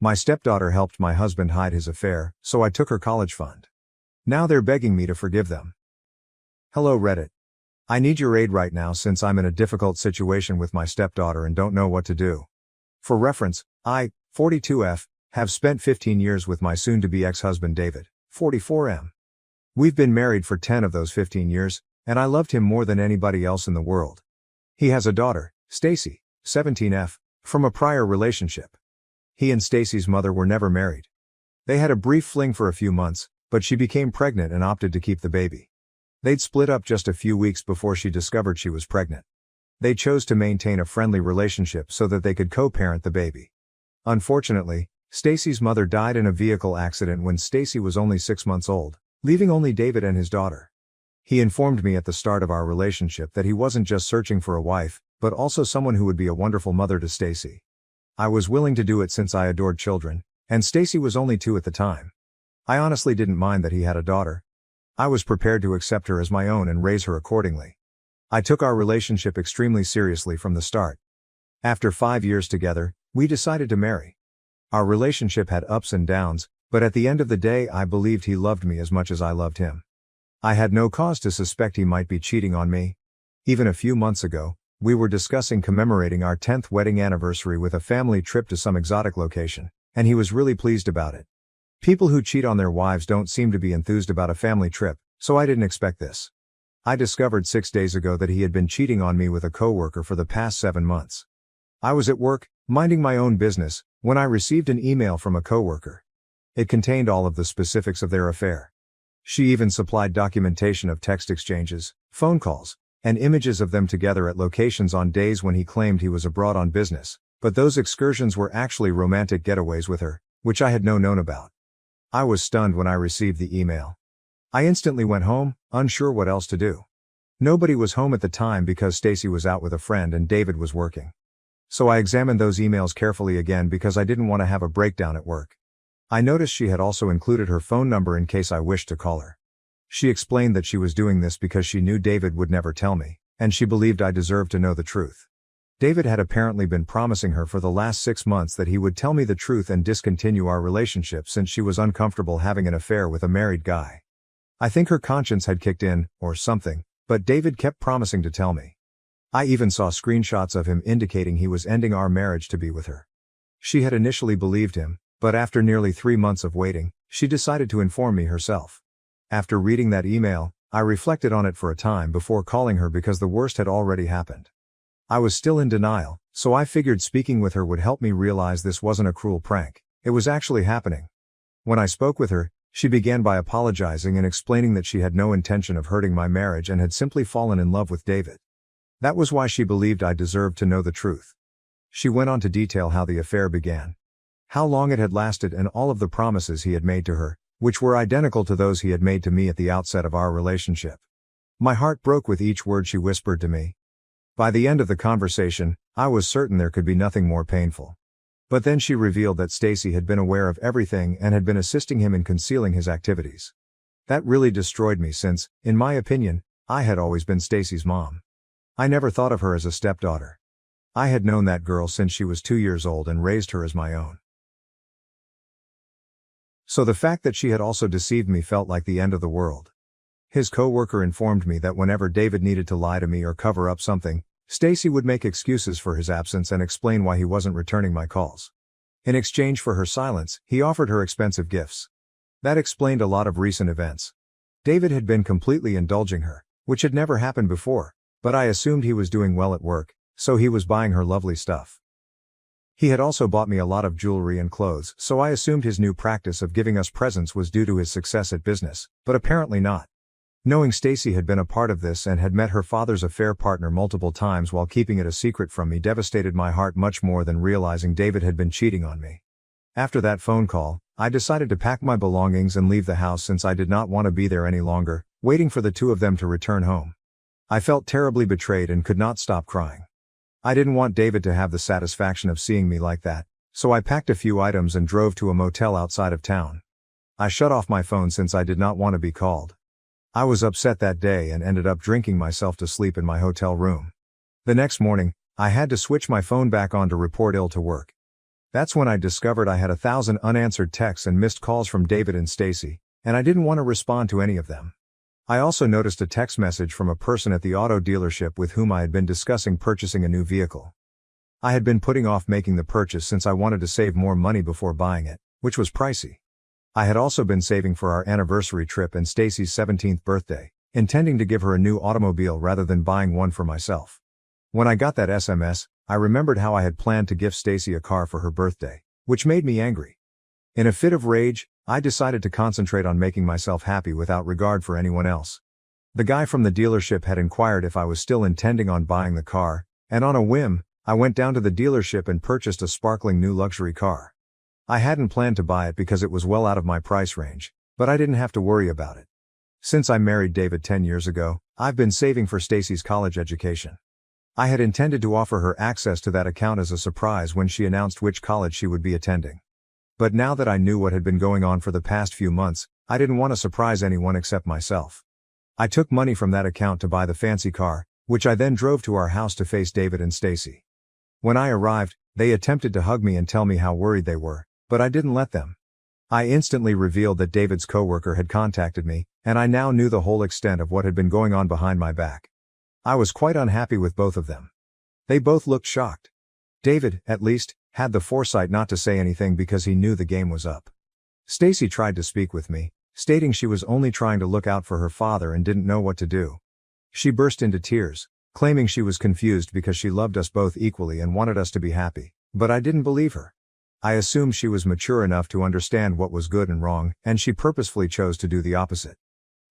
My stepdaughter helped my husband hide his affair, so I took her college fund. Now they're begging me to forgive them. Hello Reddit. I need your aid right now since I'm in a difficult situation with my stepdaughter and don't know what to do. For reference, I, 42F, have spent 15 years with my soon-to-be ex-husband David, 44M. We've been married for 10 of those 15 years, and I loved him more than anybody else in the world. He has a daughter, Stacy, 17F, from a prior relationship. He and Stacy's mother were never married. They had a brief fling for a few months, but she became pregnant and opted to keep the baby. They'd split up just a few weeks before she discovered she was pregnant. They chose to maintain a friendly relationship so that they could co-parent the baby. Unfortunately, Stacy's mother died in a vehicle accident when Stacy was only 6 months old, leaving only David and his daughter. He informed me at the start of our relationship that he wasn't just searching for a wife, but also someone who would be a wonderful mother to Stacy. I was willing to do it since I adored children, and Stacy was only 2 at the time. I honestly didn't mind that he had a daughter. I was prepared to accept her as my own and raise her accordingly. I took our relationship extremely seriously from the start. After 5 years together, we decided to marry. Our relationship had ups and downs, but at the end of the day I believed he loved me as much as I loved him. I had no cause to suspect he might be cheating on me. Even a few months ago, we were discussing commemorating our 10th wedding anniversary with a family trip to some exotic location, and he was really pleased about it. People who cheat on their wives don't seem to be enthused about a family trip, so I didn't expect this. I discovered 6 days ago that he had been cheating on me with a coworker for the past 7 months. I was at work, minding my own business, when I received an email from a coworker. It contained all of the specifics of their affair. She even supplied documentation of text exchanges, phone calls, and images of them together at locations on days when he claimed he was abroad on business, but those excursions were actually romantic getaways with her, which I had known about. I was stunned when I received the email. I instantly went home, unsure what else to do. Nobody was home at the time because Stacy was out with a friend and David was working. So I examined those emails carefully again because I didn't want to have a breakdown at work. I noticed she had also included her phone number in case I wished to call her. She explained that she was doing this because she knew David would never tell me, and she believed I deserved to know the truth. David had apparently been promising her for the last 6 months that he would tell me the truth and discontinue our relationship since she was uncomfortable having an affair with a married guy. I think her conscience had kicked in, or something, but David kept promising to tell me. I even saw screenshots of him indicating he was ending our marriage to be with her. She had initially believed him, but after nearly 3 months of waiting, she decided to inform me herself. After reading that email, I reflected on it for a time before calling her because the worst had already happened. I was still in denial, so I figured speaking with her would help me realize this wasn't a cruel prank, it was actually happening. When I spoke with her, she began by apologizing and explaining that she had no intention of hurting my marriage and had simply fallen in love with David. That was why she believed I deserved to know the truth. She went on to detail how the affair began, how long it had lasted, and all of the promises he had made to her, which were identical to those he had made to me at the outset of our relationship. My heart broke with each word she whispered to me. By the end of the conversation, I was certain there could be nothing more painful. But then she revealed that Stacy had been aware of everything and had been assisting him in concealing his activities. That really destroyed me since, in my opinion, I had always been Stacy's mom. I never thought of her as a stepdaughter. I had known that girl since she was 2 years old and raised her as my own. So the fact that she had also deceived me felt like the end of the world. His coworker informed me that whenever David needed to lie to me or cover up something, Stacy would make excuses for his absence and explain why he wasn't returning my calls. In exchange for her silence, he offered her expensive gifts. That explained a lot of recent events. David had been completely indulging her, which had never happened before, but I assumed he was doing well at work, so he was buying her lovely stuff. He had also bought me a lot of jewelry and clothes, so I assumed his new practice of giving us presents was due to his success at business, but apparently not. Knowing Stacy had been a part of this and had met her father's affair partner multiple times while keeping it a secret from me devastated my heart much more than realizing David had been cheating on me. After that phone call, I decided to pack my belongings and leave the house since I did not want to be there any longer, waiting for the two of them to return home. I felt terribly betrayed and could not stop crying. I didn't want David to have the satisfaction of seeing me like that, so I packed a few items and drove to a motel outside of town. I shut off my phone since I did not want to be called. I was upset that day and ended up drinking myself to sleep in my hotel room. The next morning, I had to switch my phone back on to report ill to work. That's when I discovered I had 1,000 unanswered texts and missed calls from David and Stacy, and I didn't want to respond to any of them. I also noticed a text message from a person at the auto dealership with whom I had been discussing purchasing a new vehicle. I had been putting off making the purchase since I wanted to save more money before buying it, which was pricey. I had also been saving for our anniversary trip and Stacy's 17th birthday, intending to give her a new automobile rather than buying one for myself. When I got that SMS, I remembered how I had planned to gift Stacy a car for her birthday, which made me angry. In a fit of rage, I decided to concentrate on making myself happy without regard for anyone else. The guy from the dealership had inquired if I was still intending on buying the car, and on a whim, I went down to the dealership and purchased a sparkling new luxury car. I hadn't planned to buy it because it was well out of my price range, but I didn't have to worry about it. Since I married David 10 years ago, I've been saving for Stacy's college education. I had intended to offer her access to that account as a surprise when she announced which college she would be attending. But now that I knew what had been going on for the past few months, I didn't want to surprise anyone except myself. I took money from that account to buy the fancy car, which I then drove to our house to face David and Stacy. When I arrived, they attempted to hug me and tell me how worried they were, but I didn't let them. I instantly revealed that David's coworker had contacted me, and I now knew the whole extent of what had been going on behind my back. I was quite unhappy with both of them. They both looked shocked. David, at least, had the foresight not to say anything because he knew the game was up. Stacy tried to speak with me, stating she was only trying to look out for her father and didn't know what to do. She burst into tears, claiming she was confused because she loved us both equally and wanted us to be happy, but I didn't believe her. I assumed she was mature enough to understand what was good and wrong, and she purposefully chose to do the opposite.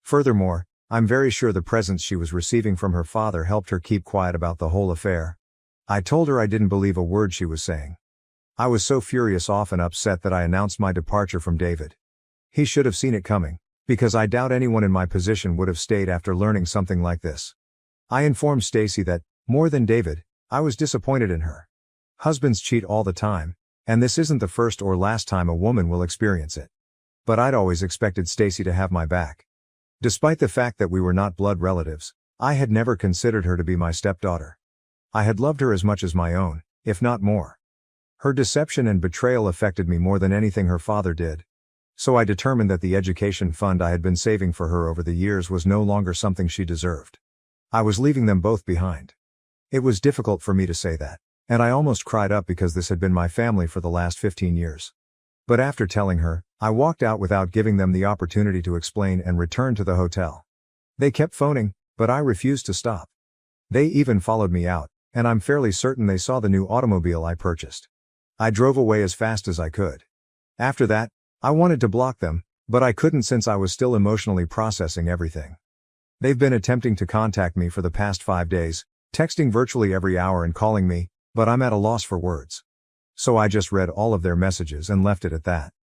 Furthermore, I'm very sure the presents she was receiving from her father helped her keep quiet about the whole affair. I told her I didn't believe a word she was saying. I was so furious off and upset that I announced my departure from David. He should have seen it coming, because I doubt anyone in my position would have stayed after learning something like this. I informed Stacy that, more than David, I was disappointed in her. Husbands cheat all the time, and this isn't the first or last time a woman will experience it. But I'd always expected Stacy to have my back. Despite the fact that we were not blood relatives, I had never considered her to be my stepdaughter. I had loved her as much as my own, if not more. Her deception and betrayal affected me more than anything her father did. So I determined that the education fund I had been saving for her over the years was no longer something she deserved. I was leaving them both behind. It was difficult for me to say that, and I almost cried up because this had been my family for the last 15 years. But after telling her, I walked out without giving them the opportunity to explain and returned to the hotel. They kept phoning, but I refused to stop. They even followed me out, and I'm fairly certain they saw the new automobile I purchased. I drove away as fast as I could. After that, I wanted to block them, but I couldn't since I was still emotionally processing everything. They've been attempting to contact me for the past 5 days, texting virtually every hour and calling me, but I'm at a loss for words. So I just read all of their messages and left it at that.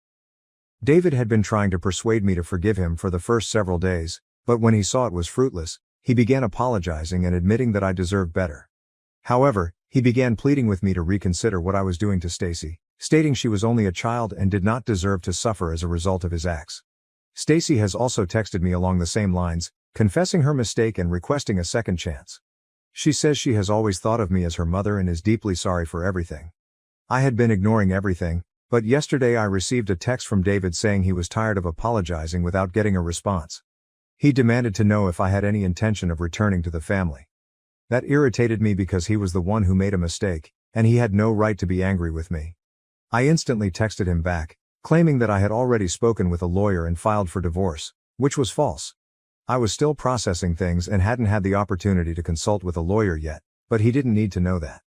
David had been trying to persuade me to forgive him for the first several days, but when he saw it was fruitless, he began apologizing and admitting that I deserved better. However, he began pleading with me to reconsider what I was doing to Stacy, stating she was only a child and did not deserve to suffer as a result of his acts. Stacy has also texted me along the same lines, confessing her mistake and requesting a second chance. She says she has always thought of me as her mother and is deeply sorry for everything. I had been ignoring everything, but yesterday I received a text from David saying he was tired of apologizing without getting a response. He demanded to know if I had any intention of returning to the family. That irritated me because he was the one who made a mistake, and he had no right to be angry with me. I instantly texted him back, claiming that I had already spoken with a lawyer and filed for divorce, which was false. I was still processing things and hadn't had the opportunity to consult with a lawyer yet, but he didn't need to know that.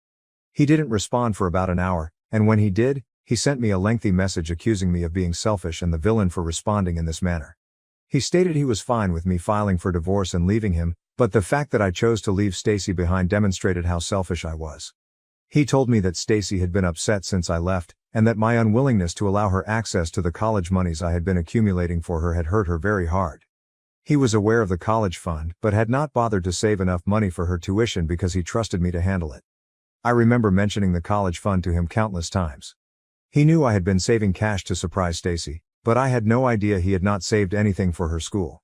He didn't respond for about an hour, and when he did, he sent me a lengthy message accusing me of being selfish and the villain for responding in this manner. He stated he was fine with me filing for divorce and leaving him, but the fact that I chose to leave Stacy behind demonstrated how selfish I was. He told me that Stacy had been upset since I left, and that my unwillingness to allow her access to the college monies I had been accumulating for her had hurt her very hard. He was aware of the college fund, but had not bothered to save enough money for her tuition because he trusted me to handle it. I remember mentioning the college fund to him countless times. He knew I had been saving cash to surprise Stacy, but I had no idea he had not saved anything for her school.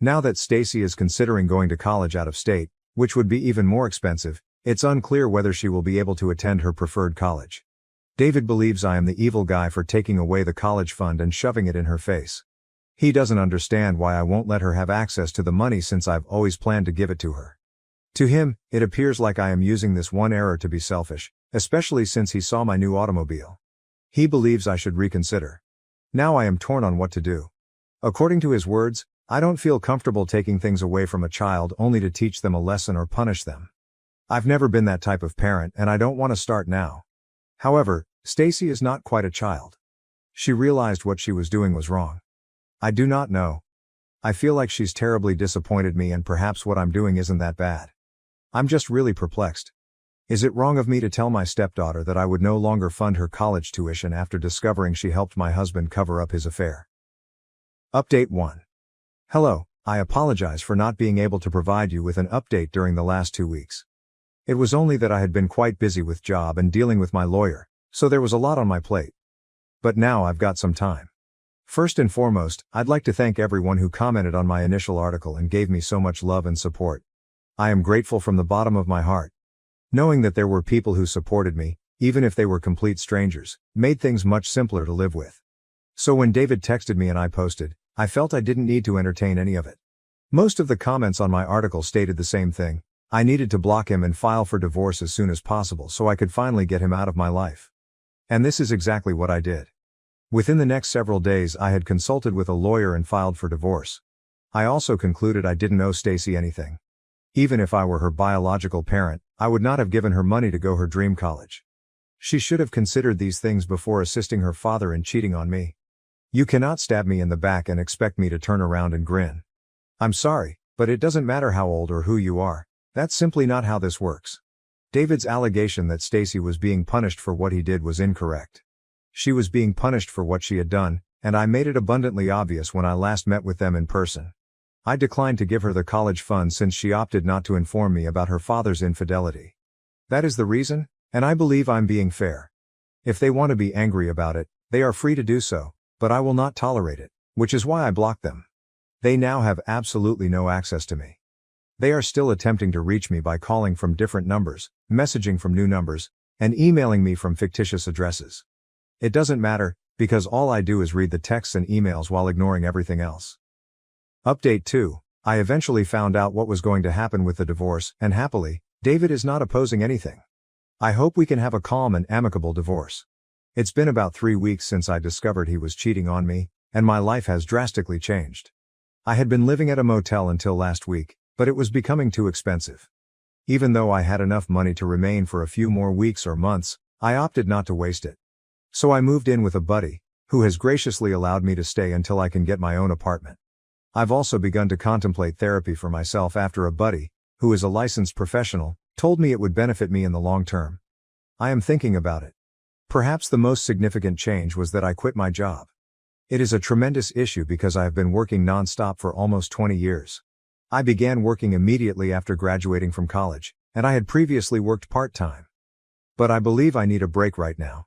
Now that Stacy is considering going to college out of state, which would be even more expensive, it's unclear whether she will be able to attend her preferred college. David believes I am the evil guy for taking away the college fund and shoving it in her face. He doesn't understand why I won't let her have access to the money since I've always planned to give it to her. To him, it appears like I am using this one error to be selfish, especially since he saw my new automobile. He believes I should reconsider. Now I am torn on what to do. According to his words, I don't feel comfortable taking things away from a child only to teach them a lesson or punish them. I've never been that type of parent and I don't want to start now. However, Stacy is not quite a child. She realized what she was doing was wrong. I do not know. I feel like she's terribly disappointed me and perhaps what I'm doing isn't that bad. I'm just really perplexed. Is it wrong of me to tell my stepdaughter that I would no longer fund her college tuition after discovering she helped my husband cover up his affair? Update 1. Hello, I apologize for not being able to provide you with an update during the last 2 weeks. It was only that I had been quite busy with job and dealing with my lawyer, so there was a lot on my plate. But now I've got some time. First and foremost, I'd like to thank everyone who commented on my initial article and gave me so much love and support. I am grateful from the bottom of my heart. Knowing that there were people who supported me, even if they were complete strangers, made things much simpler to live with. So when David texted me and I posted, I felt I didn't need to entertain any of it. Most of the comments on my article stated the same thing. I needed to block him and file for divorce as soon as possible so I could finally get him out of my life. And this is exactly what I did. Within the next several days I had consulted with a lawyer and filed for divorce. I also concluded I didn't owe Stacy anything. Even if I were her biological parent, I would not have given her money to go her dream college. She should have considered these things before assisting her father in cheating on me. You cannot stab me in the back and expect me to turn around and grin. I'm sorry, but it doesn't matter how old or who you are. That's simply not how this works. David's allegation that Stacy was being punished for what he did was incorrect. She was being punished for what she had done, and I made it abundantly obvious when I last met with them in person. I declined to give her the college fund since she opted not to inform me about her father's infidelity. That is the reason, and I believe I'm being fair. If they want to be angry about it, they are free to do so, but I will not tolerate it, which is why I blocked them. They now have absolutely no access to me. They are still attempting to reach me by calling from different numbers, messaging from new numbers, and emailing me from fictitious addresses. It doesn't matter, because all I do is read the texts and emails while ignoring everything else. Update 2. I eventually found out what was going to happen with the divorce, and happily, David is not opposing anything. I hope we can have a calm and amicable divorce. It's been about 3 weeks since I discovered he was cheating on me, and my life has drastically changed. I had been living at a motel until last week, but it was becoming too expensive. Even though I had enough money to remain for a few more weeks or months, I opted not to waste it. So I moved in with a buddy, who has graciously allowed me to stay until I can get my own apartment. I've also begun to contemplate therapy for myself after a buddy, who is a licensed professional, told me it would benefit me in the long term. I am thinking about it. Perhaps the most significant change was that I quit my job. It is a tremendous issue because I have been working non-stop for almost 20 years. I began working immediately after graduating from college, and I had previously worked part-time. But I believe I need a break right now.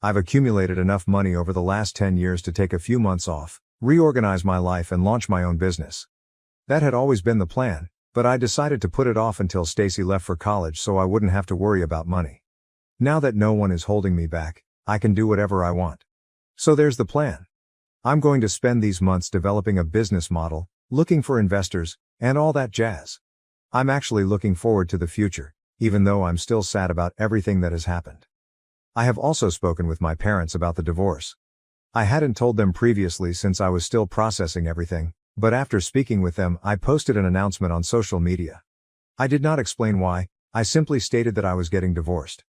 I've accumulated enough money over the last 10 years to take a few months off, reorganize my life and launch my own business. That had always been the plan, but I decided to put it off until Stacy left for college so I wouldn't have to worry about money. Now that no one is holding me back, I can do whatever I want. So there's the plan. I'm going to spend these months developing a business model, looking for investors, and all that jazz. I'm actually looking forward to the future, even though I'm still sad about everything that has happened. I have also spoken with my parents about the divorce. I hadn't told them previously since I was still processing everything, but after speaking with them I posted an announcement on social media. I did not explain why, I simply stated that I was getting divorced.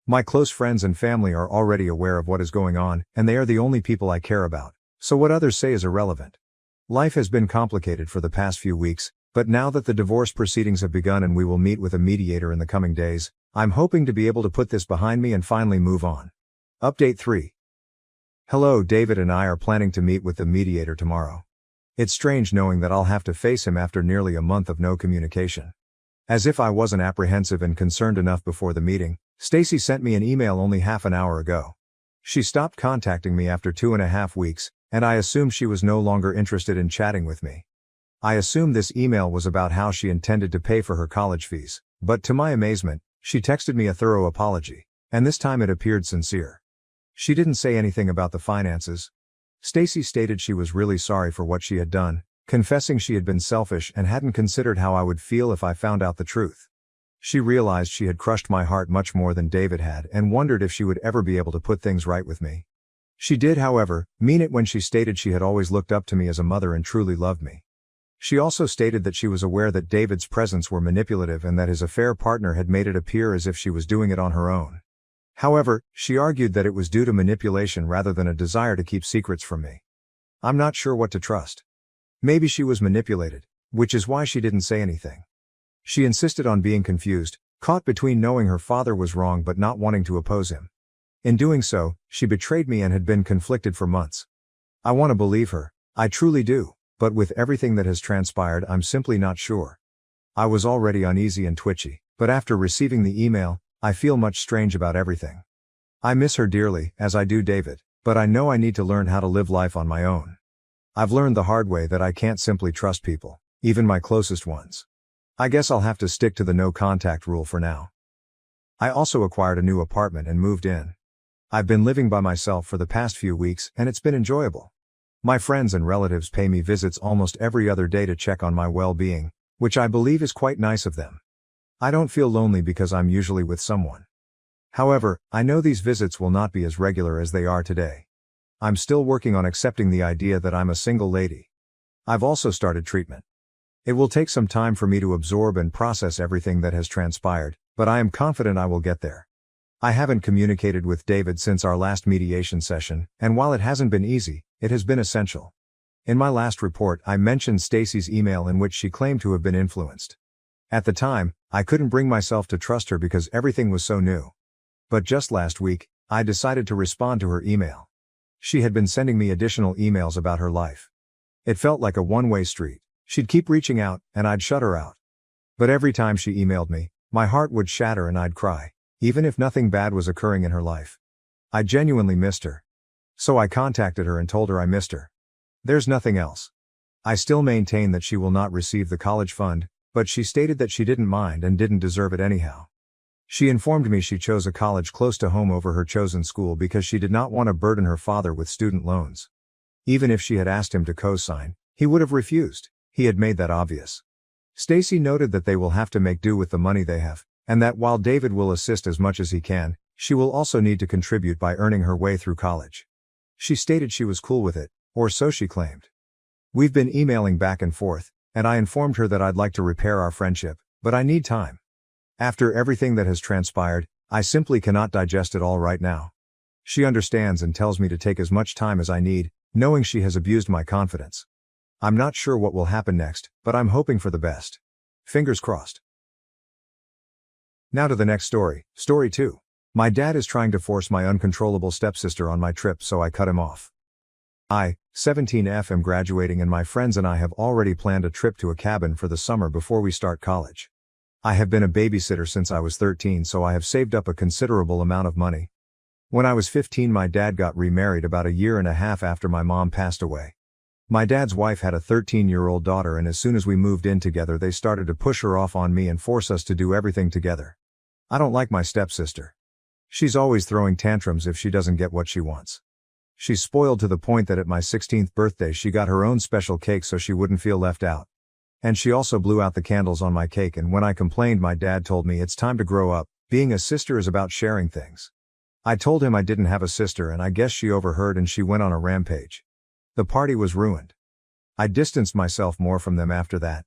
My close friends and family are already aware of what is going on, and they are the only people I care about, so what others say is irrelevant. Life has been complicated for the past few weeks, but now that the divorce proceedings have begun and we will meet with a mediator in the coming days, I'm hoping to be able to put this behind me and finally move on. Update 3. Hello, David and I are planning to meet with the mediator tomorrow. It's strange knowing that I'll have to face him after nearly a month of no communication. As if I wasn't apprehensive and concerned enough before the meeting, Stacy sent me an email only half an hour ago. She stopped contacting me after 2.5 weeks, and I assumed she was no longer interested in chatting with me. I assumed this email was about how she intended to pay for her college fees, but to my amazement, she texted me a thorough apology, and this time it appeared sincere. She didn't say anything about the finances. Stacy stated she was really sorry for what she had done, confessing she had been selfish and hadn't considered how I would feel if I found out the truth. She realized she had crushed my heart much more than David had and wondered if she would ever be able to put things right with me. She did, however, mean it when she stated she had always looked up to me as a mother and truly loved me. She also stated that she was aware that David's presents were manipulative and that his affair partner had made it appear as if she was doing it on her own. However, she argued that it was due to manipulation rather than a desire to keep secrets from me. I'm not sure what to trust. Maybe she was manipulated, which is why she didn't say anything. She insisted on being confused, caught between knowing her father was wrong but not wanting to oppose him. In doing so, she betrayed me and had been conflicted for months. I want to believe her, I truly do, but with everything that has transpired I'm simply not sure. I was already uneasy and twitchy, but after receiving the email, I feel much strange about everything. I miss her dearly, as I do David, but I know I need to learn how to live life on my own. I've learned the hard way that I can't simply trust people, even my closest ones. I guess I'll have to stick to the no contact rule for now. I also acquired a new apartment and moved in. I've been living by myself for the past few weeks and it's been enjoyable. My friends and relatives pay me visits almost every other day to check on my well-being, which I believe is quite nice of them. I don't feel lonely because I'm usually with someone. However, I know these visits will not be as regular as they are today. I'm still working on accepting the idea that I'm a single lady. I've also started treatment. It will take some time for me to absorb and process everything that has transpired, but I am confident I will get there. I haven't communicated with David since our last mediation session, and while it hasn't been easy, it has been essential. In my last report, I mentioned Stacy's email in which she claimed to have been influenced. At the time, I couldn't bring myself to trust her because everything was so new. But just last week, I decided to respond to her email. She had been sending me additional emails about her life. It felt like a one-way street. She'd keep reaching out, and I'd shut her out. But every time she emailed me, my heart would shatter and I'd cry, even if nothing bad was occurring in her life. I genuinely missed her. So I contacted her and told her I missed her. There's nothing else. I still maintain that she will not receive the college fund, but she stated that she didn't mind and didn't deserve it anyhow. She informed me she chose a college close to home over her chosen school because she did not want to burden her father with student loans. Even if she had asked him to co-sign, he would have refused. He had made that obvious. Stacy noted that they will have to make do with the money they have, and that while David will assist as much as he can, she will also need to contribute by earning her way through college. She stated she was cool with it, or so she claimed. We've been emailing back and forth, and I informed her that I'd like to repair our friendship, but I need time. After everything that has transpired, I simply cannot digest it all right now. She understands and tells me to take as much time as I need, knowing she has abused my confidence. I'm not sure what will happen next, but I'm hoping for the best. Fingers crossed. Now to the next story, story 2. My dad is trying to force my uncontrollable stepsister on my trip, so I cut him off. I, 17F, am graduating and my friends and I have already planned a trip to a cabin for the summer before we start college. I have been a babysitter since I was 13, so I have saved up a considerable amount of money. When I was 15, my dad got remarried about a year and a half after my mom passed away. My dad's wife had a 13-year-old daughter, and as soon as we moved in together they started to push her off on me and force us to do everything together. I don't like my stepsister. She's always throwing tantrums if she doesn't get what she wants. She's spoiled to the point that at my 16th birthday she got her own special cake so she wouldn't feel left out. And she also blew out the candles on my cake, and when I complained my dad told me it's time to grow up, being a sister is about sharing things. I told him I didn't have a sister, and I guess she overheard and she went on a rampage. The party was ruined. I distanced myself more from them after that.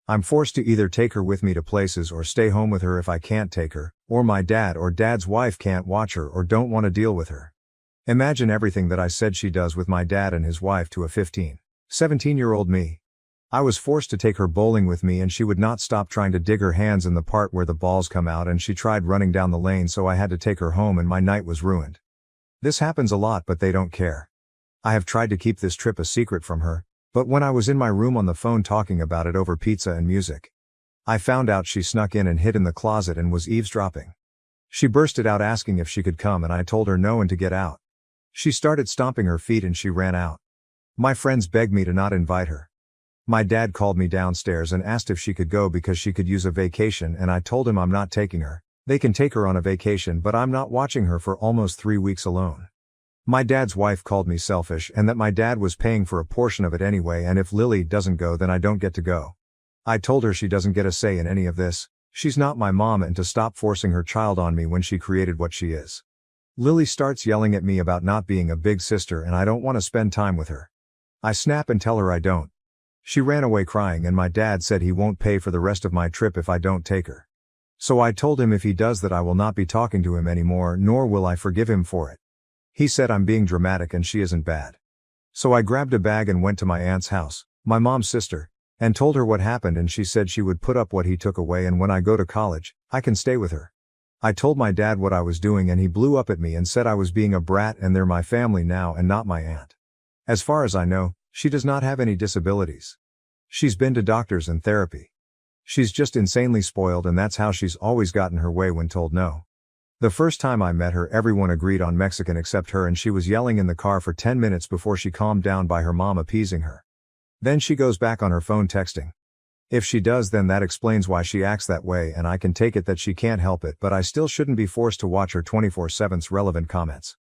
I'm forced to either take her with me to places or stay home with her if I can't take her, or my dad or dad's wife can't watch her or don't want to deal with her. Imagine everything that I said she does with my dad and his wife to a 17-year-old me. I was forced to take her bowling with me and she would not stop trying to dig her hands in the part where the balls come out, and she tried running down the lane, so I had to take her home and my night was ruined. This happens a lot, but they don't care. I have tried to keep this trip a secret from her, but when I was in my room on the phone talking about it over pizza and music, I found out she snuck in and hid in the closet and was eavesdropping. She bursted out asking if she could come, and I told her no and to get out. She started stomping her feet and she ran out. My friends begged me to not invite her. My dad called me downstairs and asked if she could go because she could use a vacation, and I told him I'm not taking her. They can take her on a vacation, but I'm not watching her for almost 3 weeks alone. My dad's wife called me selfish and that my dad was paying for a portion of it anyway, and if Lily doesn't go then I don't get to go. I told her she doesn't get a say in any of this, she's not my mom, and to stop forcing her child on me when she created what she is. Lily starts yelling at me about not being a big sister and I don't want to spend time with her. I snap and tell her I don't. She ran away crying and my dad said he won't pay for the rest of my trip if I don't take her. So I told him if he does that I will not be talking to him anymore, nor will I forgive him for it. He said I'm being dramatic and she isn't bad. So I grabbed a bag and went to my aunt's house, my mom's sister, and told her what happened, and she said she would put up what he took away, and when I go to college, I can stay with her. I told my dad what I was doing and he blew up at me and said I was being a brat and they're my family now and not my aunt. As far as I know, she does not have any disabilities. She's been to doctors and therapy. She's just insanely spoiled, and that's how she's always gotten her way when told no. The first time I met her, everyone agreed on Mexican except her, and she was yelling in the car for 10 minutes before she calmed down by her mom appeasing her. Then she goes back on her phone texting. If she does, then that explains why she acts that way, and I can take it that she can't help it, but I still shouldn't be forced to watch her 24/7's relevant comments.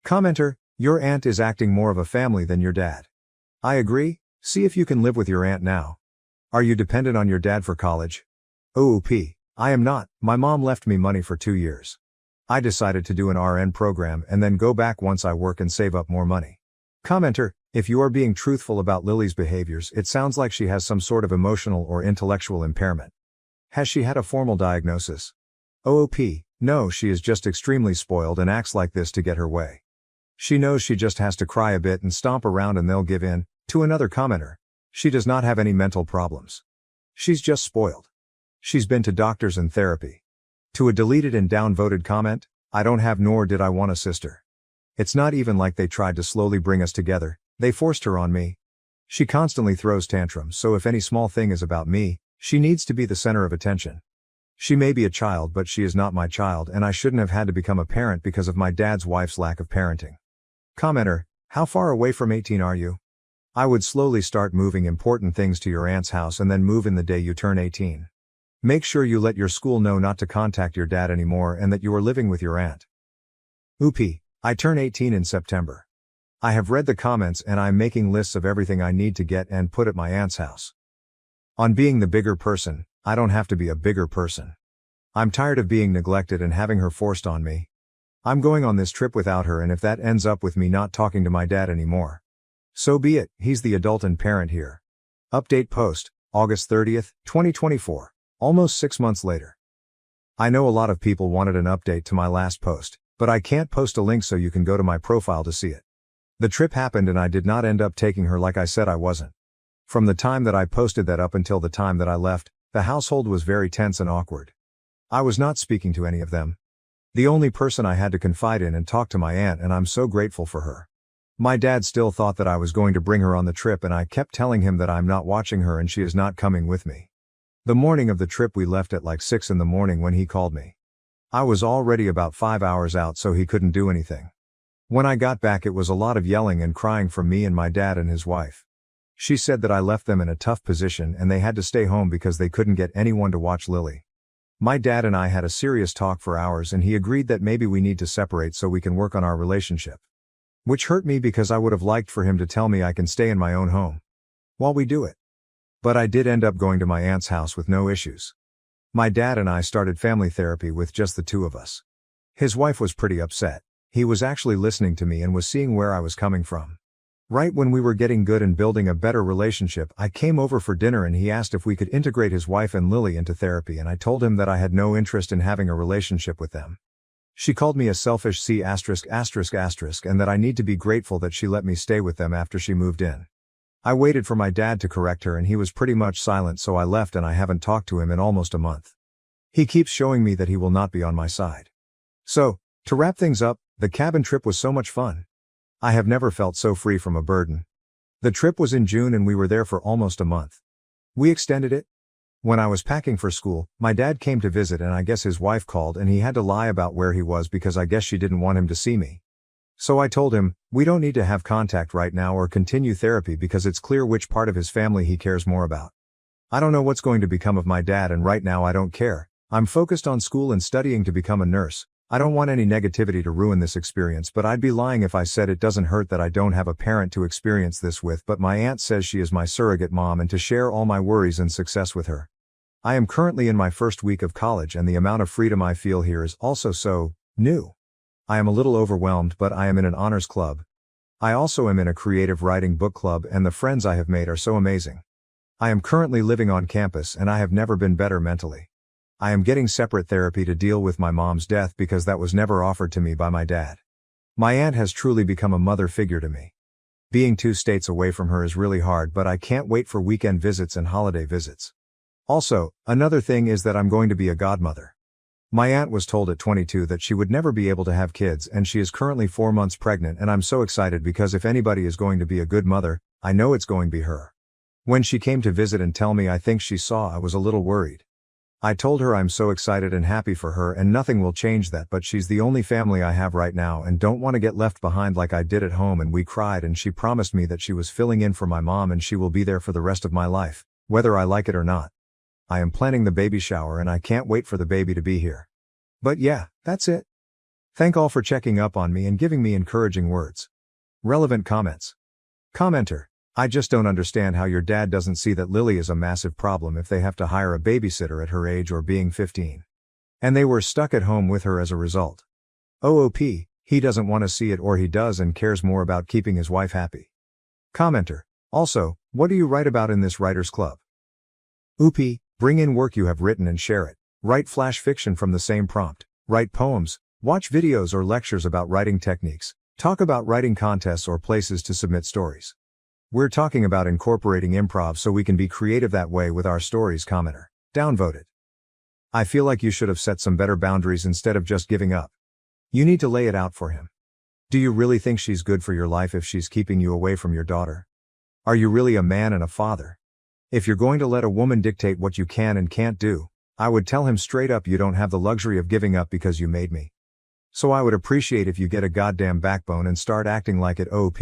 Commenter: your aunt is acting more of a family than your dad. I agree, see if you can live with your aunt now. Are you dependent on your dad for college? OOP, I am not, my mom left me money for 2 years. I decided to do an RN program and then go back once I work and save up more money. Commenter: if you are being truthful about Lily's behaviors, it sounds like she has some sort of emotional or intellectual impairment. Has she had a formal diagnosis? OOP, no, she is just extremely spoiled and acts like this to get her way. She knows she just has to cry a bit and stomp around and they'll give in. To another commenter: she does not have any mental problems. She's just spoiled. She's been to doctors and therapy. To a deleted and downvoted comment: I don't have nor did I want a sister. It's not even like they tried to slowly bring us together, they forced her on me. She constantly throws tantrums, so if any small thing is about me, she needs to be the center of attention. She may be a child, but she is not my child, and I shouldn't have had to become a parent because of my dad's wife's lack of parenting. Commenter: how far away from 18 are you? I would slowly start moving important things to your aunt's house and then move in the day you turn 18. Make sure you let your school know not to contact your dad anymore and that you are living with your aunt. Oopie, I turn 18 in September. I have read the comments and I'm making lists of everything I need to get and put at my aunt's house. On being the bigger person, I don't have to be a bigger person. I'm tired of being neglected and having her forced on me. I'm going on this trip without her, and if that ends up with me not talking to my dad anymore, so be it, he's the adult and parent here. Update post, August 30th, 2024. Almost 6 months later. I know a lot of people wanted an update to my last post, but I can't post a link so you can go to my profile to see it. The trip happened and I did not end up taking her like I said I wasn't. From the time that I posted that up until the time that I left, the household was very tense and awkward. I was not speaking to any of them. The only person I had to confide in and talk to my aunt, and I'm so grateful for her. My dad still thought that I was going to bring her on the trip, and I kept telling him that I'm not watching her and she is not coming with me. The morning of the trip we left at like 6 in the morning when he called me. I was already about 5 hours out, so he couldn't do anything. When I got back it was a lot of yelling and crying from me and my dad and his wife. She said that I left them in a tough position and they had to stay home because they couldn't get anyone to watch Lily. My dad and I had a serious talk for hours and he agreed that maybe we need to separate so we can work on our relationship. Which hurt me because I would have liked for him to tell me I can stay in my own home while we do it. But I did end up going to my aunt's house with no issues. My dad and I started family therapy with just the two of us. His wife was pretty upset. He was actually listening to me and was seeing where I was coming from. Right when we were getting good and building a better relationship, I came over for dinner and he asked if we could integrate his wife and Lily into therapy, and I told him that I had no interest in having a relationship with them. She called me a selfish C******, and that I need to be grateful that she let me stay with them after she moved in. I waited for my dad to correct her and he was pretty much silent, so I left and I haven't talked to him in almost a month. He keeps showing me that he will not be on my side. So, to wrap things up, the cabin trip was so much fun. I have never felt so free from a burden. The trip was in June and we were there for almost a month. We extended it. When I was packing for school, my dad came to visit and I guess his wife called and he had to lie about where he was because I guess she didn't want him to see me. So I told him, we don't need to have contact right now or continue therapy because it's clear which part of his family he cares more about. I don't know what's going to become of my dad and right now I don't care. I'm focused on school and studying to become a nurse, I don't want any negativity to ruin this experience, but I'd be lying if I said it doesn't hurt that I don't have a parent to experience this with, but my aunt says she is my surrogate mom and to share all my worries and success with her. I am currently in my first week of college and the amount of freedom I feel here is also so new. I am a little overwhelmed, but I am in an honors club. I also am in a creative writing book club and the friends I have made are so amazing. I am currently living on campus and I have never been better mentally. I am getting separate therapy to deal with my mom's death because that was never offered to me by my dad. My aunt has truly become a mother figure to me. Being 2 states away from her is really hard, but I can't wait for weekend visits and holiday visits. Also, another thing is that I'm going to be a godmother. My aunt was told at 22 that she would never be able to have kids and she is currently 4 months pregnant and I'm so excited because if anybody is going to be a good mother, I know it's going to be her. When she came to visit and tell me I think she saw, I was a little worried. I told her I'm so excited and happy for her and nothing will change that, but she's the only family I have right now and don't want to get left behind like I did at home, and we cried and she promised me that she was filling in for my mom and she will be there for the rest of my life, whether I like it or not. I am planning the baby shower and I can't wait for the baby to be here. But yeah, that's it. Thank all for checking up on me and giving me encouraging words. Relevant comments. Commenter: I just don't understand how your dad doesn't see that Lily is a massive problem if they have to hire a babysitter at her age or being 15. And they were stuck at home with her as a result. OOP, he doesn't want to see it, or he does and cares more about keeping his wife happy. Commenter: also, what do you write about in this writers club? OOP, bring in work you have written and share it. Write flash fiction from the same prompt. Write poems, watch videos or lectures about writing techniques, talk about writing contests or places to submit stories. We're talking about incorporating improv so we can be creative that way with our stories. Commenter: downvoted. I feel like you should have set some better boundaries instead of just giving up. You need to lay it out for him. Do you really think she's good for your life if she's keeping you away from your daughter? Are you really a man and a father? If you're going to let a woman dictate what you can and can't do, I would tell him straight up you don't have the luxury of giving up because you made me. So I would appreciate if you get a goddamn backbone and start acting like it. OP.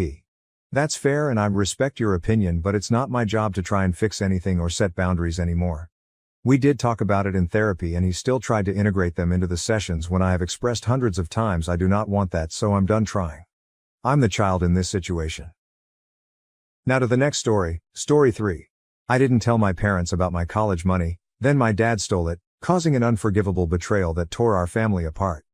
That's fair and I respect your opinion, but it's not my job to try and fix anything or set boundaries anymore. We did talk about it in therapy and he still tried to integrate them into the sessions when I have expressed hundreds of times I do not want that, so I'm done trying. I'm the child in this situation. Now to the next story, story 3. I didn't tell my parents about my college money, then my dad stole it, causing an unforgivable betrayal that tore our family apart.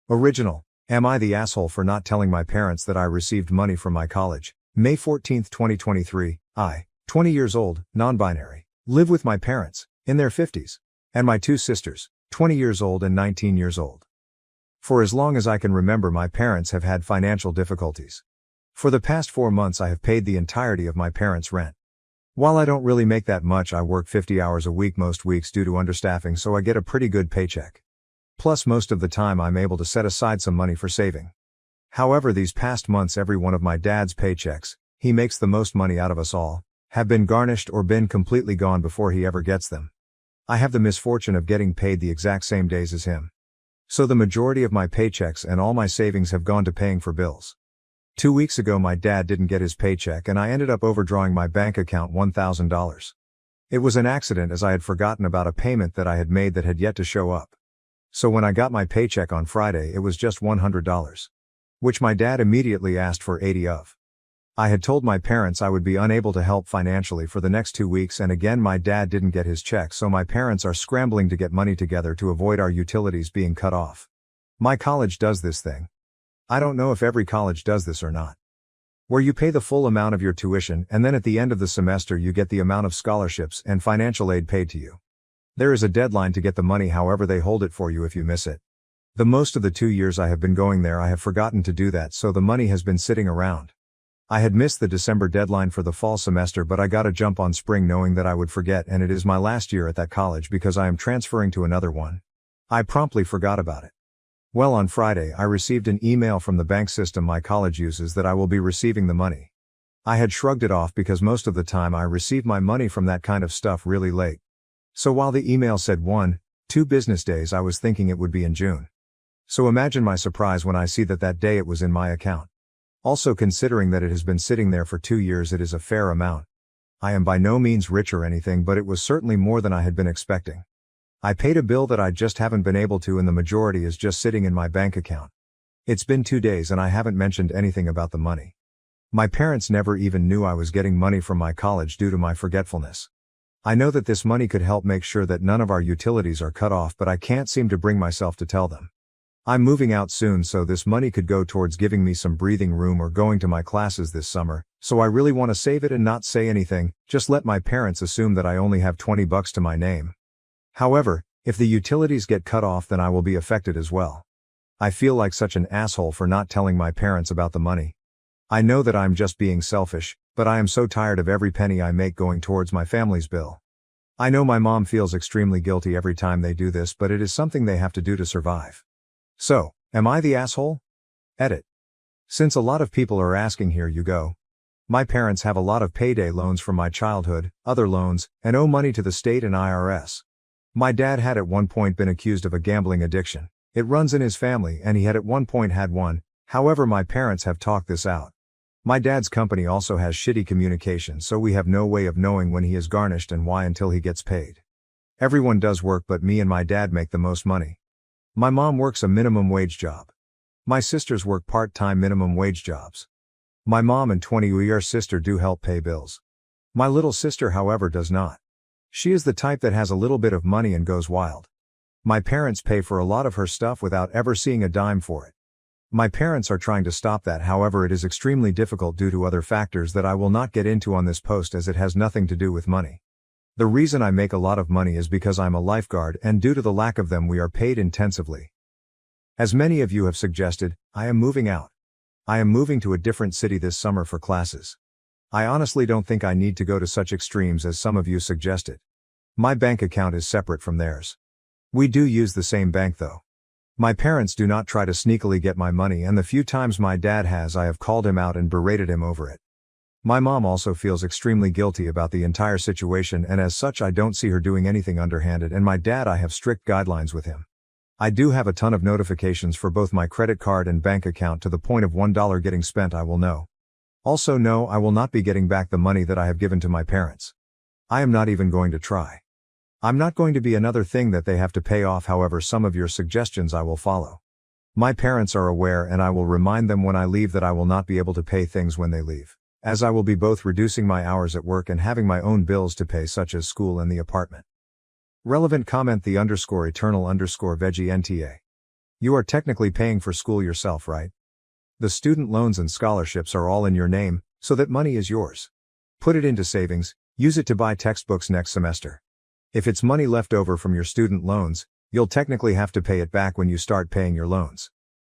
Original. Am I the asshole for not telling my parents that I received money from my college? May 14, 2023, I, 20 years old, non-binary, live with my parents, in their 50s, and my 2 sisters, 20 years old and 19 years old. For as long as I can remember, my parents have had financial difficulties. For the past 4 months I have paid the entirety of my parents' rent. While I don't really make that much, I work 50 hours a week most weeks due to understaffing, so I get a pretty good paycheck. Plus most of the time I'm able to set aside some money for saving. However, these past months every one of my dad's paychecks, he makes the most money out of us all, have been garnished or been completely gone before he ever gets them. I have the misfortune of getting paid the exact same days as him. So the majority of my paychecks and all my savings have gone to paying for bills. 2 weeks ago my dad didn't get his paycheck and I ended up overdrawing my bank account $1,000. It was an accident as I had forgotten about a payment that I had made that had yet to show up. So when I got my paycheck on Friday it was just $100. Which my dad immediately asked for 80 of. I had told my parents I would be unable to help financially for the next 2 weeks, and again my dad didn't get his check, so my parents are scrambling to get money together to avoid our utilities being cut off. My college does this thing. I don't know if every college does this or not. Where you pay the full amount of your tuition and then at the end of the semester you get the amount of scholarships and financial aid paid to you. There is a deadline to get the money, however they hold it for you if you miss it. The most of the 2 years I have been going there I have forgotten to do that, so the money has been sitting around. I had missed the December deadline for the fall semester, but I got a jump on spring knowing that I would forget, and it is my last year at that college because I am transferring to another one. I promptly forgot about it. Well, on Friday I received an email from the bank system my college uses that I will be receiving the money. I had shrugged it off because most of the time I receive my money from that kind of stuff really late. So while the email said 1-2 business days, I was thinking it would be in June. So imagine my surprise when I see that that day it was in my account. Also, considering that it has been sitting there for 2 years, it is a fair amount. I am by no means rich or anything, but it was certainly more than I had been expecting. I paid a bill that I just haven't been able to, and the majority is just sitting in my bank account. It's been 2 days and I haven't mentioned anything about the money. My parents never even knew I was getting money from my college due to my forgetfulness. I know that this money could help make sure that none of our utilities are cut off, but I can't seem to bring myself to tell them. I'm moving out soon, so this money could go towards giving me some breathing room or going to my classes this summer, so I really want to save it and not say anything, just let my parents assume that I only have $20 to my name. However, if the utilities get cut off, then I will be affected as well. I feel like such an asshole for not telling my parents about the money. I know that I'm just being selfish, but I am so tired of every penny I make going towards my family's bill. I know my mom feels extremely guilty every time they do this, but it is something they have to do to survive. So, am I the asshole? Edit. Since a lot of people are asking, here you go. My parents have a lot of payday loans from my childhood, other loans, and owe money to the state and IRS. My dad had at one point been accused of a gambling addiction. It runs in his family, and he had at one point had one. However, my parents have talked this out. My dad's company also has shitty communication, so we have no way of knowing when he is garnished and why until he gets paid. Everyone does work, but me and my dad make the most money. My mom works a minimum wage job. My sisters work part-time minimum wage jobs. My mom and 20-year sister do help pay bills. My little sister, however, does not. She is the type that has a little bit of money and goes wild. My parents pay for a lot of her stuff without ever seeing a dime for it. My parents are trying to stop that, however it is extremely difficult due to other factors that I will not get into on this post, as it has nothing to do with money. The reason I make a lot of money is because I'm a lifeguard, and due to the lack of them we are paid intensively. As many of you have suggested, I am moving out. I am moving to a different city this summer for classes. I honestly don't think I need to go to such extremes as some of you suggested. My bank account is separate from theirs. We do use the same bank though. My parents do not try to sneakily get my money, and the few times my dad has, I have called him out and berated him over it. My mom also feels extremely guilty about the entire situation, and as such I don't see her doing anything underhanded, and my dad, I have strict guidelines with him. I do have a ton of notifications for both my credit card and bank account, to the point of $1 getting spent I will know. Also no, I will not be getting back the money that I have given to my parents. I am not even going to try. I'm not going to be another thing that they have to pay off. However, some of your suggestions I will follow. My parents are aware, and I will remind them when I leave that I will not be able to pay things when they leave, as I will be both reducing my hours at work and having my own bills to pay, such as school and the apartment. Relevant comment the _eternal_veggie NTA. You are technically paying for school yourself, right? The student loans and scholarships are all in your name, so that money is yours. Put it into savings, use it to buy textbooks next semester. If it's money left over from your student loans, you'll technically have to pay it back when you start paying your loans.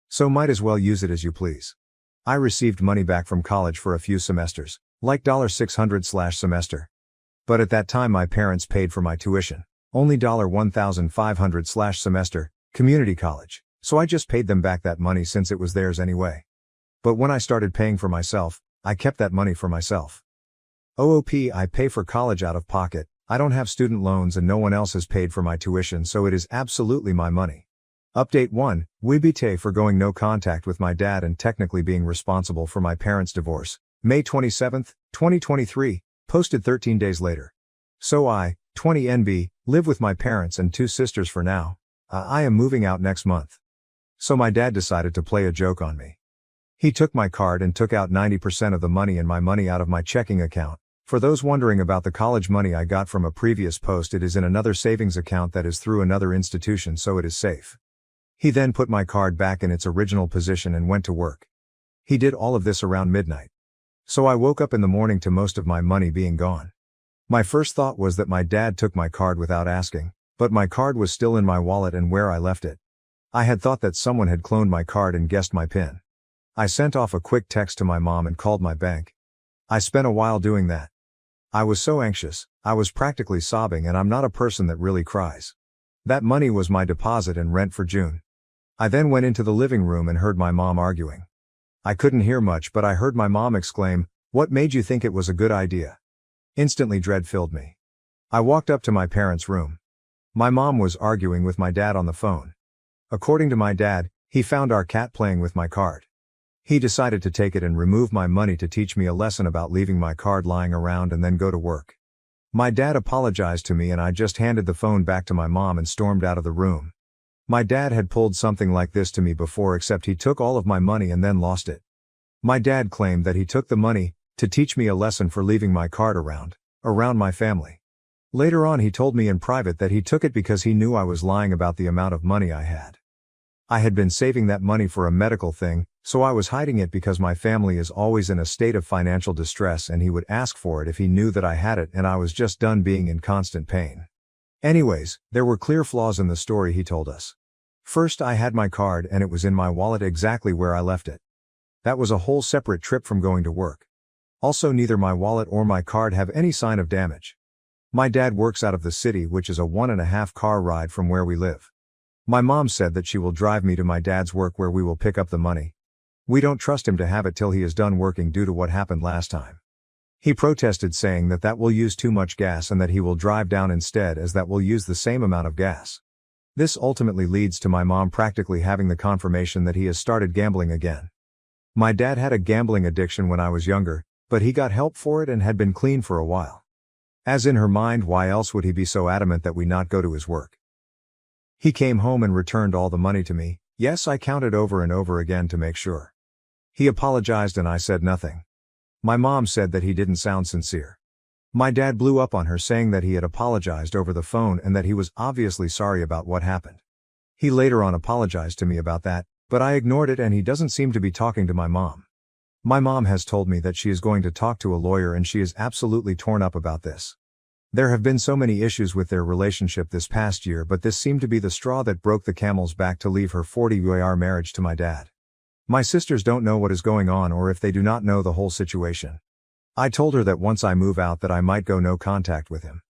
So might as well use it as you please. I received money back from college for a few semesters, like $600/semester. But at that time my parents paid for my tuition, only $1,500/semester, community college, so I just paid them back that money since it was theirs anyway. But when I started paying for myself, I kept that money for myself. OOP, I pay for college out of pocket. I don't have student loans and no one else has paid for my tuition, so it is absolutely my money. Update 1, Wibite for going no contact with my dad and technically being responsible for my parents' divorce. May 27, 2023, posted 13 days later. So I, 20 NB, live with my parents and 2 sisters for now. I am moving out next month. So my dad decided to play a joke on me. He took my card and took out 90% of the money and my money out of my checking account. For those wondering about the college money I got from a previous post, it is in another savings account that is through another institution, so it is safe. He then put my card back in its original position and went to work. He did all of this around midnight. So I woke up in the morning to most of my money being gone. My first thought was that my dad took my card without asking, but my card was still in my wallet and where I left it. I had thought that someone had cloned my card and guessed my PIN. I sent off a quick text to my mom and called my bank. I spent a while doing that. I was so anxious, I was practically sobbing, and I'm not a person that really cries. That money was my deposit and rent for June. I then went into the living room and heard my mom arguing. I couldn't hear much, but I heard my mom exclaim, "What made you think it was a good idea?" Instantly dread filled me. I walked up to my parents' room. My mom was arguing with my dad on the phone. According to my dad, he found our cat playing with my card. He decided to take it and remove my money to teach me a lesson about leaving my card lying around and then go to work. My dad apologized to me and I just handed the phone back to my mom and stormed out of the room. My dad had pulled something like this to me before, except he took all of my money and then lost it. My dad claimed that he took the money to teach me a lesson for leaving my card around my family. Later on he told me in private that he took it because he knew I was lying about the amount of money I had. I had been saving that money for a medical thing, so I was hiding it because my family is always in a state of financial distress and he would ask for it if he knew that I had it and I was just done being in constant pain. Anyways, there were clear flaws in the story he told us. First, I had my card and it was in my wallet exactly where I left it. That was a whole separate trip from going to work. Also, neither my wallet or my card have any sign of damage. My dad works out of the city, which is a 1.5 car ride from where we live. My mom said that she will drive me to my dad's work where we will pick up the money. We don't trust him to have it till he is done working due to what happened last time. He protested, saying that that will use too much gas and that he will drive down instead, as that will use the same amount of gas. This ultimately leads to my mom practically having the confirmation that he has started gambling again. My dad had a gambling addiction when I was younger, but he got help for it and had been clean for a while. As in her mind, why else would he be so adamant that we not go to his work? He came home and returned all the money to me. Yes, I counted over and over again to make sure. He apologized and I said nothing. My mom said that he didn't sound sincere. My dad blew up on her, saying that he had apologized over the phone and that he was obviously sorry about what happened. He later on apologized to me about that, but I ignored it and he doesn't seem to be talking to my mom. My mom has told me that she is going to talk to a lawyer and she is absolutely torn up about this. There have been so many issues with their relationship this past year, but this seemed to be the straw that broke the camel's back to leave her 40-year marriage to my dad. My sisters don't know what is going on, or if they do not know the whole situation. I told her that once I move out that I might go no contact with him.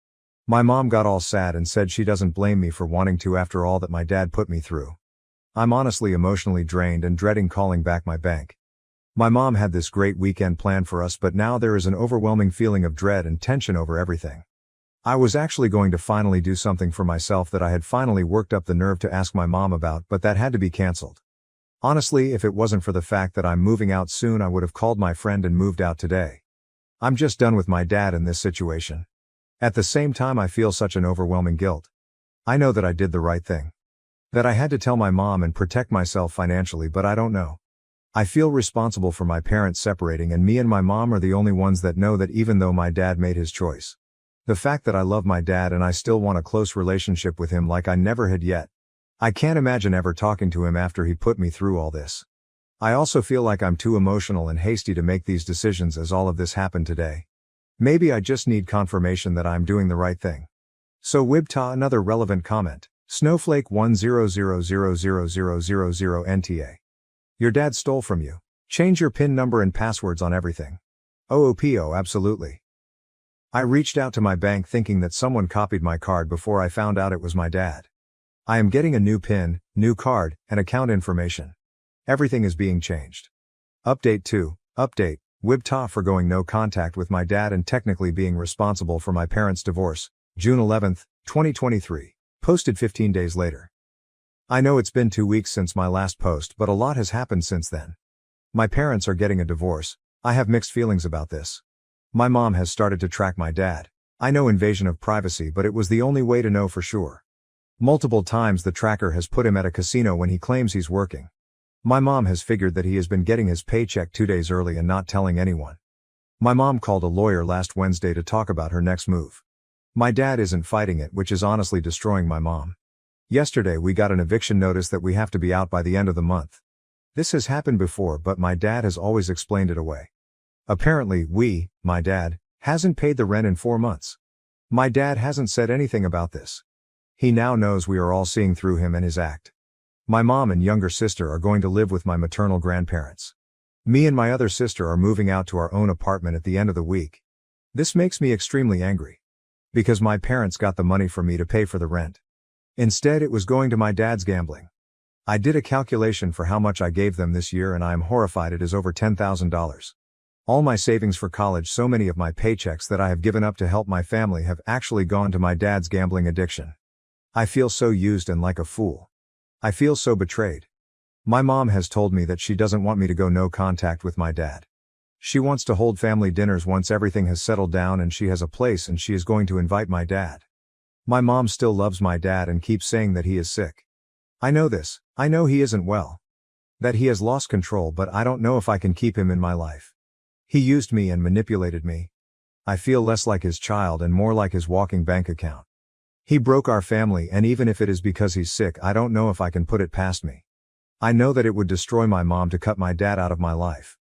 My mom got all sad and said she doesn't blame me for wanting to after all that my dad put me through. I'm honestly emotionally drained and dreading calling back my bank. My mom had this great weekend planned for us, but now there is an overwhelming feeling of dread and tension over everything. I was actually going to finally do something for myself that I had finally worked up the nerve to ask my mom about, but that had to be cancelled. Honestly, if it wasn't for the fact that I'm moving out soon, I would have called my friend and moved out today. I'm just done with my dad in this situation. At the same time, I feel such an overwhelming guilt. I know that I did the right thing. That I had to tell my mom and protect myself financially, but I don't know. I feel responsible for my parents separating, and me and my mom are the only ones that know that, even though my dad made his choice. The fact that I love my dad and I still want a close relationship with him like I never had yet. I can't imagine ever talking to him after he put me through all this. I also feel like I'm too emotional and hasty to make these decisions, as all of this happened today. Maybe I just need confirmation that I'm doing the right thing. So Wibta, another relevant comment. Snowflake 100000000 NTA. Your dad stole from you. Change your PIN number and passwords on everything. OOPO, absolutely. I reached out to my bank thinking that someone copied my card before I found out it was my dad. I am getting a new PIN, new card, and account information. Everything is being changed. Update 2. Update. Wibta for going no contact with my dad and technically being responsible for my parents' divorce. June 11, 2023. Posted 15 days later. I know it's been 2 weeks since my last post, but a lot has happened since then. My parents are getting a divorce. I have mixed feelings about this. My mom has started to track my dad. I know invasion of privacy, but it was the only way to know for sure. Multiple times the tracker has put him at a casino when he claims he's working. My mom has figured that he has been getting his paycheck 2 days early and not telling anyone. My mom called a lawyer last Wednesday to talk about her next move. My dad isn't fighting it, which is honestly destroying my mom. Yesterday we got an eviction notice that we have to be out by the end of the month. This has happened before, but my dad has always explained it away. Apparently my dad, hasn't paid the rent in 4 months. My dad hasn't said anything about this. He now knows we are all seeing through him and his act. My mom and younger sister are going to live with my maternal grandparents. Me and my other sister are moving out to our own apartment at the end of the week. This makes me extremely angry. Because my parents got the money for me to pay for the rent. Instead, it was going to my dad's gambling. I did a calculation for how much I gave them this year and I am horrified. It is over $10,000. All my savings for college, so many of my paychecks that I have given up to help my family, have actually gone to my dad's gambling addiction. I feel so used and like a fool. I feel so betrayed. My mom has told me that she doesn't want me to go no contact with my dad. She wants to hold family dinners once everything has settled down and she has a place, and she is going to invite my dad. My mom still loves my dad and keeps saying that he is sick. I know this. I know he isn't well. That he has lost control, but I don't know if I can keep him in my life. He used me and manipulated me. I feel less like his child and more like his walking bank account. He broke our family, and even if it is because he's sick, I don't know if I can put it past me. I know that it would destroy my mom to cut my dad out of my life.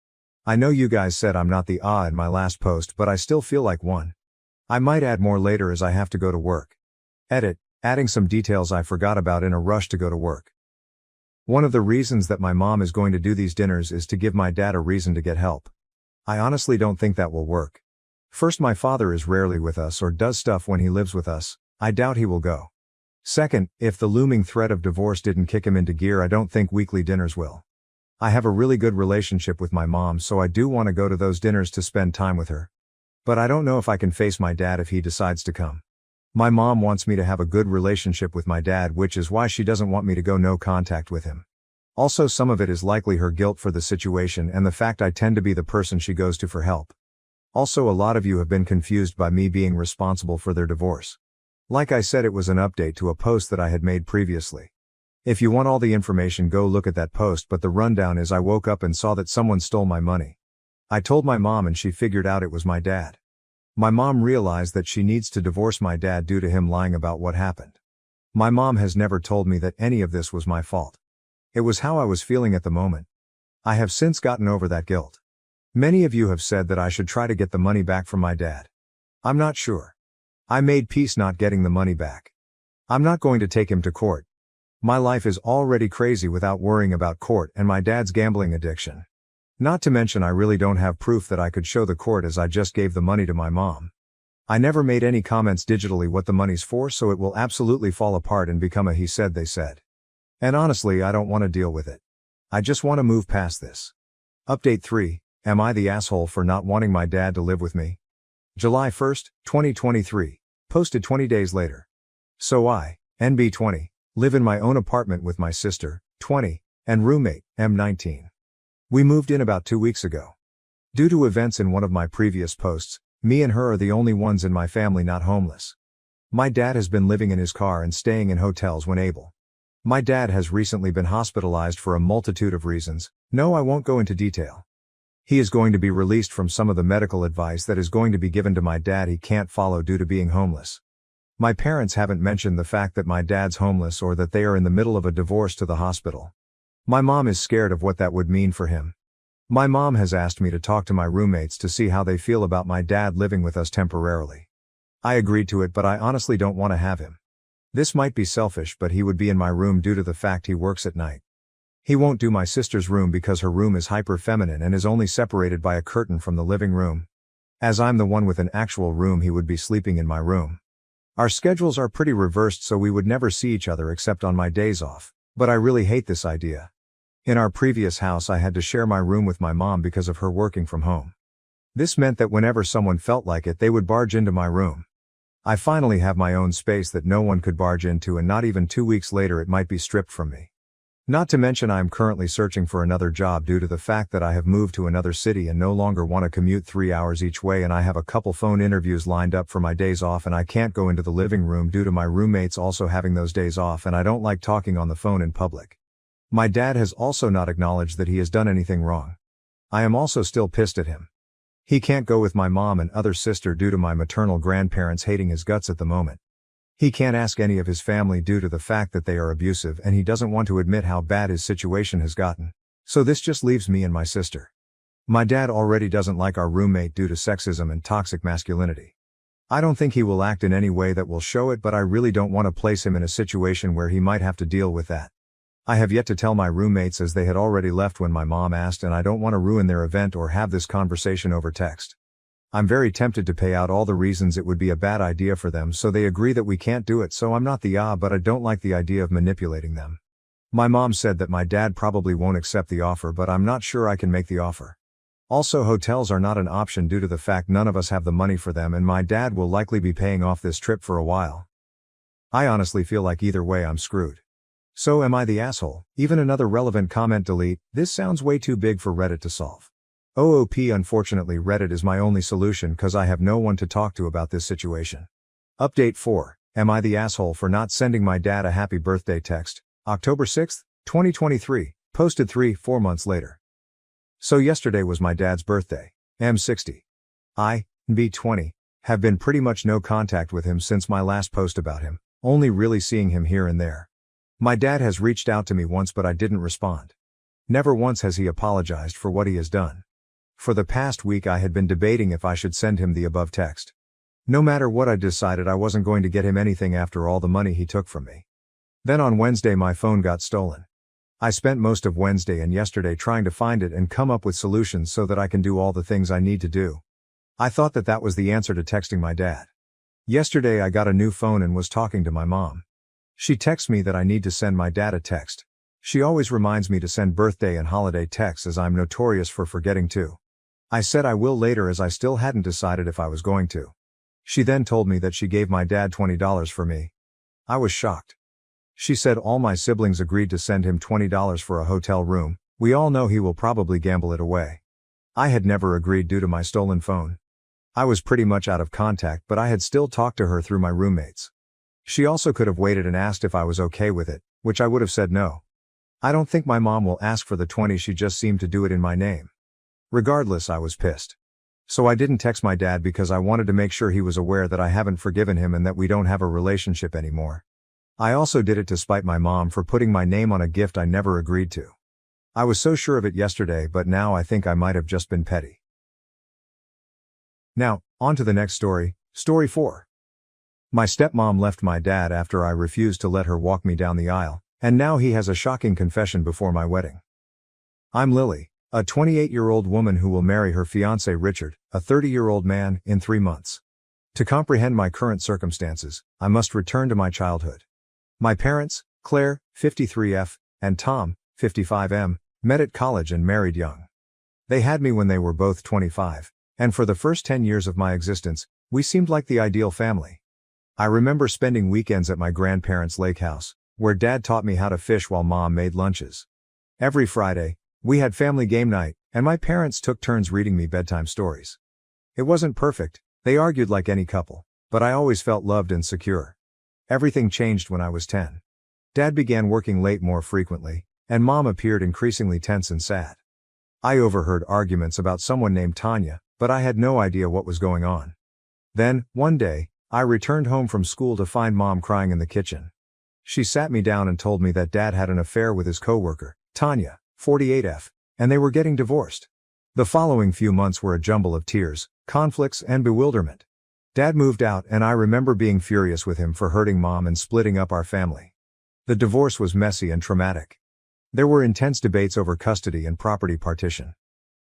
I know you guys said I'm not the in my last post, but I still feel like one. I might add more later as I have to go to work. Edit, adding some details I forgot about in a rush to go to work. One of the reasons that my mom is going to do these dinners is to give my dad a reason to get help. I honestly don't think that will work. First, my father is rarely with us or does stuff when he lives with us. I doubt he will go. Second, if the looming threat of divorce didn't kick him into gear, I don't think weekly dinners will. I have a really good relationship with my mom, so I do want to go to those dinners to spend time with her. But I don't know if I can face my dad if he decides to come. My mom wants me to have a good relationship with my dad, which is why she doesn't want me to go no contact with him. Also, some of it is likely her guilt for the situation and the fact I tend to be the person she goes to for help. Also, a lot of you have been confused by me being responsible for their divorce. Like I said, it was an update to a post that I had made previously. If you want all the information, go look at that post, but the rundown is I woke up and saw that someone stole my money. I told my mom and she figured out it was my dad. My mom realized that she needs to divorce my dad due to him lying about what happened. My mom has never told me that any of this was my fault. It was how I was feeling at the moment. I have since gotten over that guilt. Many of you have said that I should try to get the money back from my dad. I'm not sure. I made peace not getting the money back. I'm not going to take him to court. My life is already crazy without worrying about court and my dad's gambling addiction. Not to mention I really don't have proof that I could show the court, as I just gave the money to my mom. I never made any comments digitally what the money's for, so it will absolutely fall apart and become a he said they said. And honestly, I don't want to deal with it. I just want to move past this. Update 3, am I the asshole for not wanting my dad to live with me? July 1st, 2023, posted 20 days later. So I, NB20, live in my own apartment with my sister, 20, and roommate, M19. We moved in about 2 weeks ago. Due to events in one of my previous posts, me and her are the only ones in my family not homeless. My dad has been living in his car and staying in hotels when able. My dad has recently been hospitalized for a multitude of reasons. No, I won't go into detail. He is going to be released from some of the medical advice that is going to be given to my dad he can't follow due to being homeless. My parents haven't mentioned the fact that my dad's homeless or that they are in the middle of a divorce to the hospital. My mom is scared of what that would mean for him. My mom has asked me to talk to my roommates to see how they feel about my dad living with us temporarily. I agreed to it, but I honestly don't want to have him. This might be selfish, but he would be in my room due to the fact he works at night. He won't do my sister's room because her room is hyper-feminine and is only separated by a curtain from the living room. As I'm the one with an actual room, he would be sleeping in my room. Our schedules are pretty reversed, so we would never see each other except on my days off, but I really hate this idea. In our previous house, I had to share my room with my mom because of her working from home. This meant that whenever someone felt like it, they would barge into my room. I finally have my own space that no one could barge into, and not even 2 weeks later it might be stripped from me. Not to mention I am currently searching for another job due to the fact that I have moved to another city and no longer want to commute 3 hours each way, and I have a couple phone interviews lined up for my days off, and I can't go into the living room due to my roommates also having those days off, and I don't like talking on the phone in public. My dad has also not acknowledged that he has done anything wrong. I am also still pissed at him. He can't go with my mom and other sister due to my maternal grandparents hating his guts at the moment. He can't ask any of his family due to the fact that they are abusive, and he doesn't want to admit how bad his situation has gotten. So this just leaves me and my sister. My dad already doesn't like our roommate due to sexism and toxic masculinity. I don't think he will act in any way that will show it, but I really don't want to place him in a situation where he might have to deal with that. I have yet to tell my roommates, as they had already left when my mom asked, and I don't want to ruin their event or have this conversation over text. I'm very tempted to pay out all the reasons it would be a bad idea for them, so they agree that we can't do it, so I'm not the but I don't like the idea of manipulating them. My mom said that my dad probably won't accept the offer, but I'm not sure I can make the offer. Also, hotels are not an option due to the fact none of us have the money for them, and my dad will likely be paying off this trip for a while. I honestly feel like either way I'm screwed. So am I the asshole? Even another relevant comment: delete. This sounds way too big for Reddit to solve. Unfortunately Reddit is my only solution cause I have no one to talk to about this situation. Update 4. Am I the asshole for not sending my dad a happy birthday text? October 6, 2023. Posted 3-4 months later. So yesterday was my dad's birthday. I'm 60. I, be 20, have been pretty much no contact with him since my last post about him, only really seeing him here and there. My dad has reached out to me once but I didn't respond. Never once has he apologized for what he has done. For the past week I had been debating if I should send him the above text. No matter what I decided I wasn't going to get him anything after all the money he took from me. Then on Wednesday my phone got stolen. I spent most of Wednesday and yesterday trying to find it and come up with solutions so that I can do all the things I need to do. I thought that was the answer to texting my dad. Yesterday I got a new phone and was talking to my mom. She texts me that I need to send my dad a text. She always reminds me to send birthday and holiday texts as I'm notorious for forgetting to. I said I will later as I still hadn't decided if I was going to. She then told me that she gave my dad $20 for me. I was shocked. She said all my siblings agreed to send him $20 for a hotel room. We all know he will probably gamble it away. I had never agreed due to my stolen phone. I was pretty much out of contact but I had still talked to her through my roommates. She also could have waited and asked if I was okay with it, which I would have said no. I don't think my mom will ask for the 20, she just seemed to do it in my name. Regardless, I was pissed. So I didn't text my dad because I wanted to make sure he was aware that I haven't forgiven him and that we don't have a relationship anymore. I also did it to spite my mom for putting my name on a gift I never agreed to. I was so sure of it yesterday but now I think I might have just been petty. Now, on to the next story, story 4. My stepmom left my dad after I refused to let her walk me down the aisle, and now he has a shocking confession before my wedding. I'm Lily, a 28-year-old woman who will marry her fiancé Richard, a 30-year-old man, in 3 months. To comprehend my current circumstances, I must return to my childhood. My parents, Claire, 53F, and Tom, 55M, met at college and married young. They had me when they were both 25, and for the first 10 years of my existence, we seemed like the ideal family. I remember spending weekends at my grandparents' lake house, where Dad taught me how to fish while Mom made lunches. Every Friday, we had family game night, and my parents took turns reading me bedtime stories. It wasn't perfect, they argued like any couple, but I always felt loved and secure. Everything changed when I was 10. Dad began working late more frequently, and Mom appeared increasingly tense and sad. I overheard arguments about someone named Tanya, but I had no idea what was going on. Then, one day, I returned home from school to find Mom crying in the kitchen. She sat me down and told me that Dad had an affair with his coworker, Tanya, 48F, and they were getting divorced. The following few months were a jumble of tears, conflicts, and bewilderment. Dad moved out and I remember being furious with him for hurting Mom and splitting up our family. The divorce was messy and traumatic. There were intense debates over custody and property partition.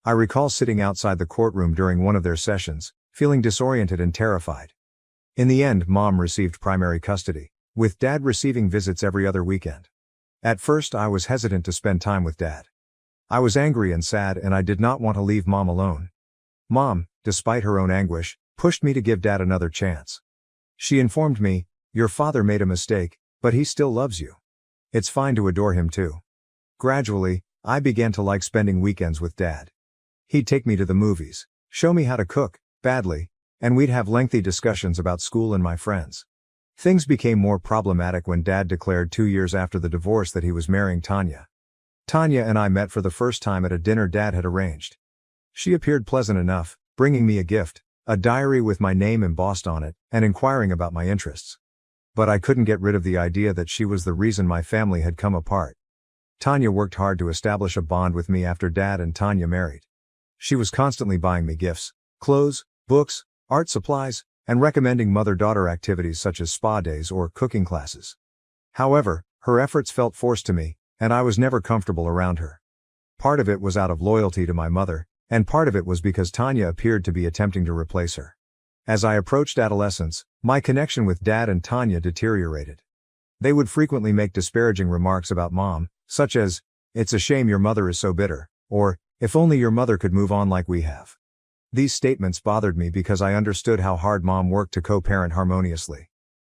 I recall sitting outside the courtroom during one of their sessions, feeling disoriented and terrified. In the end, Mom received primary custody, with Dad receiving visits every other weekend. At first I was hesitant to spend time with Dad. I was angry and sad and I did not want to leave Mom alone. Mom, despite her own anguish, pushed me to give Dad another chance. She informed me, "Your father made a mistake, but he still loves you. It's fine to adore him too." Gradually, I began to like spending weekends with Dad. He'd take me to the movies, show me how to cook, badly, and we'd have lengthy discussions about school and my friends. Things became more problematic when Dad declared 2 years after the divorce that he was marrying Tanya. Tanya and I met for the first time at a dinner Dad had arranged. She appeared pleasant enough, bringing me a gift, a diary with my name embossed on it, and inquiring about my interests. But I couldn't get rid of the idea that she was the reason my family had come apart. Tanya worked hard to establish a bond with me after Dad and Tanya married. She was constantly buying me gifts, clothes, books, art supplies, and recommending mother-daughter activities such as spa days or cooking classes. However, her efforts felt forced to me, and I was never comfortable around her. Part of it was out of loyalty to my mother, and part of it was because Tanya appeared to be attempting to replace her. As I approached adolescence, my connection with Dad and Tanya deteriorated. They would frequently make disparaging remarks about Mom, such as, "It's a shame your mother is so bitter," or, "If only your mother could move on like we have." These statements bothered me because I understood how hard Mom worked to co-parent harmoniously.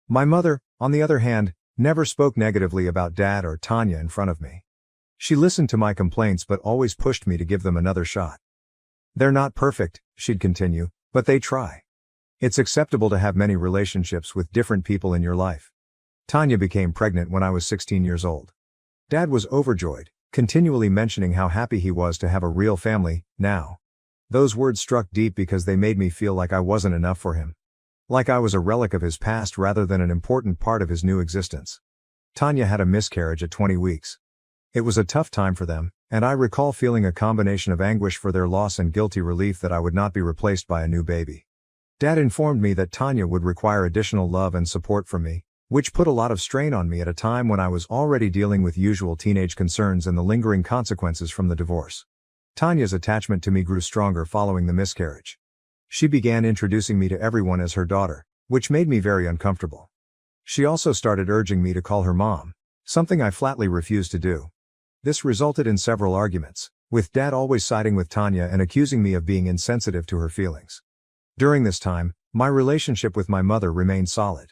My mother, on the other hand, never spoke negatively about Dad or Tanya in front of me. She listened to my complaints but always pushed me to give them another shot. They're not perfect, she'd continue, but they try. It's acceptable to have many relationships with different people in your life. Tanya became pregnant when I was 16 years old. Dad was overjoyed, continually mentioning how happy he was to have a real family, now. Those words struck deep because they made me feel like I wasn't enough for him. Like I was a relic of his past rather than an important part of his new existence. Tanya had a miscarriage at 20 weeks. It was a tough time for them, and I recall feeling a combination of anguish for their loss and guilty relief that I would not be replaced by a new baby. Dad informed me that Tanya would require additional love and support from me, which put a lot of strain on me at a time when I was already dealing with usual teenage concerns and the lingering consequences from the divorce. Tanya's attachment to me grew stronger following the miscarriage. She began introducing me to everyone as her daughter, which made me very uncomfortable. She also started urging me to call her mom, something I flatly refused to do. This resulted in several arguments, with Dad always siding with Tanya and accusing me of being insensitive to her feelings. During this time, my relationship with my mother remained solid.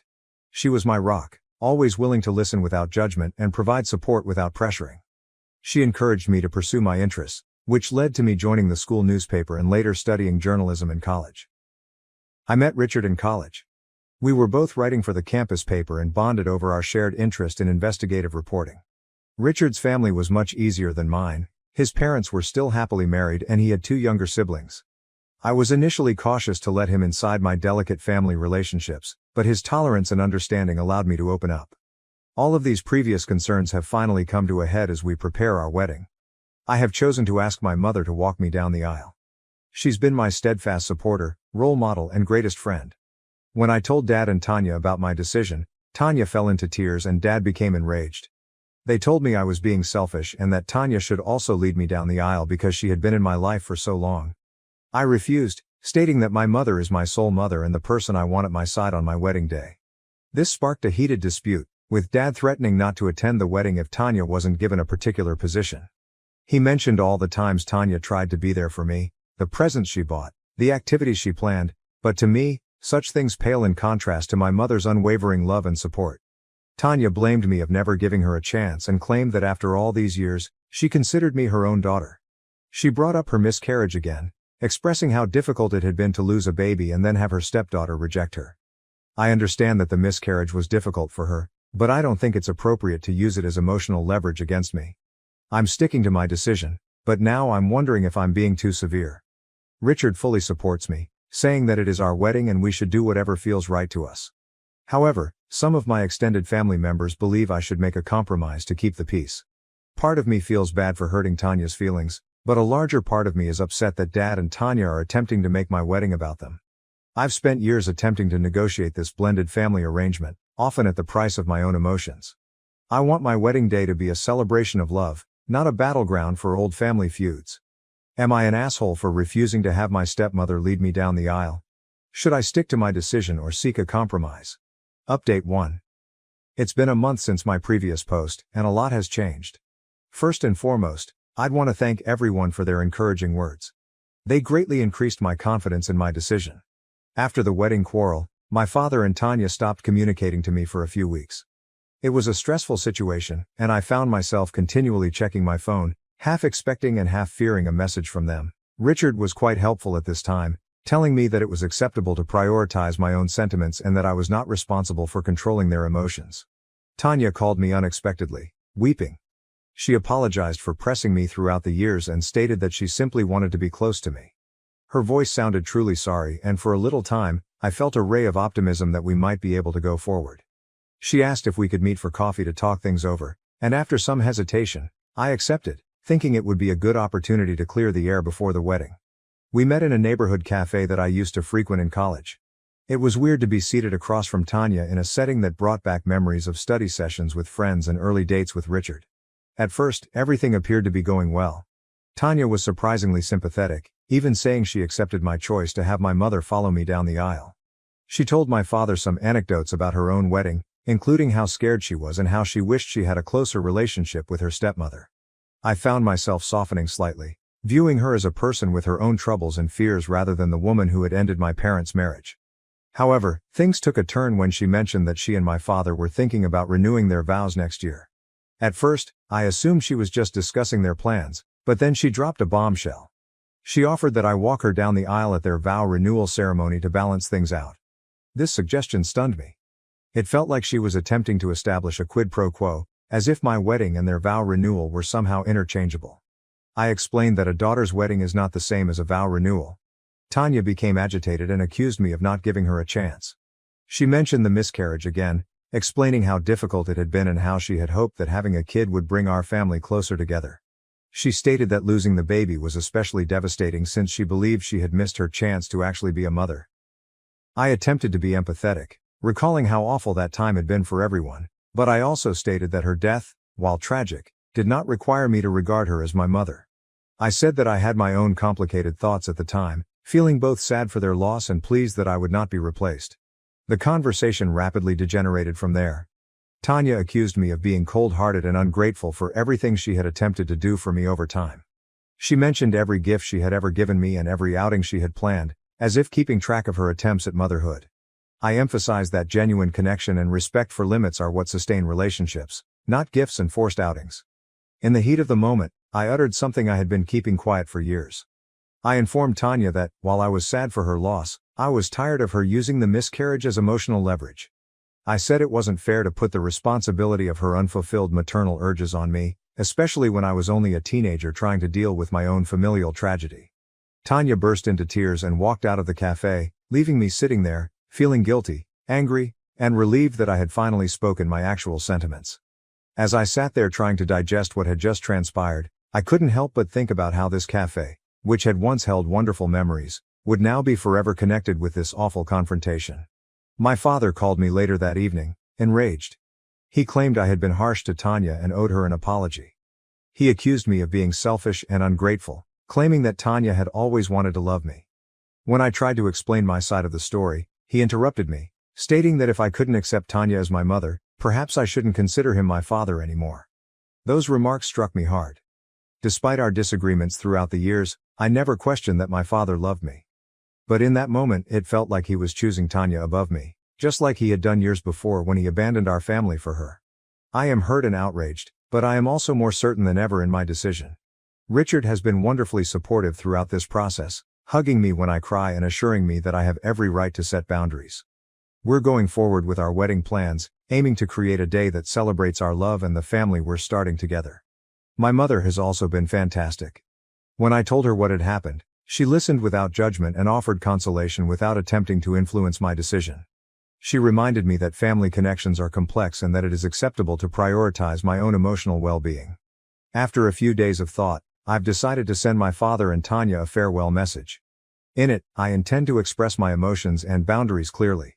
She was my rock, always willing to listen without judgment and provide support without pressuring. She encouraged me to pursue my interests, which led to me joining the school newspaper and later studying journalism in college. I met Richard in college. We were both writing for the campus paper and bonded over our shared interest in investigative reporting. Richard's family was much easier than mine. His parents were still happily married and he had 2 younger siblings. I was initially cautious to let him inside my delicate family relationships, but his tolerance and understanding allowed me to open up. All of these previous concerns have finally come to a head as we prepare our wedding. I have chosen to ask my mother to walk me down the aisle. She's been my steadfast supporter, role model, and greatest friend. When I told Dad and Tanya about my decision, Tanya fell into tears and Dad became enraged. They told me I was being selfish and that Tanya should also lead me down the aisle because she had been in my life for so long. I refused, stating that my mother is my soul mother and the person I want at my side on my wedding day. This sparked a heated dispute, with Dad threatening not to attend the wedding if Tanya wasn't given a particular position. He mentioned all the times Tanya tried to be there for me, the presents she bought, the activities she planned, but to me, such things pale in contrast to my mother's unwavering love and support. Tanya blamed me of never giving her a chance and claimed that after all these years, she considered me her own daughter. She brought up her miscarriage again, expressing how difficult it had been to lose a baby and then have her stepdaughter reject her. I understand that the miscarriage was difficult for her, but I don't think it's appropriate to use it as emotional leverage against me. I'm sticking to my decision, but now I'm wondering if I'm being too severe. Richard fully supports me, saying that it is our wedding and we should do whatever feels right to us. However, some of my extended family members believe I should make a compromise to keep the peace. Part of me feels bad for hurting Tanya's feelings, but a larger part of me is upset that Dad and Tanya are attempting to make my wedding about them. I've spent years attempting to negotiate this blended family arrangement, often at the price of my own emotions. I want my wedding day to be a celebration of love, not a battleground for old family feuds. Am I an asshole for refusing to have my stepmother lead me down the aisle? Should I stick to my decision or seek a compromise? Update 1. It's been a month since my previous post, and a lot has changed. First and foremost, I'd want to thank everyone for their encouraging words. They greatly increased my confidence in my decision. After the wedding quarrel, my father and Tanya stopped communicating to me for a few weeks. It was a stressful situation, and I found myself continually checking my phone, half expecting and half fearing a message from them. Richard was quite helpful at this time, telling me that it was acceptable to prioritize my own sentiments and that I was not responsible for controlling their emotions. Tanya called me unexpectedly, weeping. She apologized for pressing me throughout the years and stated that she simply wanted to be close to me. Her voice sounded truly sorry, and for a little time, I felt a ray of optimism that we might be able to go forward. She asked if we could meet for coffee to talk things over, and after some hesitation, I accepted, thinking it would be a good opportunity to clear the air before the wedding. We met in a neighborhood cafe that I used to frequent in college. It was weird to be seated across from Tanya in a setting that brought back memories of study sessions with friends and early dates with Richard. At first, everything appeared to be going well. Tanya was surprisingly sympathetic, even saying she accepted my choice to have my mother follow me down the aisle. She told my father some anecdotes about her own wedding, including how scared she was and how she wished she had a closer relationship with her stepmother. I found myself softening slightly, viewing her as a person with her own troubles and fears rather than the woman who had ended my parents' marriage. However, things took a turn when she mentioned that she and my father were thinking about renewing their vows next year. At first, I assumed she was just discussing their plans, but then she dropped a bombshell. She offered that I walk her down the aisle at their vow renewal ceremony to balance things out. This suggestion stunned me. It felt like she was attempting to establish a quid pro quo, as if my wedding and their vow renewal were somehow interchangeable. I explained that a daughter's wedding is not the same as a vow renewal. Tanya became agitated and accused me of not giving her a chance. She mentioned the miscarriage again, explaining how difficult it had been and how she had hoped that having a kid would bring our family closer together. She stated that losing the baby was especially devastating since she believed she had missed her chance to actually be a mother. I attempted to be empathetic, recalling how awful that time had been for everyone, but I also stated that her death, while tragic, did not require me to regard her as my mother. I said that I had my own complicated thoughts at the time, feeling both sad for their loss and pleased that I would not be replaced. The conversation rapidly degenerated from there. Tanya accused me of being cold-hearted and ungrateful for everything she had attempted to do for me over time. She mentioned every gift she had ever given me and every outing she had planned, as if keeping track of her attempts at motherhood. I emphasized that genuine connection and respect for limits are what sustain relationships, not gifts and forced outings. In the heat of the moment, I uttered something I had been keeping quiet for years. I informed Tanya that, while I was sad for her loss, I was tired of her using the miscarriage as emotional leverage. I said it wasn't fair to put the responsibility of her unfulfilled maternal urges on me, especially when I was only a teenager trying to deal with my own familial tragedy. Tanya burst into tears and walked out of the cafe, leaving me sitting there, feeling guilty, angry, and relieved that I had finally spoken my actual sentiments. As I sat there trying to digest what had just transpired, I couldn't help but think about how this cafe, which had once held wonderful memories, would now be forever connected with this awful confrontation. My father called me later that evening, enraged. He claimed I had been harsh to Tanya and owed her an apology. He accused me of being selfish and ungrateful, claiming that Tanya had always wanted to love me. When I tried to explain my side of the story, he interrupted me, stating that if I couldn't accept Tanya as my mother, perhaps I shouldn't consider him my father anymore. Those remarks struck me hard. Despite our disagreements throughout the years, I never questioned that my father loved me. But in that moment it felt like he was choosing Tanya above me, just like he had done years before when he abandoned our family for her. I am hurt and outraged, but I am also more certain than ever in my decision. Richard has been wonderfully supportive throughout this process, hugging me when I cry and assuring me that I have every right to set boundaries. We're going forward with our wedding plans, aiming to create a day that celebrates our love and the family we're starting together. My mother has also been fantastic. When I told her what had happened, she listened without judgment and offered consolation without attempting to influence my decision. She reminded me that family connections are complex and that it is acceptable to prioritize my own emotional well-being. After a few days of thought, I've decided to send my father and Tanya a farewell message. In it, I intend to express my emotions and boundaries clearly.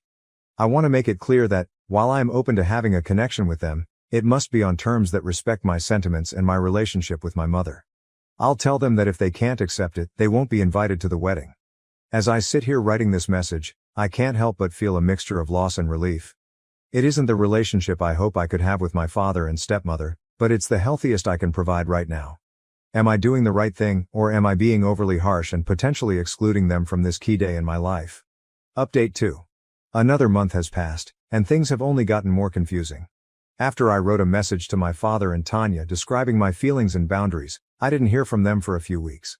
I want to make it clear that, while I am open to having a connection with them, it must be on terms that respect my sentiments and my relationship with my mother. I'll tell them that if they can't accept it, they won't be invited to the wedding. As I sit here writing this message, I can't help but feel a mixture of loss and relief. It isn't the relationship I hope I could have with my father and stepmother, but it's the healthiest I can provide right now. Am I doing the right thing, or am I being overly harsh and potentially excluding them from this key day in my life? Update 2. Another month has passed, and things have only gotten more confusing. After I wrote a message to my father and Tanya describing my feelings and boundaries, I didn't hear from them for a few weeks.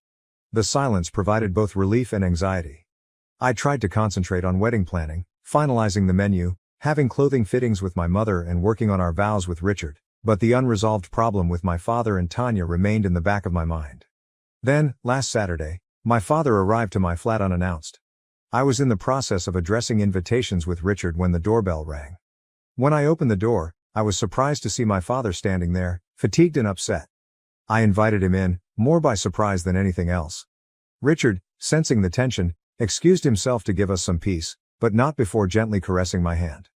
The silence provided both relief and anxiety. I tried to concentrate on wedding planning, finalizing the menu, having clothing fittings with my mother and working on our vows with Richard, but the unresolved problem with my father and Tanya remained in the back of my mind. Then, last Saturday, my father arrived to my flat unannounced. I was in the process of addressing invitations with Richard when the doorbell rang. When I opened the door, I was surprised to see my father standing there, fatigued and upset. I invited him in, more by surprise than anything else. Richard, sensing the tension, excused himself to give us some peace, but not before gently caressing my hand.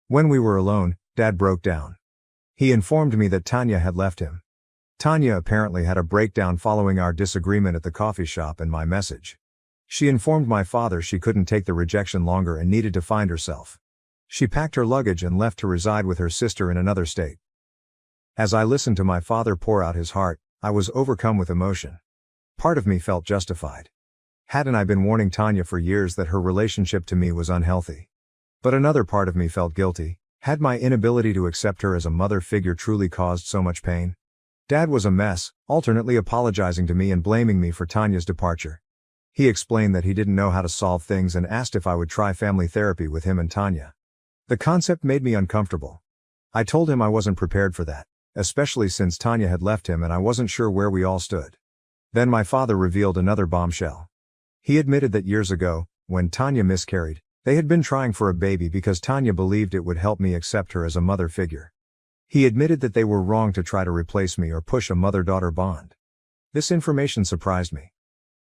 When we were alone, Dad broke down. He informed me that Tanya had left him. Tanya apparently had a breakdown following our disagreement at the coffee shop and my message. She informed my father she couldn't take the rejection longer and needed to find herself. She packed her luggage and left to reside with her sister in another state. As I listened to my father pour out his heart, I was overcome with emotion. Part of me felt justified. Hadn't I been warning Tanya for years that her relationship to me was unhealthy? But another part of me felt guilty. Had my inability to accept her as a mother figure truly caused so much pain? Dad was a mess, alternately apologizing to me and blaming me for Tanya's departure. He explained that he didn't know how to solve things and asked if I would try family therapy with him and Tanya. The concept made me uncomfortable. I told him I wasn't prepared for that, especially since Tanya had left him and I wasn't sure where we all stood. Then my father revealed another bombshell. He admitted that years ago, when Tanya miscarried, they had been trying for a baby because Tanya believed it would help me accept her as a mother figure. He admitted that they were wrong to try to replace me or push a mother-daughter bond. This information surprised me.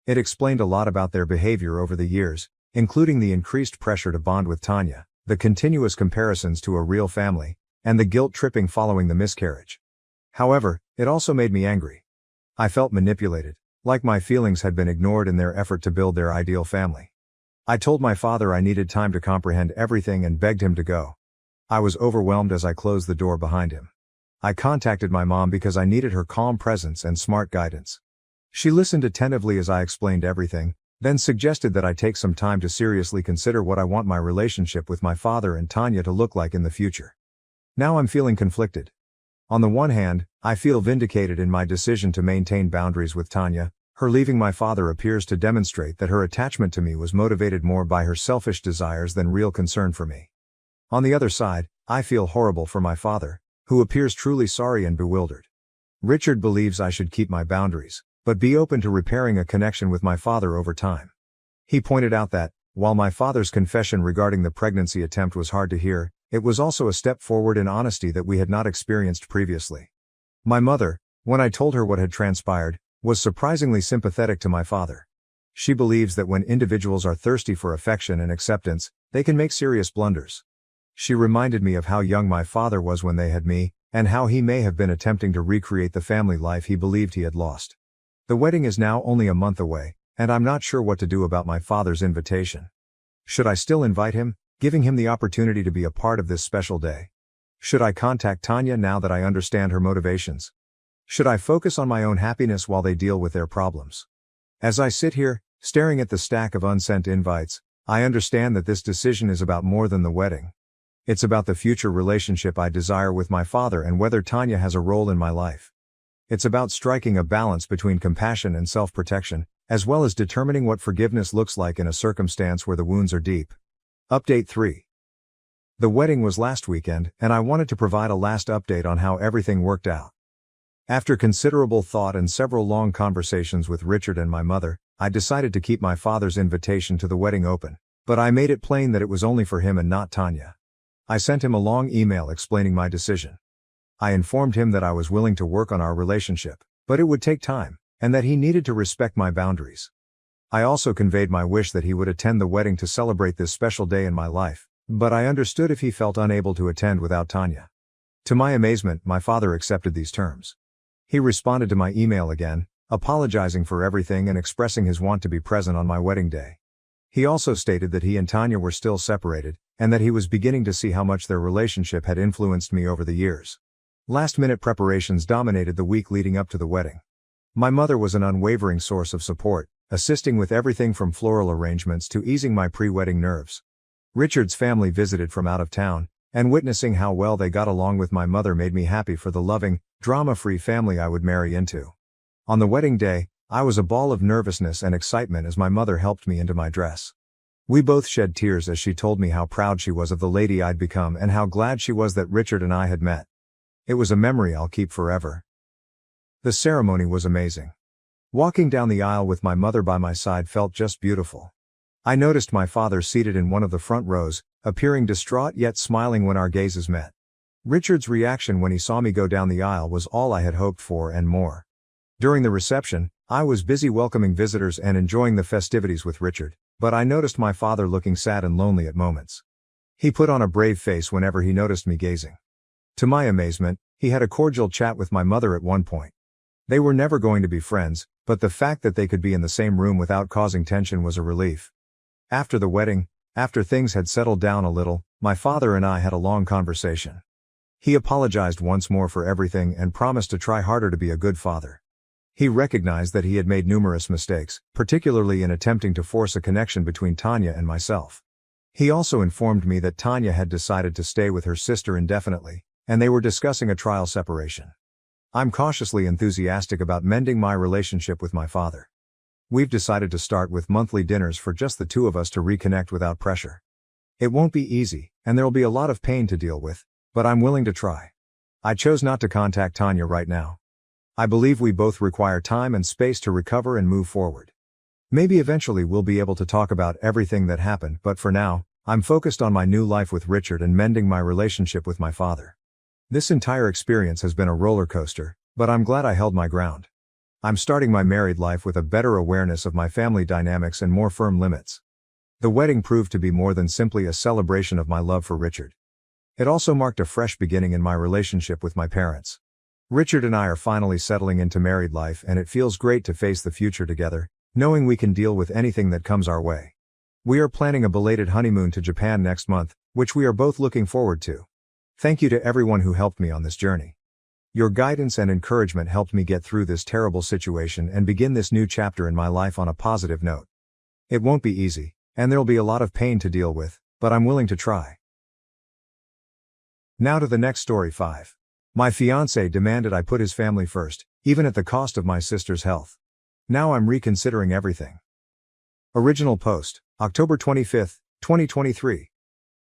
It explained a lot about their behavior over the years, including the increased pressure to bond with Tanya, the continuous comparisons to a real family, and the guilt-tripping following the miscarriage. However, it also made me angry. I felt manipulated, like my feelings had been ignored in their effort to build their ideal family. I told my father I needed time to comprehend everything and begged him to go. I was overwhelmed as I closed the door behind him. I contacted my mom because I needed her calm presence and smart guidance. She listened attentively as I explained everything, then suggested that I take some time to seriously consider what I want my relationship with my father and Tanya to look like in the future. Now I'm feeling conflicted. On the one hand, I feel vindicated in my decision to maintain boundaries with Tanya. Her leaving my father appears to demonstrate that her attachment to me was motivated more by her selfish desires than real concern for me. On the other side, I feel horrible for my father, who appears truly sorry and bewildered. Richard believes I should keep my boundaries, but be open to repairing a connection with my father over time. He pointed out that, while my father's confession regarding the pregnancy attempt was hard to hear, it was also a step forward in honesty that we had not experienced previously. My mother, when I told her what had transpired, was surprisingly sympathetic to my father. She believes that when individuals are thirsty for affection and acceptance, they can make serious blunders. She reminded me of how young my father was when they had me, and how he may have been attempting to recreate the family life he believed he had lost. The wedding is now only a month away, and I'm not sure what to do about my father's invitation. Should I still invite him, giving him the opportunity to be a part of this special day? Should I contact Tanya now that I understand her motivations? Should I focus on my own happiness while they deal with their problems? As I sit here, staring at the stack of unsent invites, I understand that this decision is about more than the wedding. It's about the future relationship I desire with my father and whether Tanya has a role in my life. It's about striking a balance between compassion and self-protection, as well as determining what forgiveness looks like in a circumstance where the wounds are deep. Update 3. The wedding was last weekend, and I wanted to provide a last update on how everything worked out. After considerable thought and several long conversations with Richard and my mother, I decided to keep my father's invitation to the wedding open, but I made it plain that it was only for him and not Tanya. I sent him a long email explaining my decision. I informed him that I was willing to work on our relationship, but it would take time, and that he needed to respect my boundaries. I also conveyed my wish that he would attend the wedding to celebrate this special day in my life, but I understood if he felt unable to attend without Tanya. To my amazement, my father accepted these terms. He responded to my email again, apologizing for everything and expressing his want to be present on my wedding day. He also stated that he and Tanya were still separated, and that he was beginning to see how much their relationship had influenced me over the years. Last-minute preparations dominated the week leading up to the wedding. My mother was an unwavering source of support, assisting with everything from floral arrangements to easing my pre-wedding nerves. Richard's family visited from out of town, and witnessing how well they got along with my mother made me happy for the loving, drama-free family I would marry into. On the wedding day, I was a ball of nervousness and excitement as my mother helped me into my dress. We both shed tears as she told me how proud she was of the lady I'd become and how glad she was that Richard and I had met. It was a memory I'll keep forever. The ceremony was amazing. Walking down the aisle with my mother by my side felt just beautiful. I noticed my father seated in one of the front rows, appearing distraught yet smiling when our gazes met. Richard's reaction when he saw me go down the aisle was all I had hoped for and more. During the reception, I was busy welcoming visitors and enjoying the festivities with Richard, but I noticed my father looking sad and lonely at moments. He put on a brave face whenever he noticed me gazing. To my amazement, he had a cordial chat with my mother at one point. They were never going to be friends, but the fact that they could be in the same room without causing tension was a relief. After the wedding, after things had settled down a little, my father and I had a long conversation. He apologized once more for everything and promised to try harder to be a good father. He recognized that he had made numerous mistakes, particularly in attempting to force a connection between Tanya and myself. He also informed me that Tanya had decided to stay with her sister indefinitely, and they were discussing a trial separation. I'm cautiously enthusiastic about mending my relationship with my father. We've decided to start with monthly dinners for just the two of us to reconnect without pressure. It won't be easy, and there'll be a lot of pain to deal with, but I'm willing to try. I chose not to contact Tanya right now. I believe we both require time and space to recover and move forward. Maybe eventually we'll be able to talk about everything that happened, but for now, I'm focused on my new life with Richard and mending my relationship with my father. This entire experience has been a roller coaster, but I'm glad I held my ground. I'm starting my married life with a better awareness of my family dynamics and more firm limits. The wedding proved to be more than simply a celebration of my love for Richard. It also marked a fresh beginning in my relationship with my parents. Richard and I are finally settling into married life, and it feels great to face the future together, knowing we can deal with anything that comes our way. We are planning a belated honeymoon to Japan next month, which we are both looking forward to. Thank you to everyone who helped me on this journey. Your guidance and encouragement helped me get through this terrible situation and begin this new chapter in my life on a positive note. It won't be easy, and there'll be a lot of pain to deal with, but I'm willing to try. Now to the next story 5. My fiancé demanded I put his family first, even at the cost of my sister's health. Now I'm reconsidering everything. Original post, October 25, 2023.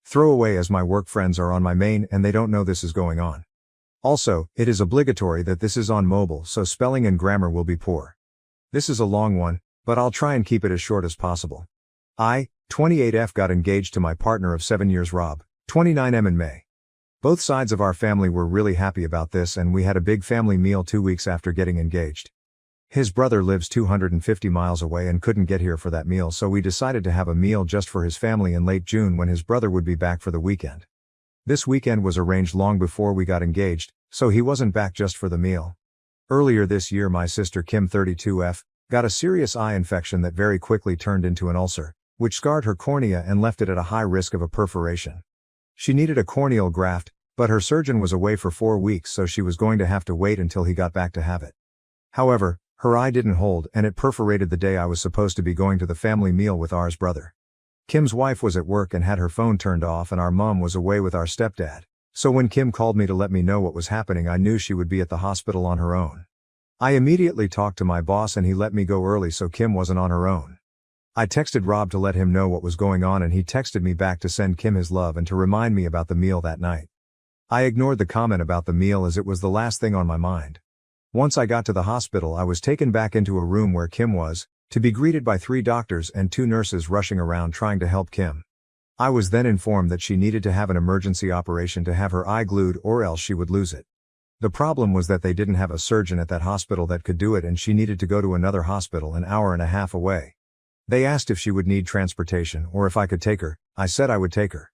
Throwaway, as my work friends are on my main and they don't know this is going on. Also, it is obligatory that this is on mobile, so spelling and grammar will be poor. This is a long one, but I'll try and keep it as short as possible. I, 28F, got engaged to my partner of 7 years, Rob, 29M, in May. Both sides of our family were really happy about this, and we had a big family meal 2 weeks after getting engaged. His brother lives 250 miles away and couldn't get here for that meal, so we decided to have a meal just for his family in late June when his brother would be back for the weekend. This weekend was arranged long before we got engaged, so he wasn't back just for the meal. Earlier this year, my sister Kim, 32F, got a serious eye infection that very quickly turned into an ulcer, which scarred her cornea and left it at a high risk of a perforation. She needed a corneal graft, but her surgeon was away for 4 weeks, so she was going to have to wait until he got back to have it. However, her eye didn't hold, and it perforated the day I was supposed to be going to the family meal with ours brother. Kim's wife was at work and had her phone turned off, and our mom was away with our stepdad. So when Kim called me to let me know what was happening, I knew she would be at the hospital on her own. I immediately talked to my boss and he let me go early so Kim wasn't on her own. I texted Rob to let him know what was going on, and he texted me back to send Kim his love and to remind me about the meal that night. I ignored the comment about the meal as it was the last thing on my mind. Once I got to the hospital, I was taken back into a room where Kim was, to be greeted by 3 doctors and 2 nurses rushing around trying to help Kim. I was then informed that she needed to have an emergency operation to have her eye glued or else she would lose it. The problem was that they didn't have a surgeon at that hospital that could do it, and she needed to go to another hospital an hour and a half away. They asked if she would need transportation or if I could take her. I said I would take her.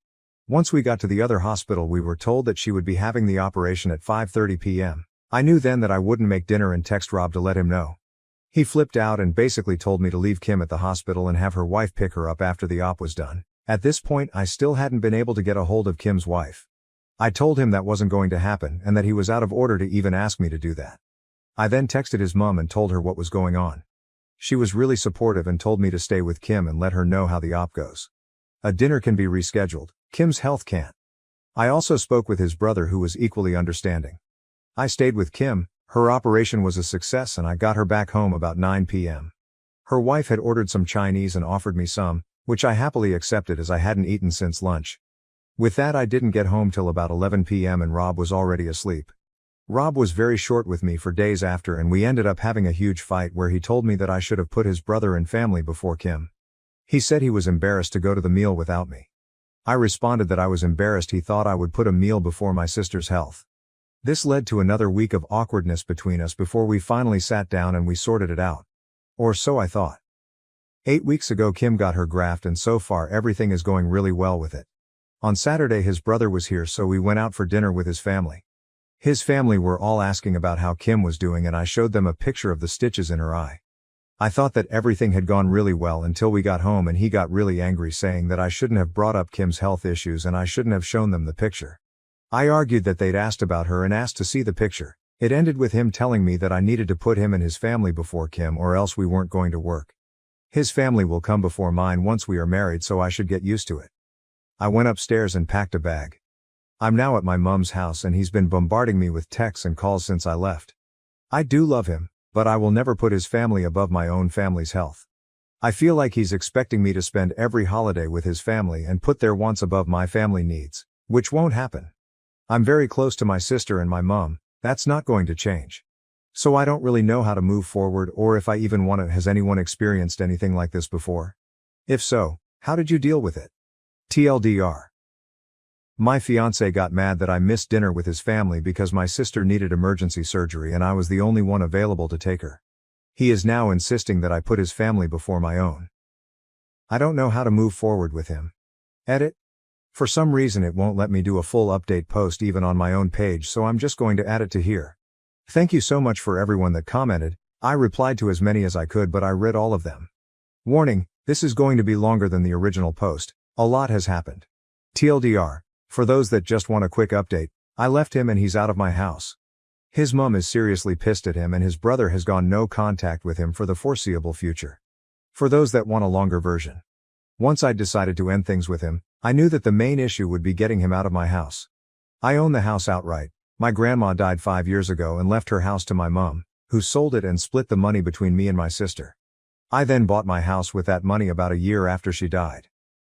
Once we got to the other hospital, we were told that she would be having the operation at 5:30 p.m. I knew then that I wouldn't make dinner and text Rob to let him know. He flipped out and basically told me to leave Kim at the hospital and have her wife pick her up after the op was done. At this point, I still hadn't been able to get a hold of Kim's wife. I told him that wasn't going to happen and that he was out of order to even ask me to do that. I then texted his mom and told her what was going on. She was really supportive and told me to stay with Kim and let her know how the op goes. A dinner can be rescheduled, Kim's health can't. I also spoke with his brother, who was equally understanding. I stayed with Kim, her operation was a success, and I got her back home about 9 p.m. Her wife had ordered some Chinese and offered me some, which I happily accepted as I hadn't eaten since lunch. With that, I didn't get home till about 11 p.m. and Rob was already asleep. Rob was very short with me for days after, and we ended up having a huge fight where he told me that I should have put his brother and family before Kim. He said he was embarrassed to go to the meal without me. I responded that I was embarrassed he thought I would put a meal before my sister's health. This led to another week of awkwardness between us before we finally sat down and we sorted it out. Or so I thought. 8 weeks ago Kim got her graft, and so far everything is going really well with it. On Saturday his brother was here, so we went out for dinner with his family. His family were all asking about how Kim was doing, and I showed them a picture of the stitches in her eye. I thought that everything had gone really well until we got home, and he got really angry, saying that I shouldn't have brought up Kim's health issues and I shouldn't have shown them the picture. I argued that they'd asked about her and asked to see the picture. It ended with him telling me that I needed to put him and his family before Kim or else we weren't going to work. His family will come before mine once we are married, so I should get used to it. I went upstairs and packed a bag. I'm now at my mum's house and he's been bombarding me with texts and calls since I left. I do love him, but I will never put his family above my own family's health. I feel like he's expecting me to spend every holiday with his family and put their wants above my family needs, which won't happen. I'm very close to my sister and my mom, that's not going to change. So I don't really know how to move forward or if I even want to. Has anyone experienced anything like this before? If so, how did you deal with it? TLDR. My fiancé got mad that I missed dinner with his family because my sister needed emergency surgery and I was the only one available to take her. He is now insisting that I put his family before my own. I don't know how to move forward with him. Edit. For some reason it won't let me do a full update post even on my own page, so I'm just going to add it to here. Thank you so much for everyone that commented. I replied to as many as I could, but I read all of them. Warning, this is going to be longer than the original post. A lot has happened. TLDR, for those that just want a quick update, I left him and he's out of my house. His mom is seriously pissed at him and his brother has gone no contact with him for the foreseeable future. For those that want a longer version. Once I decided to end things with him, I knew that the main issue would be getting him out of my house. I own the house outright. My grandma died 5 years ago and left her house to my mom, who sold it and split the money between me and my sister. I then bought my house with that money about a year after she died.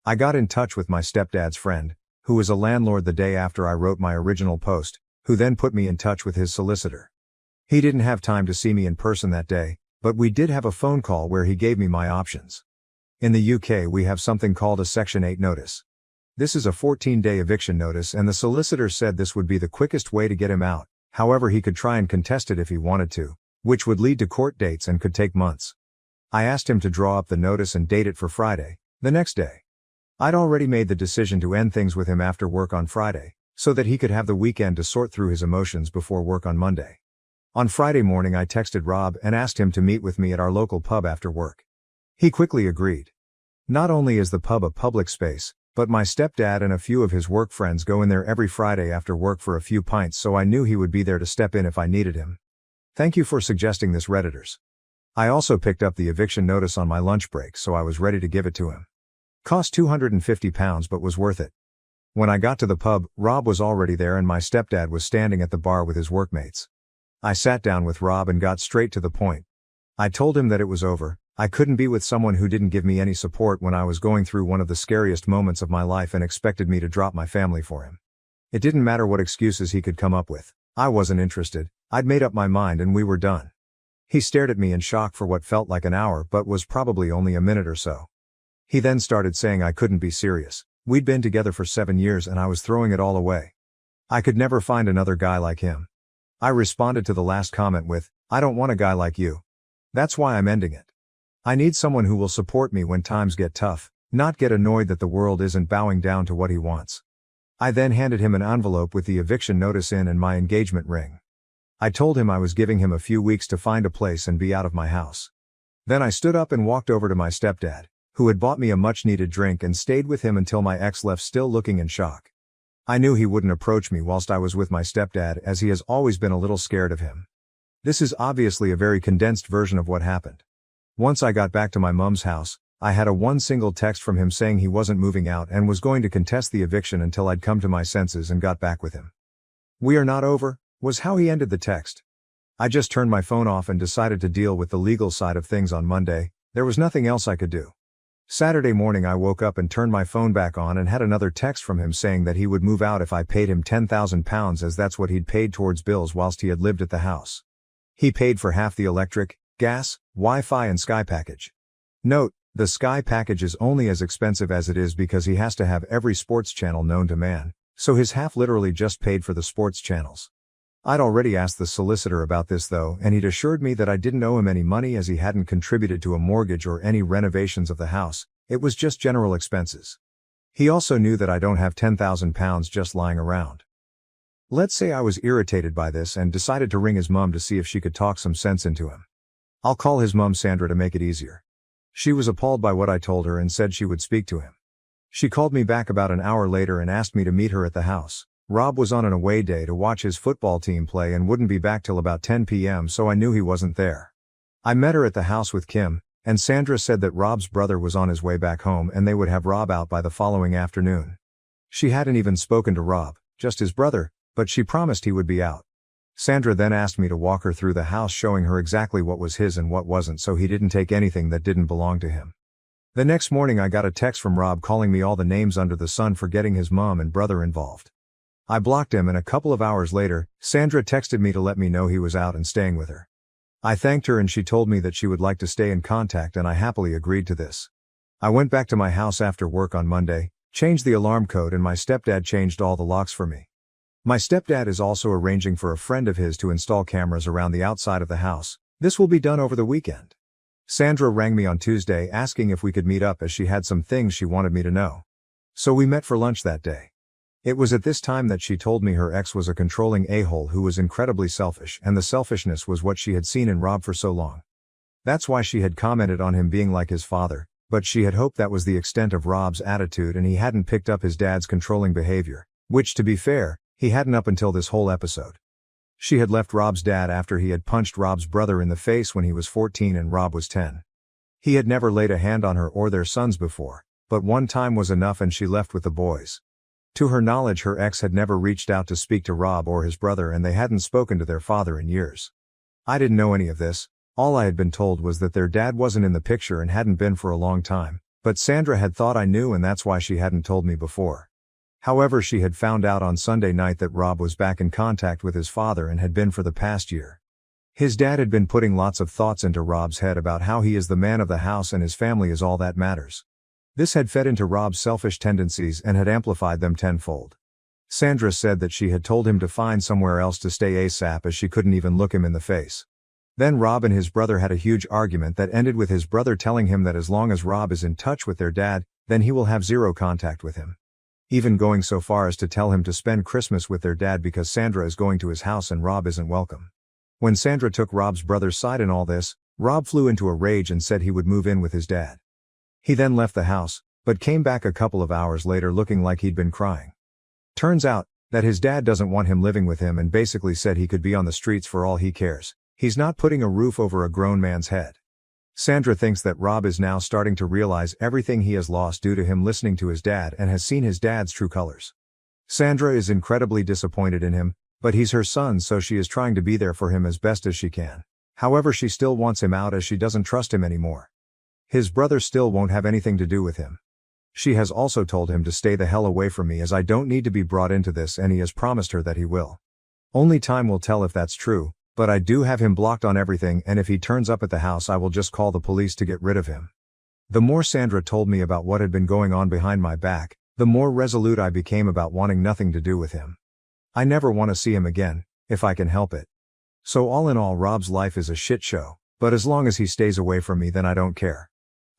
I got in touch with my stepdad's friend, who was a landlord the day after I wrote my original post, who then put me in touch with his solicitor. He didn't have time to see me in person that day, but we did have a phone call where he gave me my options. In the UK we have something called a Section 8 notice. This is a 14-day eviction notice and the solicitor said this would be the quickest way to get him out, however he could try and contest it if he wanted to, which would lead to court dates and could take months. I asked him to draw up the notice and date it for Friday, the next day. I'd already made the decision to end things with him after work on Friday, so that he could have the weekend to sort through his emotions before work on Monday. On Friday morning I texted Rob and asked him to meet with me at our local pub after work. He quickly agreed. Not only is the pub a public space, but my stepdad and a few of his work friends go in there every Friday after work for a few pints, so I knew he would be there to step in if I needed him. Thank you for suggesting this, Redditors. I also picked up the eviction notice on my lunch break, so I was ready to give it to him. Cost £250 but was worth it. When I got to the pub, Rob was already there and my stepdad was standing at the bar with his workmates. I sat down with Rob and got straight to the point. I told him that it was over. I couldn't be with someone who didn't give me any support when I was going through one of the scariest moments of my life and expected me to drop my family for him. It didn't matter what excuses he could come up with. I wasn't interested. I'd made up my mind and we were done. He stared at me in shock for what felt like an hour but was probably only a minute or so. He then started saying I couldn't be serious. We'd been together for 7 years and I was throwing it all away. I could never find another guy like him. I responded to the last comment with, I don't want a guy like you. That's why I'm ending it. I need someone who will support me when times get tough, not get annoyed that the world isn't bowing down to what he wants. I then handed him an envelope with the eviction notice in and my engagement ring. I told him I was giving him a few weeks to find a place and be out of my house. Then I stood up and walked over to my stepdad, who had bought me a much-needed drink, and stayed with him until my ex left, still looking in shock. I knew he wouldn't approach me whilst I was with my stepdad, as he has always been a little scared of him. This is obviously a very condensed version of what happened. Once I got back to my mum's house, I had one single text from him saying he wasn't moving out and was going to contest the eviction until I'd come to my senses and got back with him. We are not over, was how he ended the text. I just turned my phone off and decided to deal with the legal side of things on Monday. There was nothing else I could do. Saturday morning I woke up and turned my phone back on and had another text from him saying that he would move out if I paid him £10,000, as that's what he'd paid towards bills whilst he had lived at the house. He paid for half the electric, gas, Wi-Fi and Sky package. Note, the Sky package is only as expensive as it is because he has to have every sports channel known to man, so his half literally just paid for the sports channels. I'd already asked the solicitor about this though, and he'd assured me that I didn't owe him any money as he hadn't contributed to a mortgage or any renovations of the house, it was just general expenses. He also knew that I don't have £10,000 just lying around. Let's say I was irritated by this and decided to ring his mum to see if she could talk some sense into him. I'll call his mum Sandra to make it easier. She was appalled by what I told her and said she would speak to him. She called me back about an hour later and asked me to meet her at the house. Rob was on an away day to watch his football team play and wouldn't be back till about 10 p.m, so I knew he wasn't there. I met her at the house with Kim, and Sandra said that Rob's brother was on his way back home and they would have Rob out by the following afternoon. She hadn't even spoken to Rob, just his brother, but she promised he would be out. Sandra then asked me to walk her through the house, showing her exactly what was his and what wasn't, so he didn't take anything that didn't belong to him. The next morning I got a text from Rob calling me all the names under the sun for getting his mom and brother involved. I blocked him, and a couple of hours later, Sandra texted me to let me know he was out and staying with her. I thanked her and she told me that she would like to stay in contact, and I happily agreed to this. I went back to my house after work on Monday, changed the alarm code, and my stepdad changed all the locks for me. My stepdad is also arranging for a friend of his to install cameras around the outside of the house. This will be done over the weekend. Sandra rang me on Tuesday asking if we could meet up, as she had some things she wanted me to know. So we met for lunch that day. It was at this time that she told me her ex was a controlling a-hole who was incredibly selfish, and the selfishness was what she had seen in Rob for so long. That's why she had commented on him being like his father, but she had hoped that was the extent of Rob's attitude and he hadn't picked up his dad's controlling behavior, which, to be fair, he hadn't up until this whole episode. She had left Rob's dad after he had punched Rob's brother in the face when he was 14 and Rob was 10. He had never laid a hand on her or their sons before, but one time was enough and she left with the boys. To her knowledge, her ex had never reached out to speak to Rob or his brother, and they hadn't spoken to their father in years. I didn't know any of this. All I had been told was that their dad wasn't in the picture and hadn't been for a long time, but Sandra had thought I knew, and that's why she hadn't told me before. However, she had found out on Sunday night that Rob was back in contact with his father and had been for the past year. His dad had been putting lots of thoughts into Rob's head about how he is the man of the house and his family is all that matters. This had fed into Rob's selfish tendencies and had amplified them tenfold. Sandra said that she had told him to find somewhere else to stay ASAP, as she couldn't even look him in the face. Then Rob and his brother had a huge argument that ended with his brother telling him that as long as Rob is in touch with their dad, then he will have zero contact with him. Even going so far as to tell him to spend Christmas with their dad because Sandra is going to his house and Rob isn't welcome. When Sandra took Rob's brother's side in all this, Rob flew into a rage and said he would move in with his dad. He then left the house, but came back a couple of hours later looking like he'd been crying. Turns out that his dad doesn't want him living with him and basically said he could be on the streets for all he cares. He's not putting a roof over a grown man's head. Sandra thinks that Rob is now starting to realize everything he has lost due to him listening to his dad and has seen his dad's true colors. Sandra is incredibly disappointed in him, but he's her son, so she is trying to be there for him as best as she can. However, she still wants him out as she doesn't trust him anymore. His brother still won't have anything to do with him. She has also told him to stay the hell away from me, as I don't need to be brought into this, and he has promised her that he will. Only time will tell if that's true, but I do have him blocked on everything, and if he turns up at the house I will just call the police to get rid of him. The more Sandra told me about what had been going on behind my back, the more resolute I became about wanting nothing to do with him. I never want to see him again, if I can help it. So all in all, Rob's life is a shit show, but as long as he stays away from me, then I don't care.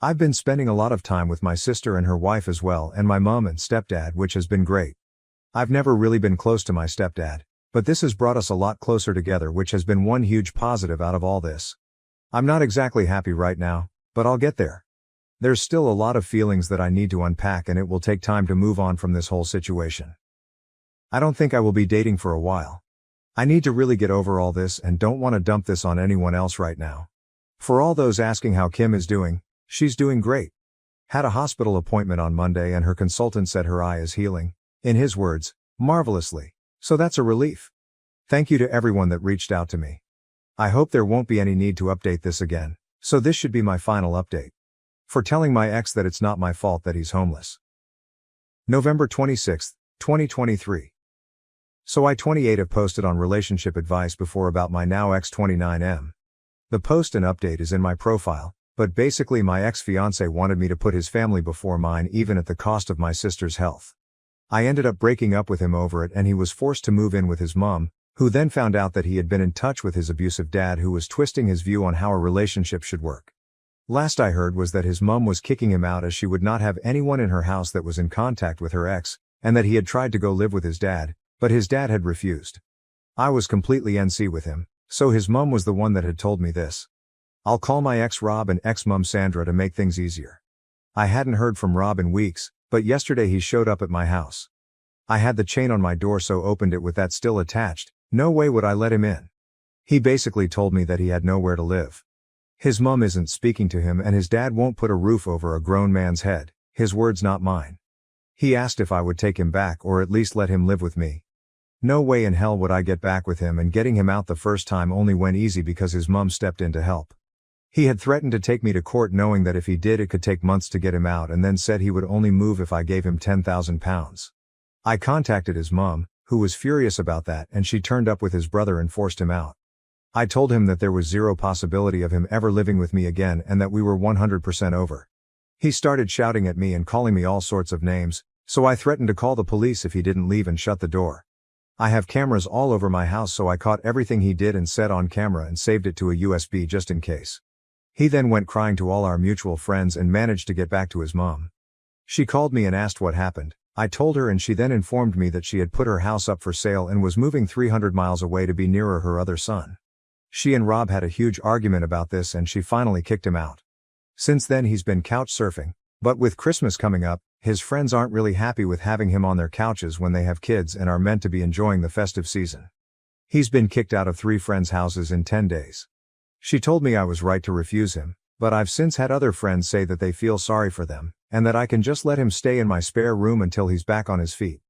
I've been spending a lot of time with my sister and her wife as well, and my mom and stepdad, which has been great. I've never really been close to my stepdad, but this has brought us a lot closer together, which has been one huge positive out of all this. I'm not exactly happy right now, but I'll get there. There's still a lot of feelings that I need to unpack, and it will take time to move on from this whole situation. I don't think I will be dating for a while. I need to really get over all this and don't want to dump this on anyone else right now. For all those asking how Kim is doing, she's doing great. Had a hospital appointment on Monday and her consultant said her eye is healing, in his words, marvelously. So that's a relief. Thank you to everyone that reached out to me. I hope there won't be any need to update this again, so this should be my final update. For telling my ex that it's not my fault that he's homeless. November 26, 2023. So I 28 have posted on relationship advice before about my now ex 29M. The post and update is in my profile. But basically my ex-fiancé wanted me to put his family before mine, even at the cost of my sister's health. I ended up breaking up with him over it, and he was forced to move in with his mom, who then found out that he had been in touch with his abusive dad, who was twisting his view on how a relationship should work. Last I heard was that his mom was kicking him out as she would not have anyone in her house that was in contact with her ex, and that he had tried to go live with his dad, but his dad had refused. I was completely NC with him, so his mom was the one that had told me this. I'll call my ex Rob and ex-mom Sandra to make things easier. I hadn't heard from Rob in weeks, but yesterday he showed up at my house. I had the chain on my door, so opened it with that still attached. No way would I let him in. He basically told me that he had nowhere to live. His mom isn't speaking to him and his dad won't put a roof over a grown man's head, his words not mine. He asked if I would take him back or at least let him live with me. No way in hell would I get back with him, and getting him out the first time only went easy because his mum stepped in to help. He had threatened to take me to court knowing that if he did it could take months to get him out, and then said he would only move if I gave him £10,000. I contacted his mum, who was furious about that, and she turned up with his brother and forced him out. I told him that there was zero possibility of him ever living with me again and that we were 100% over. He started shouting at me and calling me all sorts of names, so I threatened to call the police if he didn't leave and shut the door. I have cameras all over my house, so I caught everything he did and said on camera and saved it to a USB just in case. He then went crying to all our mutual friends and managed to get back to his mom. She called me and asked what happened. I told her, and she then informed me that she had put her house up for sale and was moving 300 miles away to be nearer her other son. She and Rob had a huge argument about this and she finally kicked him out. Since then he's been couch surfing, but with Christmas coming up, his friends aren't really happy with having him on their couches when they have kids and are meant to be enjoying the festive season. He's been kicked out of 3 friends' houses in 10 days. She told me I was right to refuse him, but I've since had other friends say that they feel sorry for them, and that I can just let him stay in my spare room until he's back on his feet.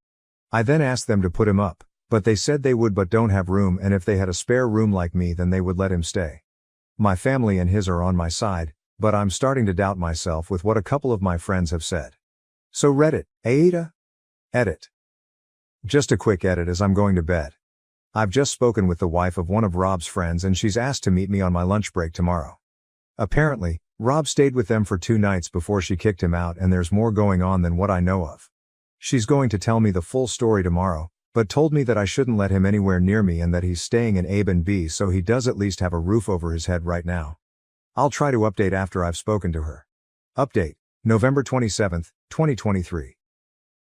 I then asked them to put him up, but they said they would but don't have room, and if they had a spare room like me then they would let him stay. My family and his are on my side, but I'm starting to doubt myself with what a couple of my friends have said. So Reddit, Aida? Edit. Just a quick edit as I'm going to bed. I've just spoken with the wife of one of Rob's friends and she's asked to meet me on my lunch break tomorrow. Apparently, Rob stayed with them for 2 nights before she kicked him out, and there's more going on than what I know of. She's going to tell me the full story tomorrow, but told me that I shouldn't let him anywhere near me and that he's staying in Airbnb so he does at least have a roof over his head right now. I'll try to update after I've spoken to her. Update, November 27, 2023.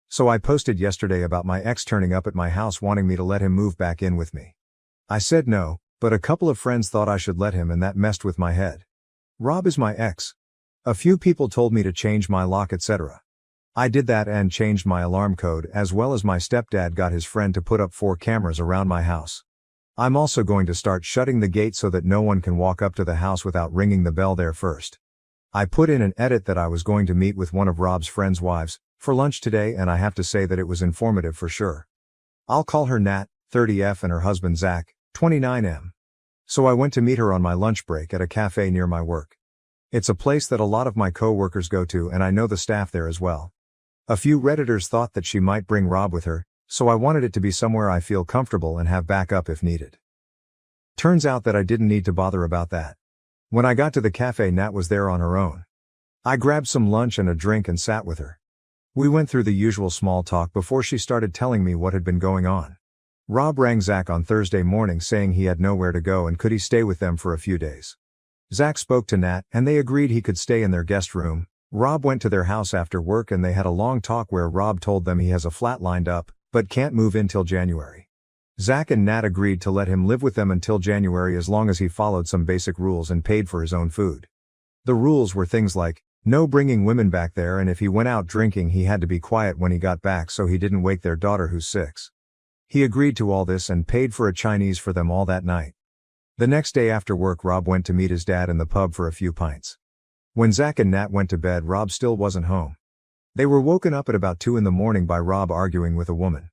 So I posted yesterday about my ex turning up at my house wanting me to let him move back in with me. I said no, but a couple of friends thought I should let him and that messed with my head. Rob is my ex. A few people told me to change my lock, etc. I did that and changed my alarm code, as well as my stepdad got his friend to put up 4 cameras around my house. I'm also going to start shutting the gate so that no one can walk up to the house without ringing the bell there first. I put in an edit that I was going to meet with one of Rob's friends' wives for lunch today, and I have to say that it was informative for sure. I'll call her Nat, 30F, and her husband Zach, 29M. So I went to meet her on my lunch break at a cafe near my work. It's a place that a lot of my co-workers go to, and I know the staff there as well. A few Redditors thought that she might bring Rob with her, so I wanted it to be somewhere I feel comfortable and have backup if needed. Turns out that I didn't need to bother about that. When I got to the cafe, Nat was there on her own. I grabbed some lunch and a drink and sat with her. We went through the usual small talk before she started telling me what had been going on. Rob rang Zach on Thursday morning saying he had nowhere to go and could he stay with them for a few days. Zach spoke to Nat and they agreed he could stay in their guest room. Rob went to their house after work and they had a long talk where Rob told them he has a flat lined up, but can't move in till January. Zach and Nat agreed to let him live with them until January as long as he followed some basic rules and paid for his own food. The rules were things like, no bringing women back there, and if he went out drinking he had to be quiet when he got back so he didn't wake their daughter who's 6. He agreed to all this and paid for a Chinese for them all that night. The next day after work Rob went to meet his dad in the pub for a few pints. When Zach and Nat went to bed Rob still wasn't home. They were woken up at about 2 in the morning by Rob arguing with a woman.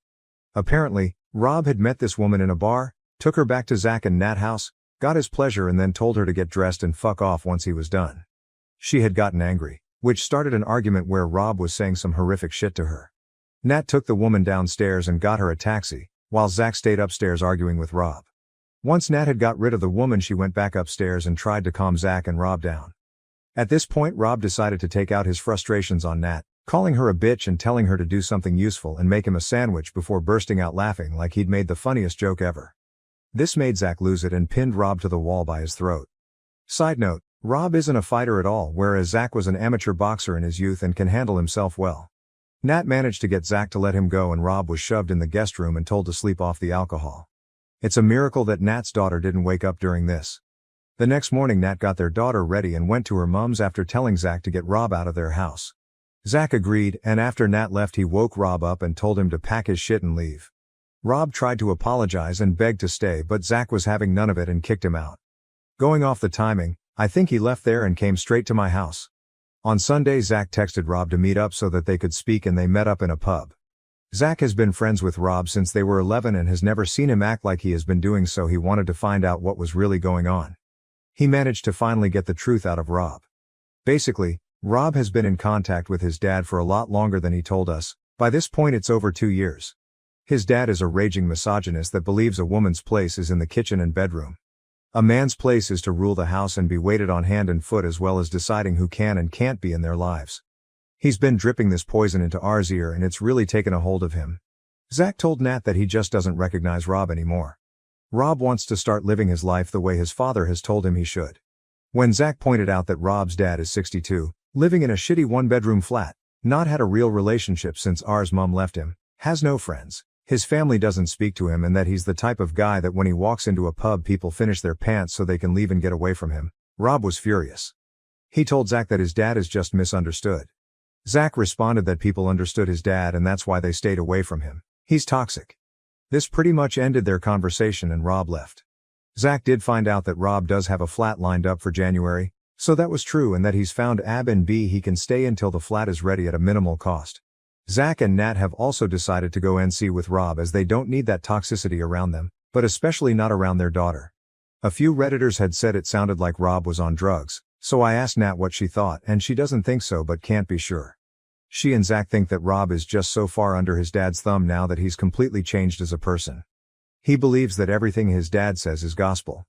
Apparently, Rob had met this woman in a bar, took her back to Zach and Nat's house, got his pleasure and then told her to get dressed and fuck off once he was done. She had gotten angry, which started an argument where Rob was saying some horrific shit to her. Nat took the woman downstairs and got her a taxi, while Zach stayed upstairs arguing with Rob. Once Nat had got rid of the woman she went back upstairs and tried to calm Zach and Rob down. At this point Rob decided to take out his frustrations on Nat, calling her a bitch and telling her to do something useful and make him a sandwich before bursting out laughing like he'd made the funniest joke ever. This made Zach lose it and pinned Rob to the wall by his throat. Side note, Rob isn't a fighter at all, whereas Zach was an amateur boxer in his youth and can handle himself well. Nat managed to get Zach to let him go and Rob was shoved in the guest room and told to sleep off the alcohol. It's a miracle that Nat's daughter didn't wake up during this. The next morning Nat got their daughter ready and went to her mom's after telling Zach to get Rob out of their house. Zach agreed, and after Nat left he woke Rob up and told him to pack his shit and leave. Rob tried to apologize and begged to stay, but Zach was having none of it and kicked him out. Going off the timing, I think he left there and came straight to my house. On Sunday Zach texted Rob to meet up so that they could speak and they met up in a pub. Zach has been friends with Rob since they were 11 and has never seen him act like he has been doing, so he wanted to find out what was really going on. He managed to finally get the truth out of Rob. Basically, Rob has been in contact with his dad for a lot longer than he told us. By this point it's over 2 years. His dad is a raging misogynist that believes a woman's place is in the kitchen and bedroom. A man's place is to rule the house and be waited on hand and foot, as well as deciding who can and can't be in their lives. He's been dripping this poison into R's ear and it's really taken a hold of him. Zach told Nat that he just doesn't recognize Rob anymore. Rob wants to start living his life the way his father has told him he should. When Zach pointed out that Rob's dad is 62, living in a shitty one-bedroom flat, not had a real relationship since R's mom left him, has no friends, his family doesn't speak to him, and that he's the type of guy that when he walks into a pub people finish their pants so they can leave and get away from him, Rob was furious. He told Zach that his dad is just misunderstood. Zach responded that people understood his dad and that's why they stayed away from him. He's toxic. This pretty much ended their conversation and Rob left. Zach did find out that Rob does have a flat lined up for January, so that was true, and that he's found Airbnb he can stay until the flat is ready at a minimal cost. Zach and Nat have also decided to go NC with Rob as they don't need that toxicity around them, but especially not around their daughter. A few Redditors had said it sounded like Rob was on drugs, so I asked Nat what she thought and she doesn't think so but can't be sure. She and Zach think that Rob is just so far under his dad's thumb now that he's completely changed as a person. He believes that everything his dad says is gospel.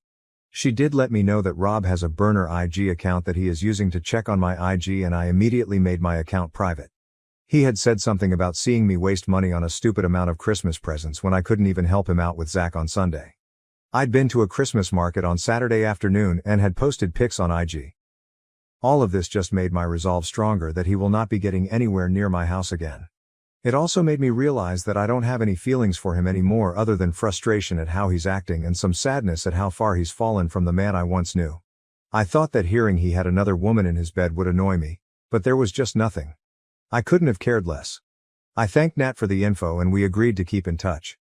She did let me know that Rob has a burner IG account that he is using to check on my IG, and I immediately made my account private. He had said something about seeing me waste money on a stupid amount of Christmas presents when I couldn't even help him out with Zach on Sunday. I'd been to a Christmas market on Saturday afternoon and had posted pics on IG. All of this just made my resolve stronger that he will not be getting anywhere near my house again. It also made me realize that I don't have any feelings for him anymore other than frustration at how he's acting and some sadness at how far he's fallen from the man I once knew. I thought that hearing he had another woman in his bed would annoy me, but there was just nothing. I couldn't have cared less. I thanked Nat for the info and we agreed to keep in touch.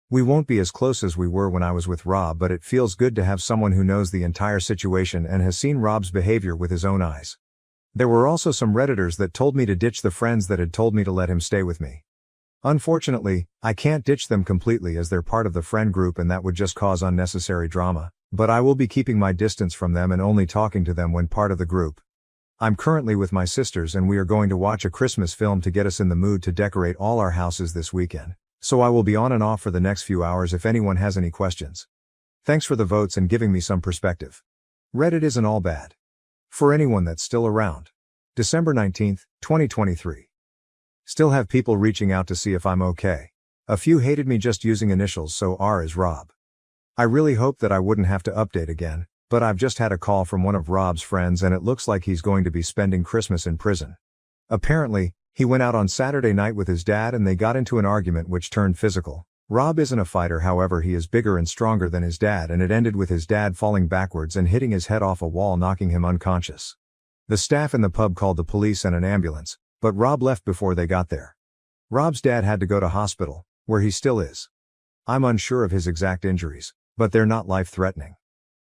We won't be as close as we were when I was with Rob, but it feels good to have someone who knows the entire situation and has seen Rob's behavior with his own eyes. There were also some Redditors that told me to ditch the friends that had told me to let him stay with me. Unfortunately, I can't ditch them completely as they're part of the friend group and that would just cause unnecessary drama, but I will be keeping my distance from them and only talking to them when part of the group. I'm currently with my sisters and we are going to watch a Christmas film to get us in the mood to decorate all our houses this weekend, so I will be on and off for the next few hours if anyone has any questions. Thanks for the votes and giving me some perspective. Reddit isn't all bad. For anyone that's still around. December 19th, 2023. Still have people reaching out to see if I'm okay. A few hated me just using initials, so R is Rob. I really hoped that I wouldn't have to update again, but I've just had a call from one of Rob's friends and it looks like he's going to be spending Christmas in prison. Apparently, he went out on Saturday night with his dad and they got into an argument which turned physical. Rob isn't a fighter, however he is bigger and stronger than his dad, and it ended with his dad falling backwards and hitting his head off a wall, knocking him unconscious. The staff in the pub called the police and an ambulance, but Rob left before they got there. Rob's dad had to go to hospital, where he still is. I'm unsure of his exact injuries, but they're not life-threatening.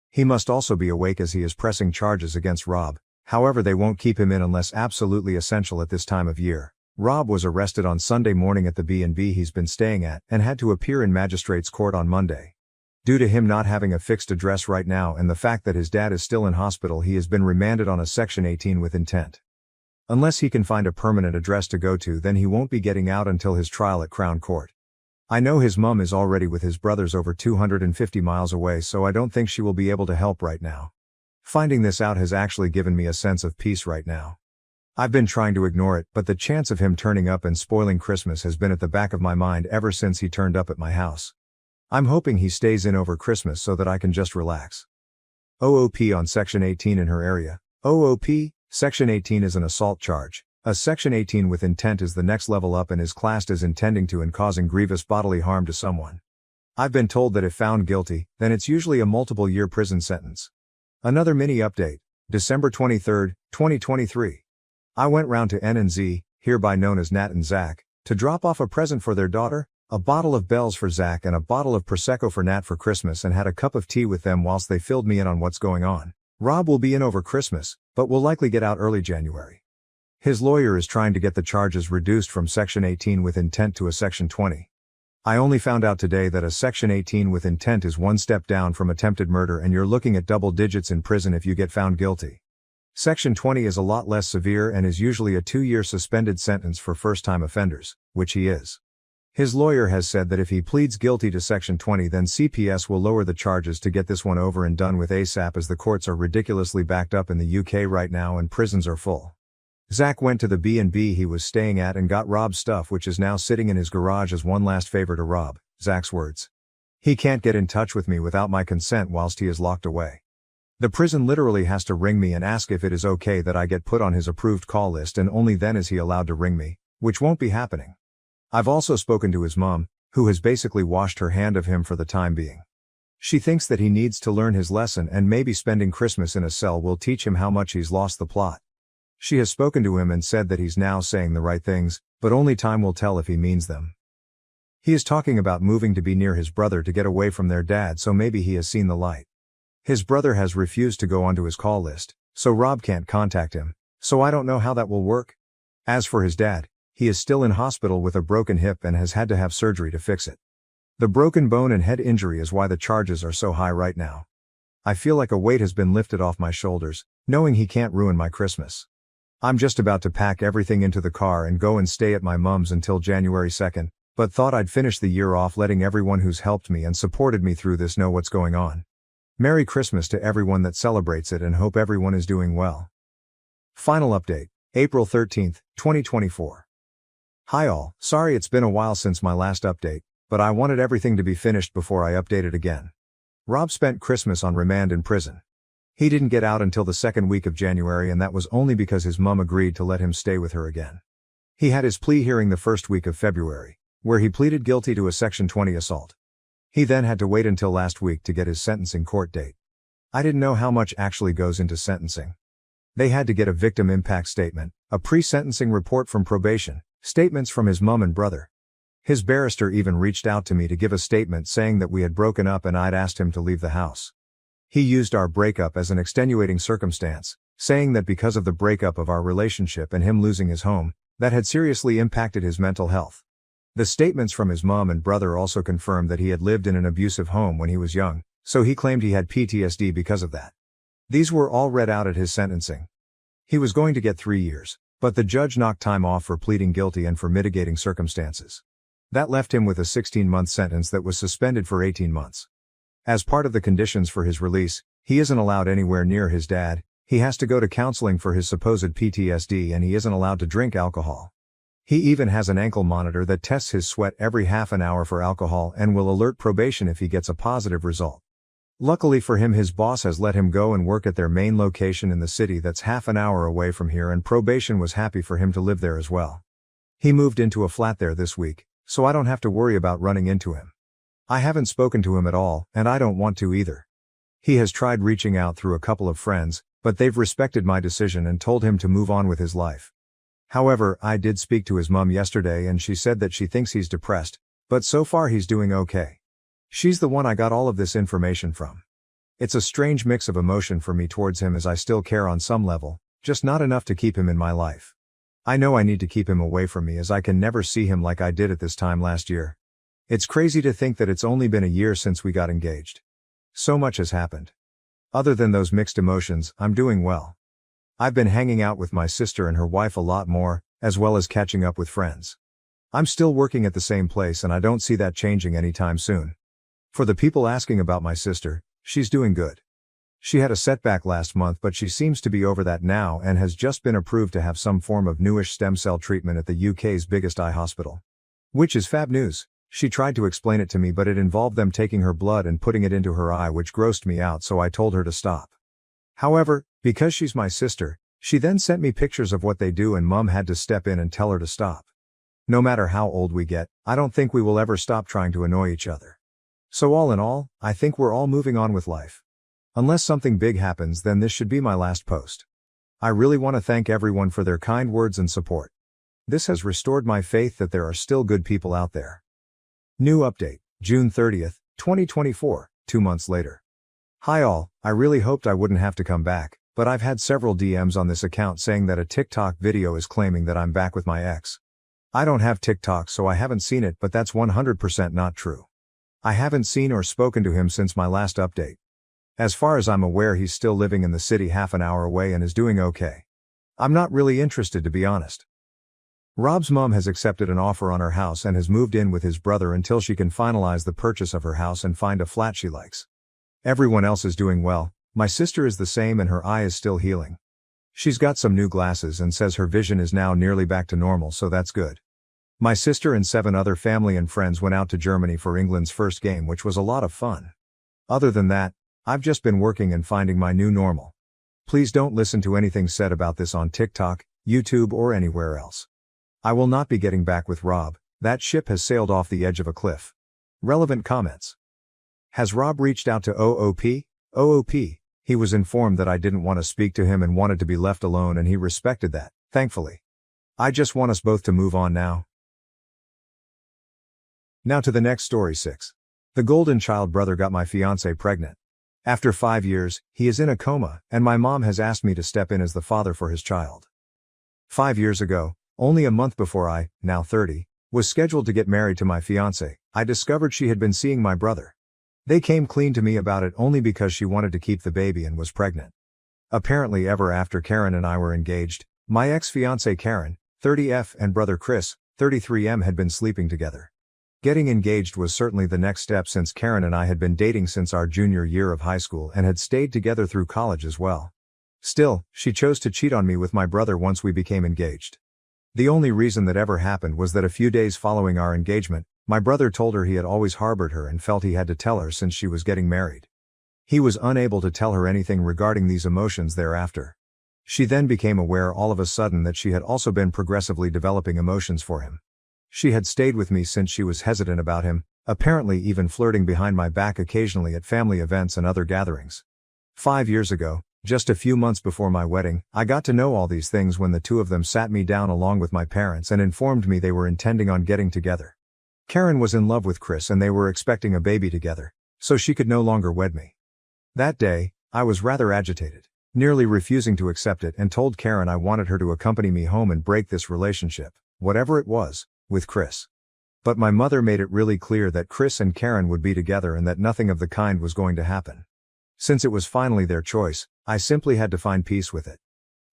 He must also be awake as he is pressing charges against Rob, however they won't keep him in unless absolutely essential at this time of year. Rob was arrested on Sunday morning at the B&B he's been staying at and had to appear in magistrate's court on Monday. Due to him not having a fixed address right now and the fact that his dad is still in hospital, he has been remanded on a Section 18 with intent. Unless he can find a permanent address to go to, then he won't be getting out until his trial at Crown Court. I know his mum is already with his brothers over 250 miles away, so I don't think she will be able to help right now. Finding this out has actually given me a sense of peace right now. I've been trying to ignore it, but the chance of him turning up and spoiling Christmas has been at the back of my mind ever since he turned up at my house. I'm hoping he stays in over Christmas so that I can just relax. OOP on Section 18 in her area. OOP, Section 18 is an assault charge. A Section 18 with intent is the next level up and is classed as intending to and causing grievous bodily harm to someone. I've been told that if found guilty, then it's usually a multiple-year prison sentence. Another mini update. December 23, 2023. I went round to N&Z, hereby known as Nat and Zach, to drop off a present for their daughter, a bottle of Bell's for Zach and a bottle of Prosecco for Nat for Christmas, and had a cup of tea with them whilst they filled me in on what's going on. Rob will be in over Christmas, but will likely get out early January. His lawyer is trying to get the charges reduced from Section 18 with intent to a Section 20. I only found out today that a Section 18 with intent is one step down from attempted murder and you're looking at double digits in prison if you get found guilty. Section 20 is a lot less severe and is usually a 2-year suspended sentence for first-time offenders, which he is. His lawyer has said that if he pleads guilty to Section 20 then CPS will lower the charges to get this one over and done with ASAP as the courts are ridiculously backed up in the UK right now and prisons are full. Zach went to the B&B he was staying at and got Rob's stuff which is now sitting in his garage as one last favor to Rob, Zach's words. He can't get in touch with me without my consent whilst he is locked away. The prison literally has to ring me and ask if it is okay that I get put on his approved call list and only then is he allowed to ring me, which won't be happening. I've also spoken to his mom, who has basically washed her hand of him for the time being. She thinks that he needs to learn his lesson and maybe spending Christmas in a cell will teach him how much he's lost the plot. She has spoken to him and said that he's now saying the right things, but only time will tell if he means them. He is talking about moving to be near his brother to get away from their dad so maybe he has seen the light. His brother has refused to go onto his call list, so Rob can't contact him, so I don't know how that will work. As for his dad, he is still in hospital with a broken hip and has had to have surgery to fix it. The broken bone and head injury is why the charges are so high right now. I feel like a weight has been lifted off my shoulders, knowing he can't ruin my Christmas. I'm just about to pack everything into the car and go and stay at my mum's until January 2nd, but thought I'd finish the year off letting everyone who's helped me and supported me through this know what's going on. Merry Christmas to everyone that celebrates it and hope everyone is doing well. Final update, April 13th, 2024. Hi all, sorry it's been a while since my last update, but I wanted everything to be finished before I update it again. Rob spent Christmas on remand in prison. He didn't get out until the second week of January and that was only because his mum agreed to let him stay with her again. He had his plea hearing the first week of February, where he pleaded guilty to a Section 20 assault. He then had to wait until last week to get his sentencing court date. I didn't know how much actually goes into sentencing. They had to get a victim impact statement, a pre-sentencing report from probation, statements from his mum and brother. His barrister even reached out to me to give a statement saying that we had broken up and I'd asked him to leave the house. He used our breakup as an extenuating circumstance, saying that because of the breakup of our relationship and him losing his home, that had seriously impacted his mental health. The statements from his mom and brother also confirmed that he had lived in an abusive home when he was young, so he claimed he had PTSD because of that. These were all read out at his sentencing. He was going to get 3 years, but the judge knocked time off for pleading guilty and for mitigating circumstances. That left him with a 16-month sentence that was suspended for 18 months. As part of the conditions for his release, he isn't allowed anywhere near his dad, he has to go to counseling for his supposed PTSD and he isn't allowed to drink alcohol. He even has an ankle monitor that tests his sweat every half an hour for alcohol and will alert probation if he gets a positive result. Luckily for him his boss has let him go and work at their main location in the city that's half an hour away from here and probation was happy for him to live there as well. He moved into a flat there this week, so I don't have to worry about running into him. I haven't spoken to him at all, and I don't want to either. He has tried reaching out through a couple of friends, but they've respected my decision and told him to move on with his life. However, I did speak to his mum yesterday and she said that she thinks he's depressed, but so far he's doing okay. She's the one I got all of this information from. It's a strange mix of emotion for me towards him as I still care on some level, just not enough to keep him in my life. I know I need to keep him away from me as I can never see him like I did at this time last year. It's crazy to think that it's only been a year since we got engaged. So much has happened. Other than those mixed emotions, I'm doing well. I've been hanging out with my sister and her wife a lot more, as well as catching up with friends. I'm still working at the same place and I don't see that changing anytime soon. For the people asking about my sister, she's doing good. She had a setback last month but she seems to be over that now and has just been approved to have some form of newish stem cell treatment at the UK's biggest eye hospital. Which is fab news. She tried to explain it to me but it involved them taking her blood and putting it into her eye which grossed me out so I told her to stop. However, because she's my sister, she then sent me pictures of what they do and mum had to step in and tell her to stop. No matter how old we get, I don't think we will ever stop trying to annoy each other. So all in all, I think we're all moving on with life. Unless something big happens then this should be my last post. I really want to thank everyone for their kind words and support. This has restored my faith that there are still good people out there. New update, June 30th, 2024, 2 months later. Hi all, I really hoped I wouldn't have to come back, But I've had several DMs on this account saying that a TikTok video is claiming that I'm back with my ex. I don't have TikTok so I haven't seen it, but that's 100% not true. I haven't seen or spoken to him since my last update. As far as I'm aware, he's still living in the city half an hour away and is doing okay. I'm not really interested, to be honest. Rob's mom has accepted an offer on her house and has moved in with his brother until she can finalize the purchase of her house and find a flat she likes. Everyone else is doing well. My sister is the same and her eye is still healing. She's got some new glasses and says her vision is now nearly back to normal, so that's good. My sister and 7 other family and friends went out to Germany for England's first game, which was a lot of fun. Other than that, I've just been working and finding my new normal. Please don't listen to anything said about this on TikTok, YouTube or anywhere else. I will not be getting back with Rob. That ship has sailed off the edge of a cliff. Relevant comments. Has Rob reached out to OOP? OOP. He was informed that I didn't want to speak to him and wanted to be left alone, and he respected that, thankfully. I just want us both to move on now. Now to the next story. 6. The golden child brother got my fiancée pregnant. After 5 years, he is in a coma, and my mom has asked me to step in as the father for his child. 5 years ago, only a month before I, now 30, was scheduled to get married to my fiancée, I discovered she had been seeing my brother. They came clean to me about it only because she wanted to keep the baby and was pregnant. Apparently ever after Karen and I were engaged, my ex-fiancée Karen, 30F, and brother Chris, 33M, had been sleeping together. Getting engaged was certainly the next step, since Karen and I had been dating since our junior year of high school and had stayed together through college as well. Still, she chose to cheat on me with my brother once we became engaged. The only reason that ever happened was that a few days following our engagement, my brother told her he had always harbored her and felt he had to tell her since she was getting married. He was unable to tell her anything regarding these emotions thereafter. She then became aware all of a sudden that she had also been progressively developing emotions for him. She had stayed with me since she was hesitant about him, apparently even flirting behind my back occasionally at family events and other gatherings. 5 years ago, just a few months before my wedding, I got to know all these things when the two of them sat me down along with my parents and informed me they were intending on getting together. Karen was in love with Chris and they were expecting a baby together, so she could no longer wed me. That day, I was rather agitated, nearly refusing to accept it, and told Karen I wanted her to accompany me home and break this relationship, whatever it was, with Chris. But my mother made it really clear that Chris and Karen would be together and that nothing of the kind was going to happen. Since it was finally their choice, I simply had to find peace with it.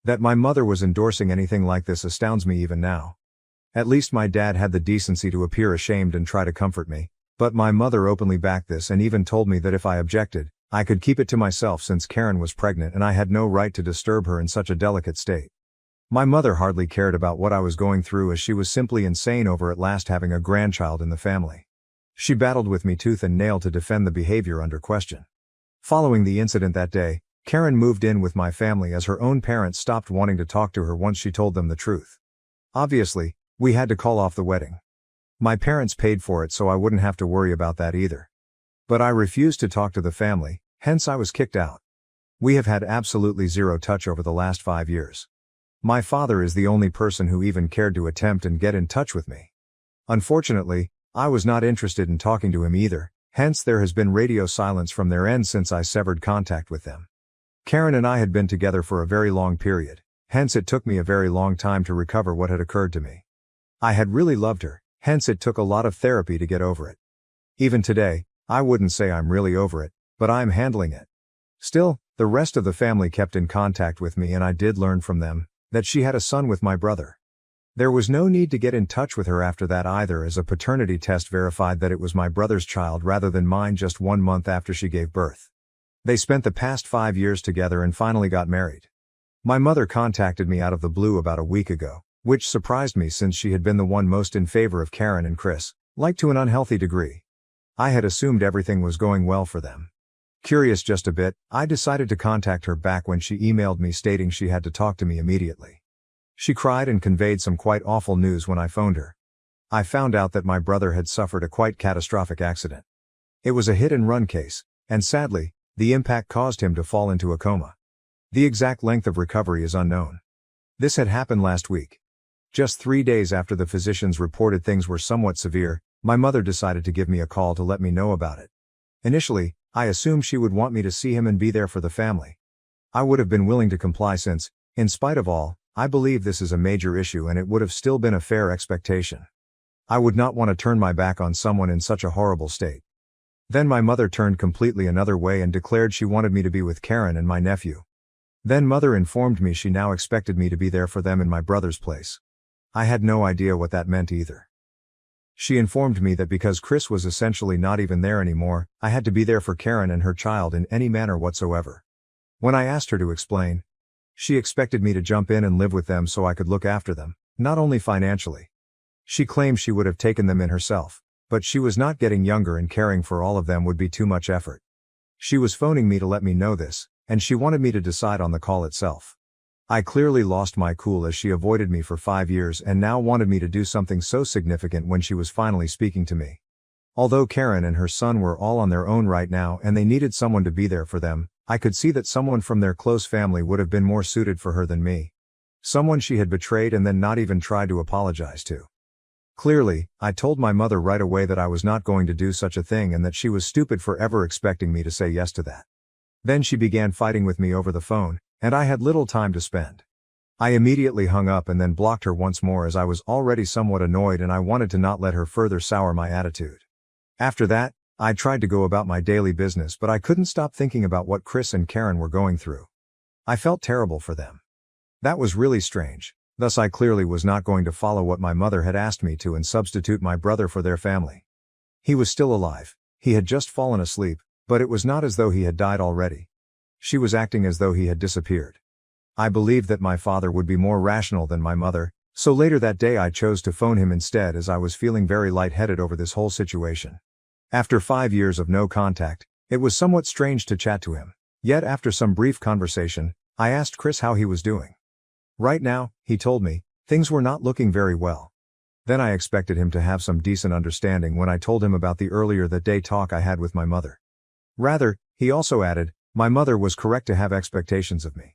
That my mother was endorsing anything like this astounds me even now. At least my dad had the decency to appear ashamed and try to comfort me, but my mother openly backed this and even told me that if I objected, I could keep it to myself since Karen was pregnant and I had no right to disturb her in such a delicate state. My mother hardly cared about what I was going through, as she was simply insane over at last having a grandchild in the family. She battled with me tooth and nail to defend the behavior under question. Following the incident that day, Karen moved in with my family as her own parents stopped wanting to talk to her once she told them the truth. Obviously, we had to call off the wedding. My parents paid for it so I wouldn't have to worry about that either. But I refused to talk to the family, hence I was kicked out. We have had absolutely zero touch over the last 5 years. My father is the only person who even cared to attempt and get in touch with me. Unfortunately, I was not interested in talking to him either, hence there has been radio silence from their end since I severed contact with them. Karen and I had been together for a very long period, hence it took me a very long time to recover what had occurred to me. I had really loved her, hence it took a lot of therapy to get over it. Even today, I wouldn't say I'm really over it, but I'm handling it. Still, the rest of the family kept in contact with me and I did learn from them that she had a son with my brother. There was no need to get in touch with her after that either, as a paternity test verified that it was my brother's child rather than mine just 1 month after she gave birth. They spent the past 5 years together and finally got married. My mother contacted me out of the blue about a week ago, which surprised me since she had been the one most in favor of Karen and Chris, like to an unhealthy degree. I had assumed everything was going well for them. Curious just a bit, I decided to contact her back when she emailed me stating she had to talk to me immediately. She cried and conveyed some quite awful news when I phoned her. I found out that my brother had suffered a quite catastrophic accident. It was a hit-and-run case, and sadly, the impact caused him to fall into a coma. The exact length of recovery is unknown. This had happened last week. Just 3 days after the physicians reported things were somewhat severe, my mother decided to give me a call to let me know about it. Initially, I assumed she would want me to see him and be there for the family. I would have been willing to comply since, in spite of all, I believe this is a major issue and it would have still been a fair expectation. I would not want to turn my back on someone in such a horrible state. Then my mother turned completely another way and declared she wanted me to be with Karen and my nephew. Then mother informed me she now expected me to be there for them in my brother's place. I had no idea what that meant either. She informed me that because Chris was essentially not even there anymore, I had to be there for Karen and her child in any manner whatsoever. When I asked her to explain, she expected me to jump in and live with them so I could look after them, not only financially. She claimed she would have taken them in herself, but she was not getting younger and caring for all of them would be too much effort. She was phoning me to let me know this, and she wanted me to decide on the call itself. I clearly lost my cool as she avoided me for 5 years and now wanted me to do something so significant when she was finally speaking to me. Although Karen and her son were all on their own right now and they needed someone to be there for them, I could see that someone from their close family would have been more suited for her than me. Someone she had betrayed and then not even tried to apologize to. Clearly, I told my mother right away that I was not going to do such a thing and that she was stupid for ever expecting me to say yes to that. Then she began fighting with me over the phone, and I had little time to spend. I immediately hung up and then blocked her once more as I was already somewhat annoyed and I wanted to not let her further sour my attitude. After that, I tried to go about my daily business but I couldn't stop thinking about what Chris and Karen were going through. I felt terrible for them. That was really strange, thus I clearly was not going to follow what my mother had asked me to and substitute my brother for their family. He was still alive, he had just fallen asleep, but it was not as though he had died already. She was acting as though he had disappeared. I believed that my father would be more rational than my mother, so later that day I chose to phone him instead as I was feeling very lightheaded over this whole situation. After 5 years of no contact, it was somewhat strange to chat to him. Yet after some brief conversation, I asked Chris how he was doing. Right now, he told me, things were not looking very well. Then I expected him to have some decent understanding when I told him about the earlier that day talk I had with my mother. Rather, he also added, my mother was correct to have expectations of me.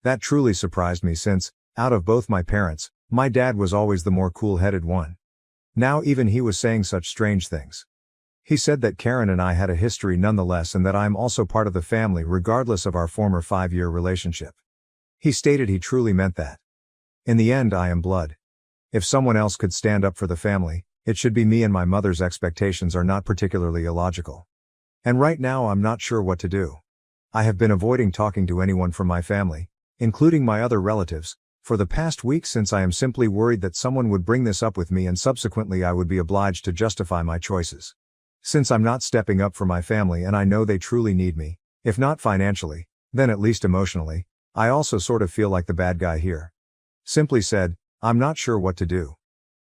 That truly surprised me since, out of both my parents, my dad was always the more cool-headed one. Now even he was saying such strange things. He said that Karen and I had a history nonetheless and that I'm also part of the family regardless of our former 5-year relationship. He stated he truly meant that. In the end I am blood. If someone else could stand up for the family, it should be me and my mother's expectations are not particularly illogical. And right now I'm not sure what to do. I have been avoiding talking to anyone from my family, including my other relatives, for the past week since I am simply worried that someone would bring this up with me and subsequently I would be obliged to justify my choices. Since I'm not stepping up for my family and I know they truly need me, if not financially, then at least emotionally, I also sort of feel like the bad guy here. Simply said, I'm not sure what to do.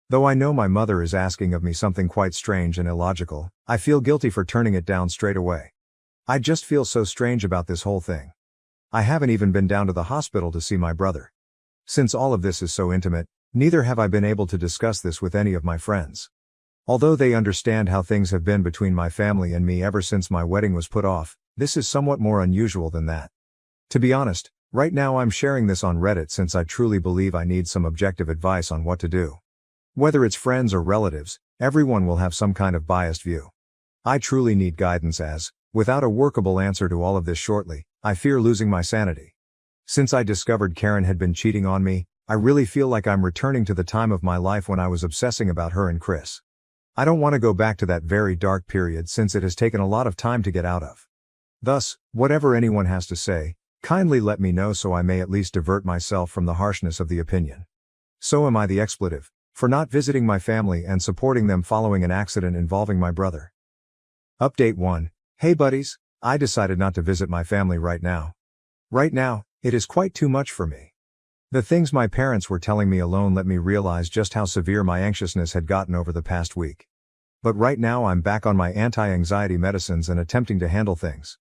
Though I know my mother is asking of me something quite strange and illogical, I feel guilty for turning it down straight away. I just feel so strange about this whole thing. I haven't even been down to the hospital to see my brother. Since all of this is so intimate, neither have I been able to discuss this with any of my friends. Although they understand how things have been between my family and me ever since my wedding was put off, this is somewhat more unusual than that. To be honest, right now I'm sharing this on Reddit since I truly believe I need some objective advice on what to do. Whether it's friends or relatives, everyone will have some kind of biased view. I truly need guidance as, without a workable answer to all of this shortly, I fear losing my sanity. Since I discovered Karen had been cheating on me, I really feel like I'm returning to the time of my life when I was obsessing about her and Chris. I don't want to go back to that very dark period since it has taken a lot of time to get out of. Thus, whatever anyone has to say, kindly let me know so I may at least divert myself from the harshness of the opinion. So am I the expletive, for not visiting my family and supporting them following an accident involving my brother. Update 1. Hey buddies, I decided not to visit my family right now. Right now, it is quite too much for me. The things my parents were telling me alone let me realize just how severe my anxiousness had gotten over the past week. But right now I'm back on my anti-anxiety medicines and attempting to handle things.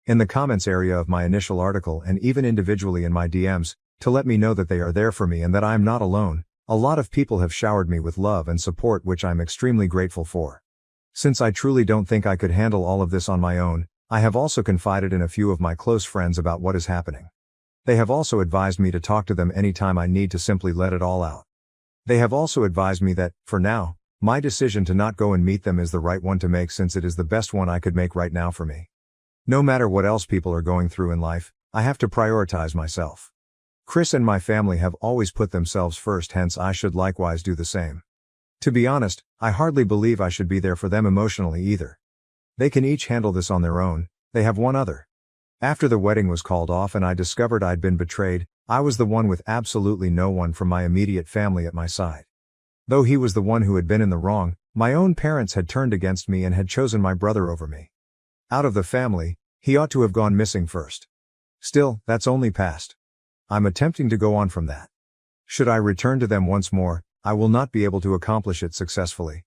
In the comments area of my initial article and even individually in my DMs, to let me know that they are there for me and that I am not alone, a lot of people have showered me with love and support which I'm extremely grateful for. Since I truly don't think I could handle all of this on my own, I have also confided in a few of my close friends about what is happening. They have also advised me to talk to them anytime I need to simply let it all out. They have also advised me that, for now, my decision to not go and meet them is the right one to make since it is the best one I could make right now for me. No matter what else people are going through in life, I have to prioritize myself. Chris and my family have always put themselves first, hence I should likewise do the same. To be honest, I hardly believe I should be there for them emotionally either. They can each handle this on their own, they have one other. After the wedding was called off and I discovered I'd been betrayed, I was the one with absolutely no one from my immediate family at my side. Though he was the one who had been in the wrong, my own parents had turned against me and had chosen my brother over me. Out of the family, he ought to have gone missing first. Still, that's only past. I'm attempting to go on from that. Should I return to them once more, I will not be able to accomplish it successfully.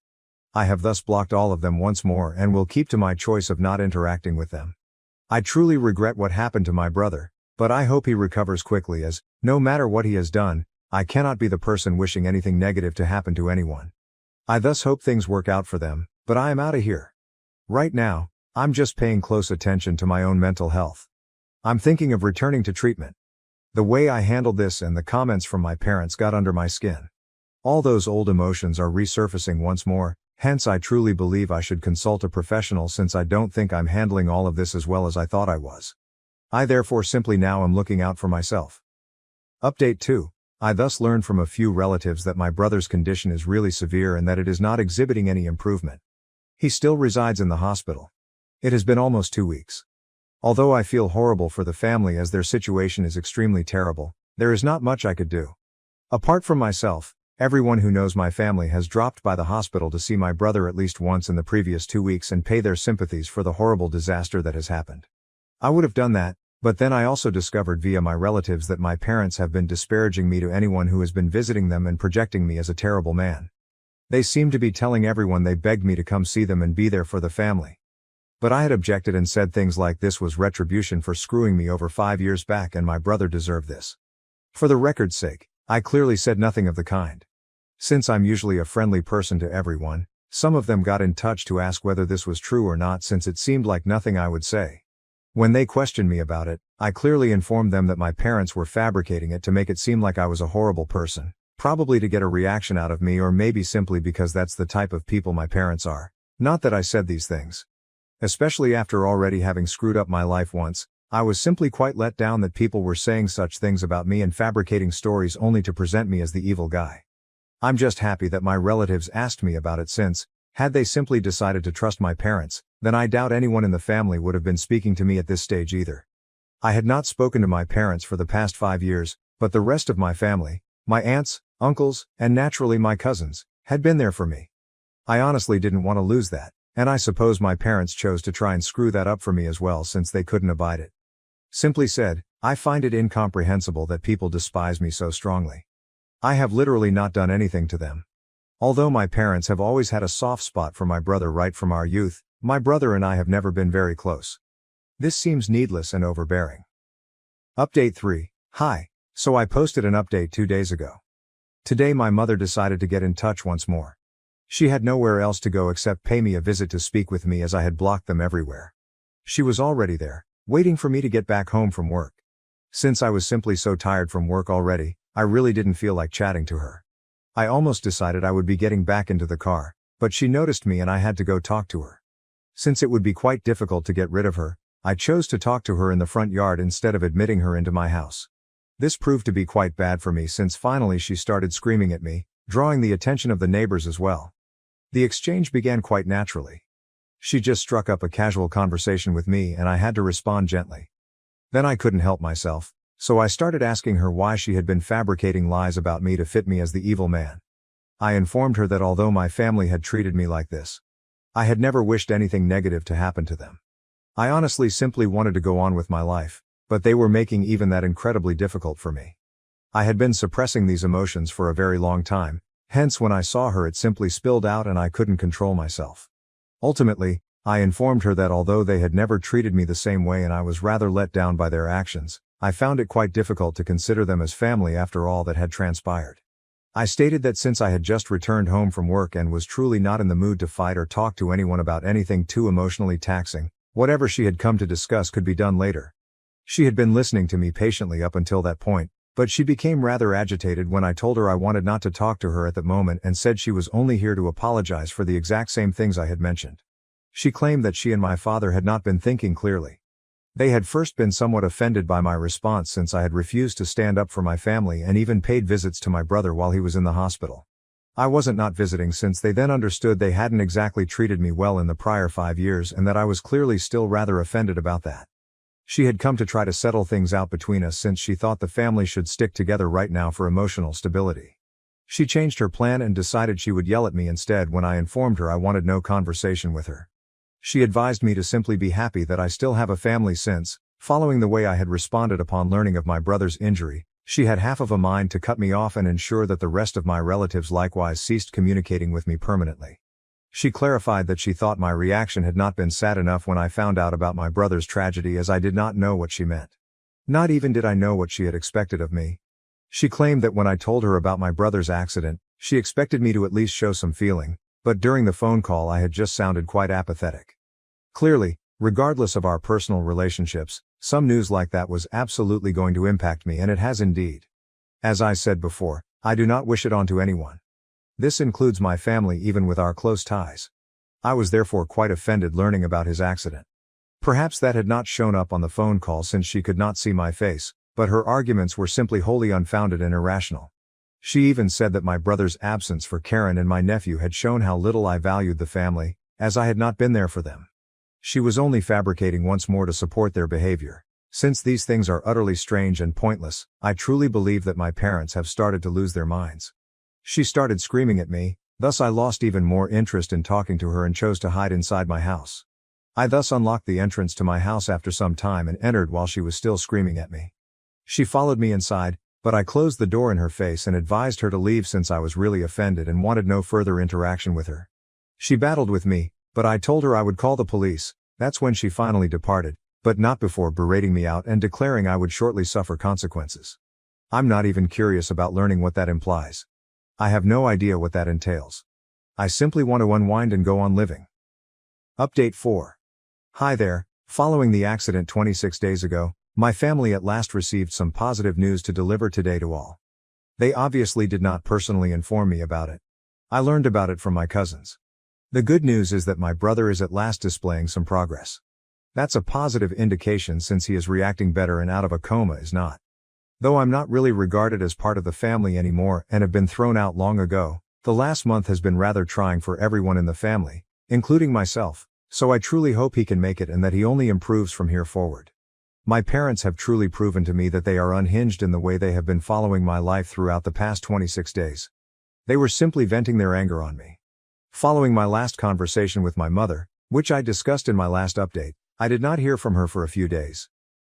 I have thus blocked all of them once more and will keep to my choice of not interacting with them. I truly regret what happened to my brother, but I hope he recovers quickly as, no matter what he has done, I cannot be the person wishing anything negative to happen to anyone. I thus hope things work out for them, but I am out of here. Right now, I'm just paying close attention to my own mental health. I'm thinking of returning to treatment. The way I handled this and the comments from my parents got under my skin. All those old emotions are resurfacing once more, hence I truly believe I should consult a professional since I don't think I'm handling all of this as well as I thought I was. I therefore simply now am looking out for myself. Update 2. I thus learned from a few relatives that my brother's condition is really severe and that it is not exhibiting any improvement. He still resides in the hospital. It has been almost 2 weeks. Although I feel horrible for the family as their situation is extremely terrible, there is not much I could do. Apart from myself, everyone who knows my family has dropped by the hospital to see my brother at least once in the previous 2 weeks and pay their sympathies for the horrible disaster that has happened. I would have done that, but then I also discovered via my relatives that my parents have been disparaging me to anyone who has been visiting them and projecting me as a terrible man. They seem to be telling everyone they begged me to come see them and be there for the family. But I had objected and said things like this was retribution for screwing me over 5 years back and my brother deserved this. For the record's sake, I clearly said nothing of the kind. Since I'm usually a friendly person to everyone, some of them got in touch to ask whether this was true or not since it seemed like nothing I would say. When they questioned me about it, I clearly informed them that my parents were fabricating it to make it seem like I was a horrible person, probably to get a reaction out of me or maybe simply because that's the type of people my parents are. Not that I said these things. Especially after already having screwed up my life once, I was simply quite let down that people were saying such things about me and fabricating stories only to present me as the evil guy. I'm just happy that my relatives asked me about it since, had they simply decided to trust my parents, then I doubt anyone in the family would have been speaking to me at this stage either. I had not spoken to my parents for the past 5 years, but the rest of my family, my aunts, uncles, and naturally my cousins, had been there for me. I honestly didn't want to lose that. And I suppose my parents chose to try and screw that up for me as well since they couldn't abide it. Simply said, I find it incomprehensible that people despise me so strongly. I have literally not done anything to them. Although my parents have always had a soft spot for my brother right from our youth, my brother and I have never been very close. This seems needless and overbearing. Update 3. Hi. So I posted an update 2 days ago. Today my mother decided to get in touch once more. She had nowhere else to go except pay me a visit to speak with me as I had blocked them everywhere. She was already there, waiting for me to get back home from work. Since I was simply so tired from work already, I really didn't feel like chatting to her. I almost decided I would be getting back into the car, but she noticed me and I had to go talk to her. Since it would be quite difficult to get rid of her, I chose to talk to her in the front yard instead of admitting her into my house. This proved to be quite bad for me since finally she started screaming at me, drawing the attention of the neighbors as well. The exchange began quite naturally. She just struck up a casual conversation with me and I had to respond gently. Then I couldn't help myself, so I started asking her why she had been fabricating lies about me to fit me as the evil man. I informed her that although my family had treated me like this, I had never wished anything negative to happen to them. I honestly simply wanted to go on with my life, but they were making even that incredibly difficult for me. I had been suppressing these emotions for a very long time. Hence when I saw her it simply spilled out and I couldn't control myself. Ultimately, I informed her that although they had never treated me the same way and I was rather let down by their actions, I found it quite difficult to consider them as family after all that had transpired. I stated that since I had just returned home from work and was truly not in the mood to fight or talk to anyone about anything too emotionally taxing, whatever she had come to discuss could be done later. She had been listening to me patiently up until that point, but she became rather agitated when I told her I wanted not to talk to her at the moment and said she was only here to apologize for the exact same things I had mentioned. She claimed that she and my father had not been thinking clearly. They had first been somewhat offended by my response since I had refused to stand up for my family and even paid visits to my brother while he was in the hospital. I wasn't not visiting since they then understood they hadn't exactly treated me well in the prior 5 years and that I was clearly still rather offended about that. She had come to try to settle things out between us since she thought the family should stick together right now for emotional stability. She changed her plan and decided she would yell at me instead when I informed her I wanted no conversation with her. She advised me to simply be happy that I still have a family since, following the way I had responded upon learning of my brother's injury, she had half of a mind to cut me off and ensure that the rest of my relatives likewise ceased communicating with me permanently. She clarified that she thought my reaction had not been sad enough when I found out about my brother's tragedy, as I did not know what she meant. Not even did I know what she had expected of me. She claimed that when I told her about my brother's accident, she expected me to at least show some feeling, but during the phone call I had just sounded quite apathetic. Clearly, regardless of our personal relationships, some news like that was absolutely going to impact me, and it has indeed. As I said before, I do not wish it onto anyone. This includes my family, even with our close ties. I was therefore quite offended learning about his accident. Perhaps that had not shown up on the phone call since she could not see my face, but her arguments were simply wholly unfounded and irrational. She even said that my brother's absence for Karen and my nephew had shown how little I valued the family, as I had not been there for them. She was only fabricating once more to support their behavior. Since these things are utterly strange and pointless, I truly believe that my parents have started to lose their minds. She started screaming at me, thus I lost even more interest in talking to her and chose to hide inside my house. I thus unlocked the entrance to my house after some time and entered while she was still screaming at me. She followed me inside, but I closed the door in her face and advised her to leave since I was really offended and wanted no further interaction with her. She battled with me, but I told her I would call the police. That's when she finally departed, but not before berating me out and declaring I would shortly suffer consequences. I'm not even curious about learning what that implies. I have no idea what that entails. I simply want to unwind and go on living. Update 4. Hi there. Following the accident 26 days ago, my family at last received some positive news to deliver today to all. They obviously did not personally inform me about it. I learned about it from my cousins. The good news is that my brother is at last displaying some progress. That's a positive indication since he is reacting better and out of a coma is not. Though I'm not really regarded as part of the family anymore and have been thrown out long ago, the last month has been rather trying for everyone in the family, including myself, so I truly hope he can make it and that he only improves from here forward. My parents have truly proven to me that they are unhinged in the way they have been following my life throughout the past 26 days. They were simply venting their anger on me. Following my last conversation with my mother, which I discussed in my last update, I did not hear from her for a few days.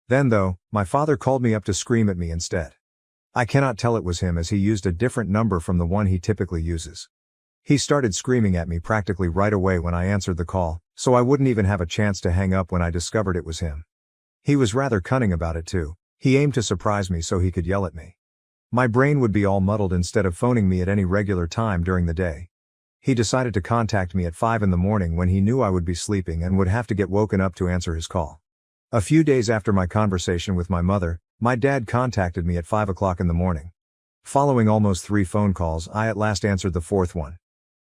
Then though, my father called me up to scream at me instead. I cannot tell it was him as he used a different number from the one he typically uses. He started screaming at me practically right away when I answered the call, so I wouldn't even have a chance to hang up when I discovered it was him. He was rather cunning about it too. He aimed to surprise me so he could yell at me. My brain would be all muddled instead of phoning me at any regular time during the day. He decided to contact me at 5 in the morning when he knew I would be sleeping and would have to get woken up to answer his call. A few days after my conversation with my mother, my dad contacted me at 5 o'clock in the morning. Following almost 3 phone calls, I at last answered the 4th one.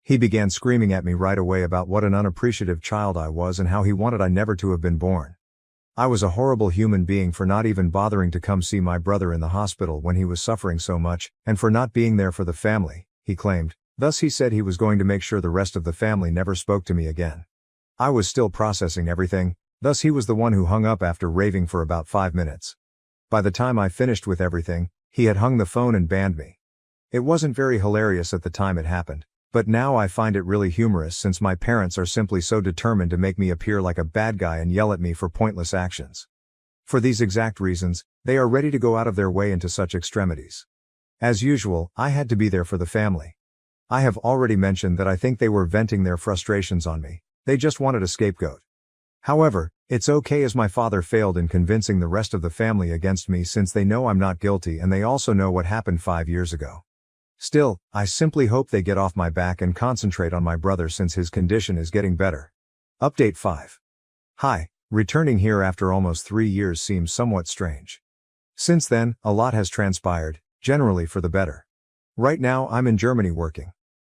He began screaming at me right away about what an unappreciative child I was and how he wanted I never to have been born. I was a horrible human being for not even bothering to come see my brother in the hospital when he was suffering so much, and for not being there for the family, he claimed. Thus he said he was going to make sure the rest of the family never spoke to me again. I was still processing everything, thus he was the one who hung up after raving for about 5 minutes. By the time I finished with everything, he had hung the phone and banned me. It wasn't very hilarious at the time it happened, but now I find it really humorous since my parents are simply so determined to make me appear like a bad guy and yell at me for pointless actions. For these exact reasons, they are ready to go out of their way into such extremities. As usual, I had to be there for the family. I have already mentioned that I think they were venting their frustrations on me. They just wanted a scapegoat. However, it's okay as my father failed in convincing the rest of the family against me since they know I'm not guilty and they also know what happened 5 years ago. Still, I simply hope they get off my back and concentrate on my brother since his condition is getting better. Update 5. Hi, returning here after almost 3 years seems somewhat strange. Since then, a lot has transpired, generally for the better. Right now I'm in Germany working.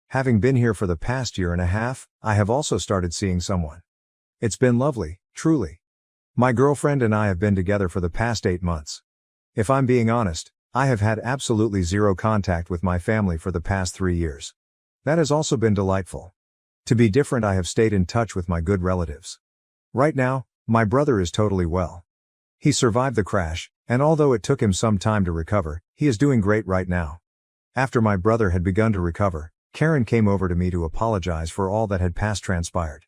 Having been here for the past 1.5 years, I have also started seeing someone. It's been lovely, truly. My girlfriend and I have been together for the past 8 months. If I'm being honest, I have had absolutely zero contact with my family for the past 3 years. That has also been delightful. To be different, I have stayed in touch with my good relatives. Right now, my brother is totally well. He survived the crash, and although it took him some time to recover, he is doing great right now. After my brother had begun to recover, Karen came over to me to apologize for all that had past transpired.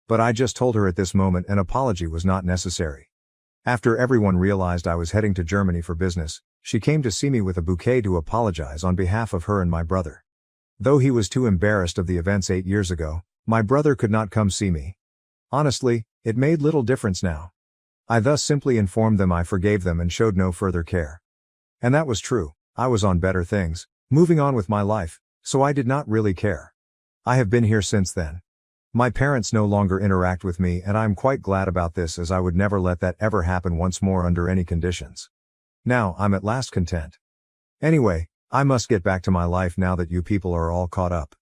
But I just told her at this moment an apology was not necessary. After everyone realized I was heading to Germany for business, she came to see me with a bouquet to apologize on behalf of her and my brother. Though he was too embarrassed of the events 8 years ago, my brother could not come see me. Honestly, it made little difference now. I thus simply informed them I forgave them and showed no further care. And that was true. I was on better things, moving on with my life, so I did not really care. I have been here since then. My parents no longer interact with me, and I'm quite glad about this, as I would never let that ever happen once more under any conditions. Now, I'm at last content. Anyway, I must get back to my life now that you people are all caught up.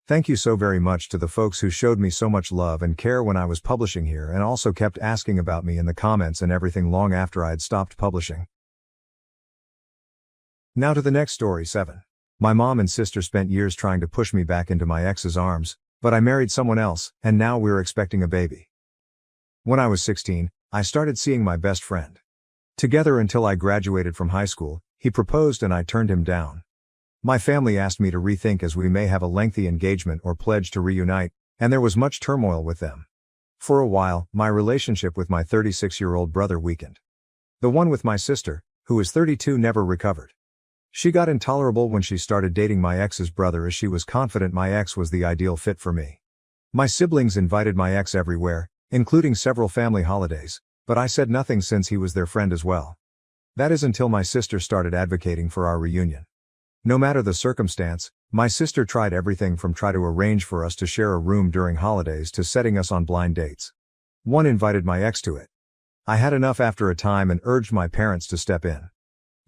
Thank you so very much to the folks who showed me so much love and care when I was publishing here, and also kept asking about me in the comments and everything long after I had stopped publishing. Now to the next story. 7. My mom and sister spent years trying to push me back into my ex's arms, but I married someone else, and now we're expecting a baby. When I was 16, I started seeing my best friend. Together until I graduated from high school, he proposed and I turned him down. My family asked me to rethink, as we may have a lengthy engagement or pledge to reunite, and there was much turmoil with them. For a while, my relationship with my 36-year-old brother weakened. The one with my sister, who is 32, never recovered. She got intolerable when she started dating my ex's brother, as she was confident my ex was the ideal fit for me. My siblings invited my ex everywhere, including several family holidays, but I said nothing since he was their friend as well. That is until my sister started advocating for our reunion. No matter the circumstance, my sister tried everything from try to arrange for us to share a room during holidays to setting us on blind dates. One invited my ex to it. I had enough after a time and urged my parents to step in.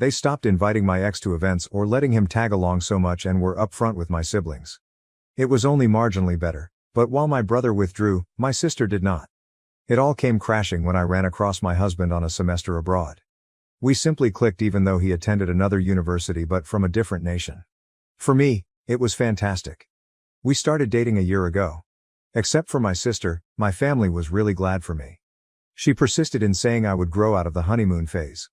They stopped inviting my ex to events or letting him tag along so much and were upfront with my siblings. It was only marginally better, but while my brother withdrew, my sister did not. It all came crashing when I ran across my husband on a semester abroad. We simply clicked, even though he attended another university but from a different nation. For me, it was fantastic. We started dating a year ago. Except for my sister, my family was really glad for me. She persisted in saying I would grow out of the honeymoon phase.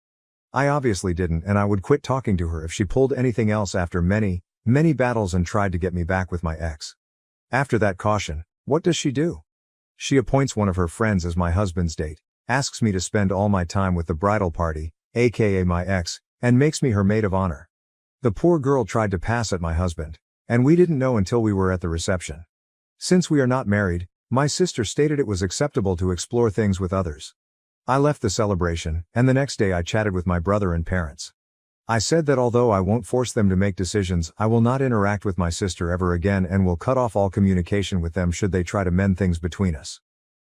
I obviously didn't, and I would quit talking to her if she pulled anything else after many battles and tried to get me back with my ex. After that caution, what does she do? She appoints one of her friends as my husband's date, asks me to spend all my time with the bridal party, aka my ex, and makes me her maid of honor. The poor girl tried to pass at my husband, and we didn't know until we were at the reception. Since we are not married, my sister stated it was acceptable to explore things with others. I left the celebration, and the next day I chatted with my brother and parents. I said that although I won't force them to make decisions, I will not interact with my sister ever again and will cut off all communication with them should they try to mend things between us.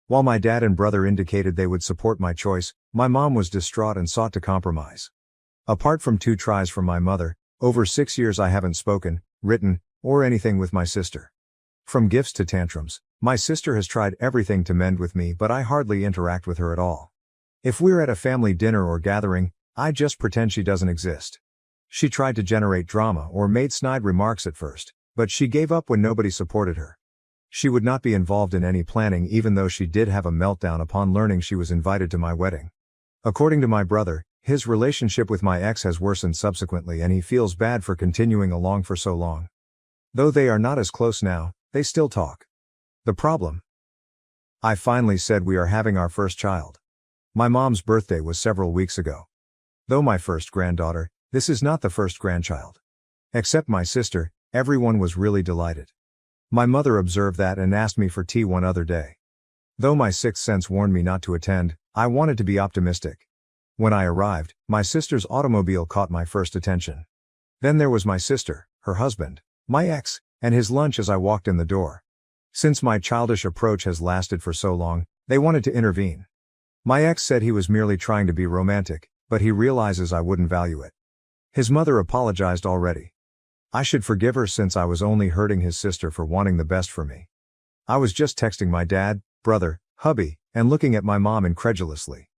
While my dad and brother indicated they would support my choice, my mom was distraught and sought to compromise. Apart from 2 tries from my mother, over 6 years I haven't spoken, written, or anything with my sister. From gifts to tantrums, my sister has tried everything to mend with me, but I hardly interact with her at all. If we're at a family dinner or gathering, I just pretend she doesn't exist. She tried to generate drama or made snide remarks at first, but she gave up when nobody supported her. She would not be involved in any planning, even though she did have a meltdown upon learning she was invited to my wedding. According to my brother, his relationship with my ex has worsened subsequently and he feels bad for continuing along for so long. Though they are not as close now, they still talk. The problem? I finally said we are having our first child. My mom's birthday was several weeks ago. Though my first granddaughter, this is not the first grandchild. Except my sister, everyone was really delighted. My mother observed that and asked me for tea one other day. Though my sixth sense warned me not to attend, I wanted to be optimistic. When I arrived, my sister's automobile caught my first attention. Then there was my sister, her husband, my ex, and his lunch as I walked in the door. Since my childish approach has lasted for so long, they wanted to intervene. My ex said he was merely trying to be romantic, but he realizes I wouldn't value it. His mother apologized already. I should forgive her since I was only hurting his sister for wanting the best for me. I was just texting my dad, brother, hubby, and looking at my mom incredulously.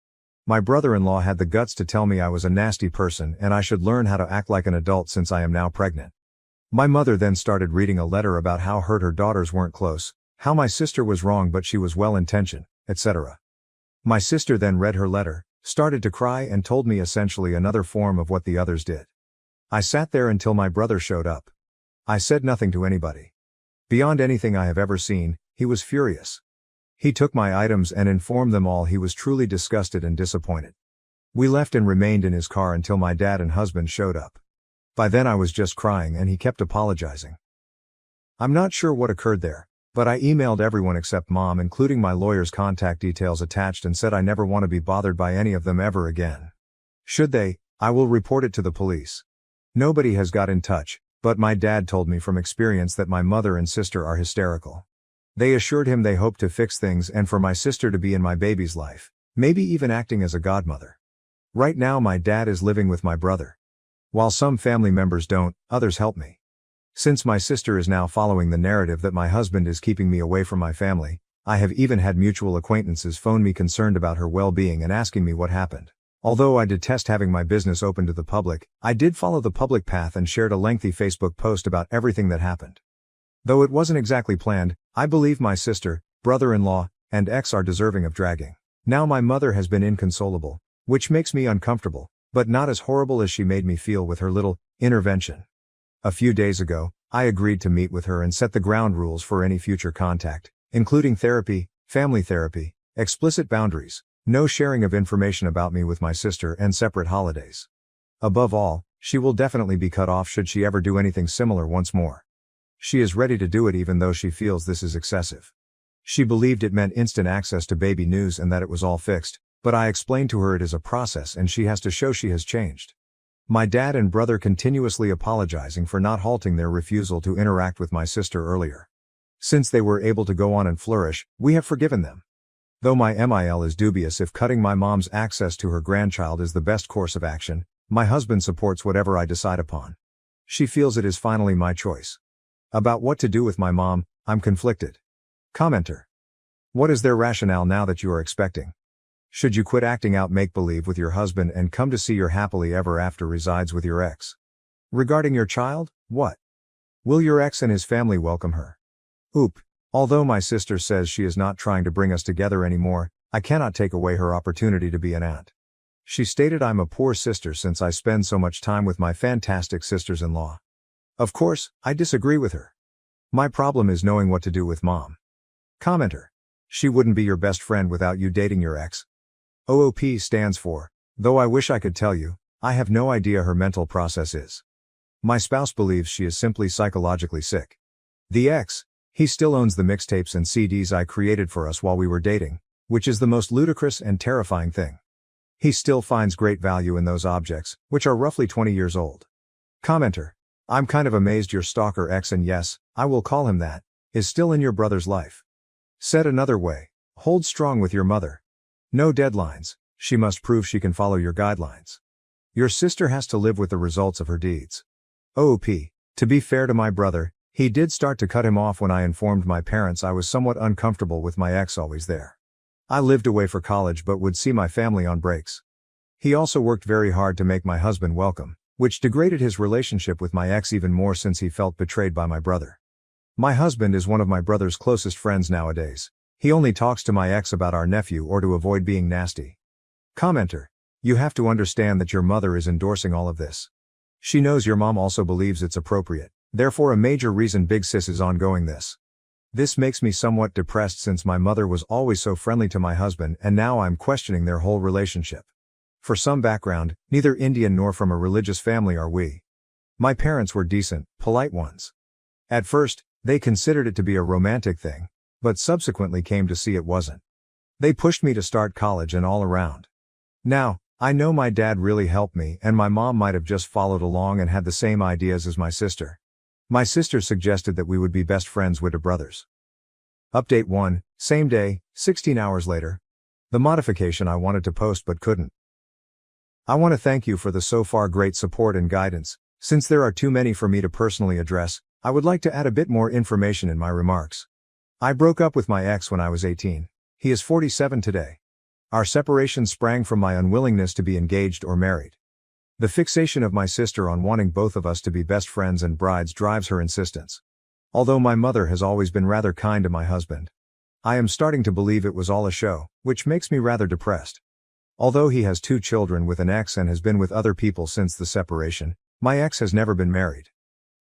My brother-in-law had the guts to tell me I was a nasty person and I should learn how to act like an adult since I am now pregnant. My mother then started reading a letter about how hurt her daughters weren't close, how my sister was wrong but she was well-intentioned, etc. My sister then read her letter, started to cry and told me essentially another form of what the others did. I sat there until my brother showed up. I said nothing to anybody. Beyond anything I have ever seen, he was furious. He took my items and informed them all he was truly disgusted and disappointed. We left and remained in his car until my dad and husband showed up. By then I was just crying and he kept apologizing. I'm not sure what occurred there, but I emailed everyone except mom, including my lawyer's contact details attached, and said I never want to be bothered by any of them ever again. Should they, I will report it to the police. Nobody has got in touch, but my dad told me from experience that my mother and sister are hysterical. They assured him they hope to fix things and for my sister to be in my baby's life, maybe even acting as a godmother. Right now my dad is living with my brother. While some family members don't, others help me. Since my sister is now following the narrative that my husband is keeping me away from my family, I have even had mutual acquaintances phone me concerned about her well-being and asking me what happened. Although I detest having my business open to the public, I did follow the public path and shared a lengthy Facebook post about everything that happened. Though it wasn't exactly planned, I believe my sister, brother-in-law, and ex are deserving of dragging. Now my mother has been inconsolable, which makes me uncomfortable, but not as horrible as she made me feel with her little intervention. A few days ago, I agreed to meet with her and set the ground rules for any future contact, including therapy, family therapy, explicit boundaries, no sharing of information about me with my sister, and separate holidays. Above all, she will definitely be cut off should she ever do anything similar once more. She is ready to do it even though she feels this is excessive. She believed it meant instant access to baby news and that it was all fixed, but I explained to her it is a process and she has to show she has changed. My dad and brother continuously apologizing for not halting their refusal to interact with my sister earlier. Since they were able to go on and flourish, we have forgiven them. Though my MIL is dubious if cutting my mom's access to her grandchild is the best course of action, my husband supports whatever I decide upon. She feels it is finally my choice. About what to do with my mom, I'm conflicted. Commenter. What is their rationale now that you are expecting? Should you quit acting out make-believe with your husband and come to see your happily ever after resides with your ex? Regarding your child, what? Will your ex and his family welcome her? Oop. Although my sister says she is not trying to bring us together anymore, I cannot take away her opportunity to be an aunt. She stated I'm a poor sister since I spend so much time with my fantastic sisters-in-law. Of course, I disagree with her. My problem is knowing what to do with mom. Commenter. She wouldn't be your best friend without you dating your ex. OOP stands for, though I wish I could tell you, I have no idea her mental process is. My spouse believes she is simply psychologically sick. The ex, he still owns the mixtapes and CDs I created for us while we were dating, which is the most ludicrous and terrifying thing. He still finds great value in those objects, which are roughly 20 years old. Commenter. I'm kind of amazed your stalker ex, and yes, I will call him that, is still in your brother's life. Said another way, hold strong with your mother. No deadlines, she must prove she can follow your guidelines. Your sister has to live with the results of her deeds. OOP. To be fair to my brother, he did start to cut him off when I informed my parents I was somewhat uncomfortable with my ex always there. I lived away for college but would see my family on breaks. He also worked very hard to make my husband welcome, which degraded his relationship with my ex even more since he felt betrayed by my brother. My husband is one of my brother's closest friends nowadays. He only talks to my ex about our nephew or to avoid being nasty. Commenter. You have to understand that your mother is endorsing all of this. She knows your mom also believes it's appropriate, therefore a major reason Big Sis is ongoing this. This makes me somewhat depressed since my mother was always so friendly to my husband and now I'm questioning their whole relationship. For some background, neither Indian nor from a religious family are we. My parents were decent, polite ones. At first, they considered it to be a romantic thing, but subsequently came to see it wasn't. They pushed me to start college and all around. Now, I know my dad really helped me and my mom might have just followed along and had the same ideas as my sister. My sister suggested that we would be best friends with the brothers. Update 1, same day, 16 hours later. The modification I wanted to post but couldn't. I want to thank you for the so far great support and guidance. Since there are too many for me to personally address, I would like to add a bit more information in my remarks. I broke up with my ex when I was 18. He is 47 today. Our separation sprang from my unwillingness to be engaged or married. The fixation of my sister on wanting both of us to be best friends and brides drives her insistence. Although my mother has always been rather kind to my husband, I am starting to believe it was all a show, which makes me rather depressed. Although he has 2 children with an ex and has been with other people since the separation, my ex has never been married.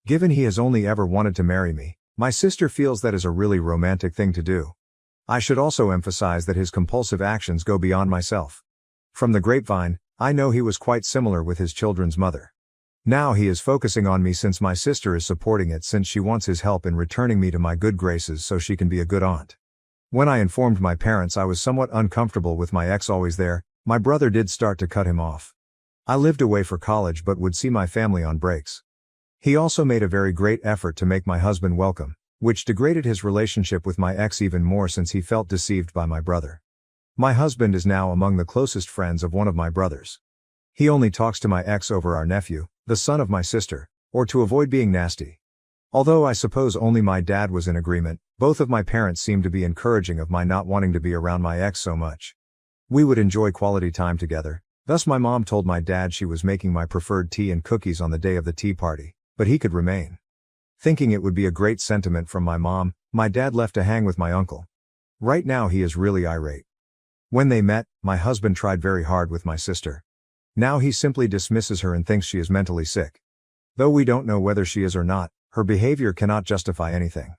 Given he has only ever wanted to marry me, my sister feels that is a really romantic thing to do. I should also emphasize that his compulsive actions go beyond myself. From the grapevine, I know he was quite similar with his children's mother. Now he is focusing on me since my sister is supporting it, since she wants his help in returning me to my good graces so she can be a good aunt. When I informed my parents I was somewhat uncomfortable with my ex always there, my brother did start to cut him off. I lived away for college but would see my family on breaks. He also made a very great effort to make my husband welcome, which degraded his relationship with my ex even more since he felt deceived by my brother. My husband is now among the closest friends of one of my brothers. He only talks to my ex over our nephew, the son of my sister, or to avoid being nasty. Although I suppose only my dad was in agreement, both of my parents seemed to be encouraging of my not wanting to be around my ex so much. We would enjoy quality time together, thus my mom told my dad she was making my preferred tea and cookies on the day of the tea party, but he could remain. Thinking it would be a great sentiment from my mom, my dad left to hang with my uncle. Right now he is really irate. When they met, my husband tried very hard with my sister. Now he simply dismisses her and thinks she is mentally sick. Though we don't know whether she is or not, her behavior cannot justify anything.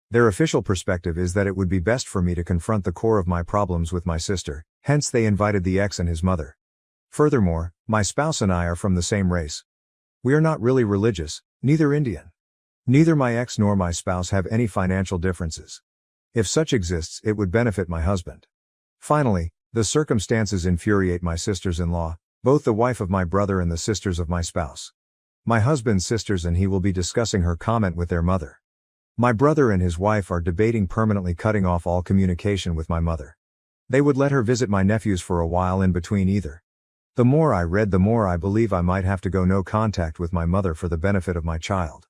Their official perspective is that it would be best for me to confront the core of my problems with my sister, hence they invited the ex and his mother. Furthermore, my spouse and I are from the same race. We are not really religious, neither Indian. Neither my ex nor my spouse have any financial differences. If such exists, it would benefit my husband. Finally, the circumstances infuriate my sisters-in-law, both the wife of my brother and the sisters of my spouse. My husband's sisters and he will be discussing her comment with their mother. My brother and his wife are debating permanently cutting off all communication with my mother. They would let her visit my nephews for a while in between either. The more I read, the more I believe I might have to go no contact with my mother for the benefit of my child.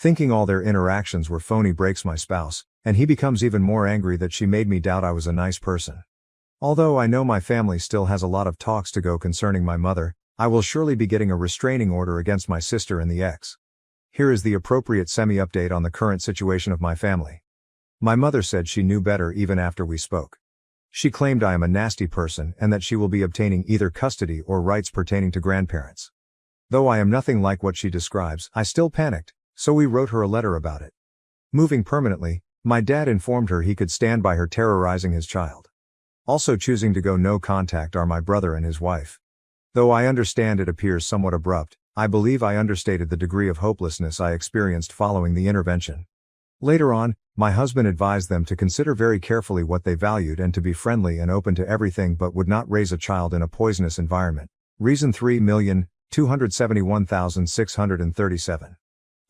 Thinking all their interactions were phony breaks my spouse, and he becomes even more angry that she made me doubt I was a nice person. Although I know my family still has a lot of talks to go concerning my mother, I will surely be getting a restraining order against my sister and the ex. Here is the appropriate semi-update on the current situation of my family. My mother said she knew better even after we spoke. She claimed I am a nasty person and that she will be obtaining either custody or rights pertaining to grandparents. Though I am nothing like what she describes, I still panicked, so we wrote her a letter about it. Moving permanently, my dad informed her he could stand by her terrorizing his child. Also choosing to go no contact are my brother and his wife. Though I understand it appears somewhat abrupt, I believe I understated the degree of hopelessness I experienced following the intervention. Later on, my husband advised them to consider very carefully what they valued and to be friendly and open to everything but would not raise a child in a poisonous environment. Reason 3,271,637.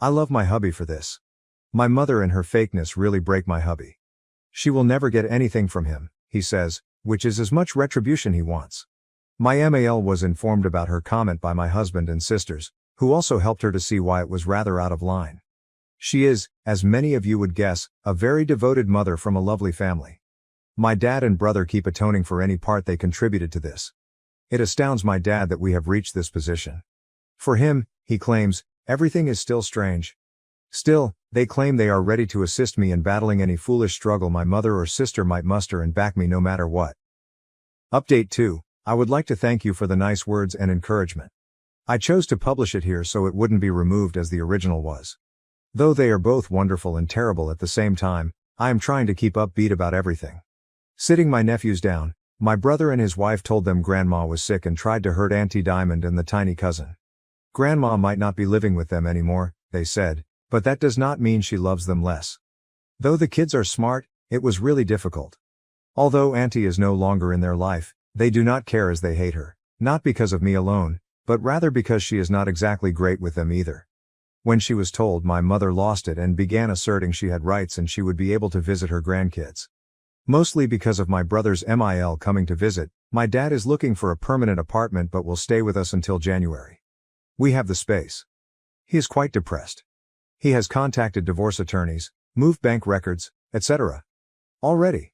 I love my hubby for this. My mother and her fakeness really break my hubby. She will never get anything from him, he says, which is as much retribution he wants. My MAL was informed about her comment by my husband and sisters, who also helped her to see why it was rather out of line. She is, as many of you would guess, a very devoted mother from a lovely family. My dad and brother keep atoning for any part they contributed to this. It astounds my dad that we have reached this position. For him, he claims, everything is still strange. Still, they claim they are ready to assist me in battling any foolish struggle my mother or sister might muster and back me no matter what. Update 2. I would like to thank you for the nice words and encouragement. I chose to publish it here so it wouldn't be removed as the original was. Though they are both wonderful and terrible at the same time, I am trying to keep upbeat about everything. Sitting my nephews down, my brother and his wife told them Grandma was sick and tried to hurt Auntie Diamond and the tiny cousin. Grandma might not be living with them anymore, they said, but that does not mean she loves them less. Though the kids are smart, it was really difficult. Although Auntie is no longer in their life, they do not care as they hate her, not because of me alone, but rather because she is not exactly great with them either. When she was told, my mother lost it and began asserting she had rights and she would be able to visit her grandkids. Mostly because of my brother's MIL coming to visit, my dad is looking for a permanent apartment but will stay with us until January. We have the space. He is quite depressed. He has contacted divorce attorneys, moved bank records, etc. already.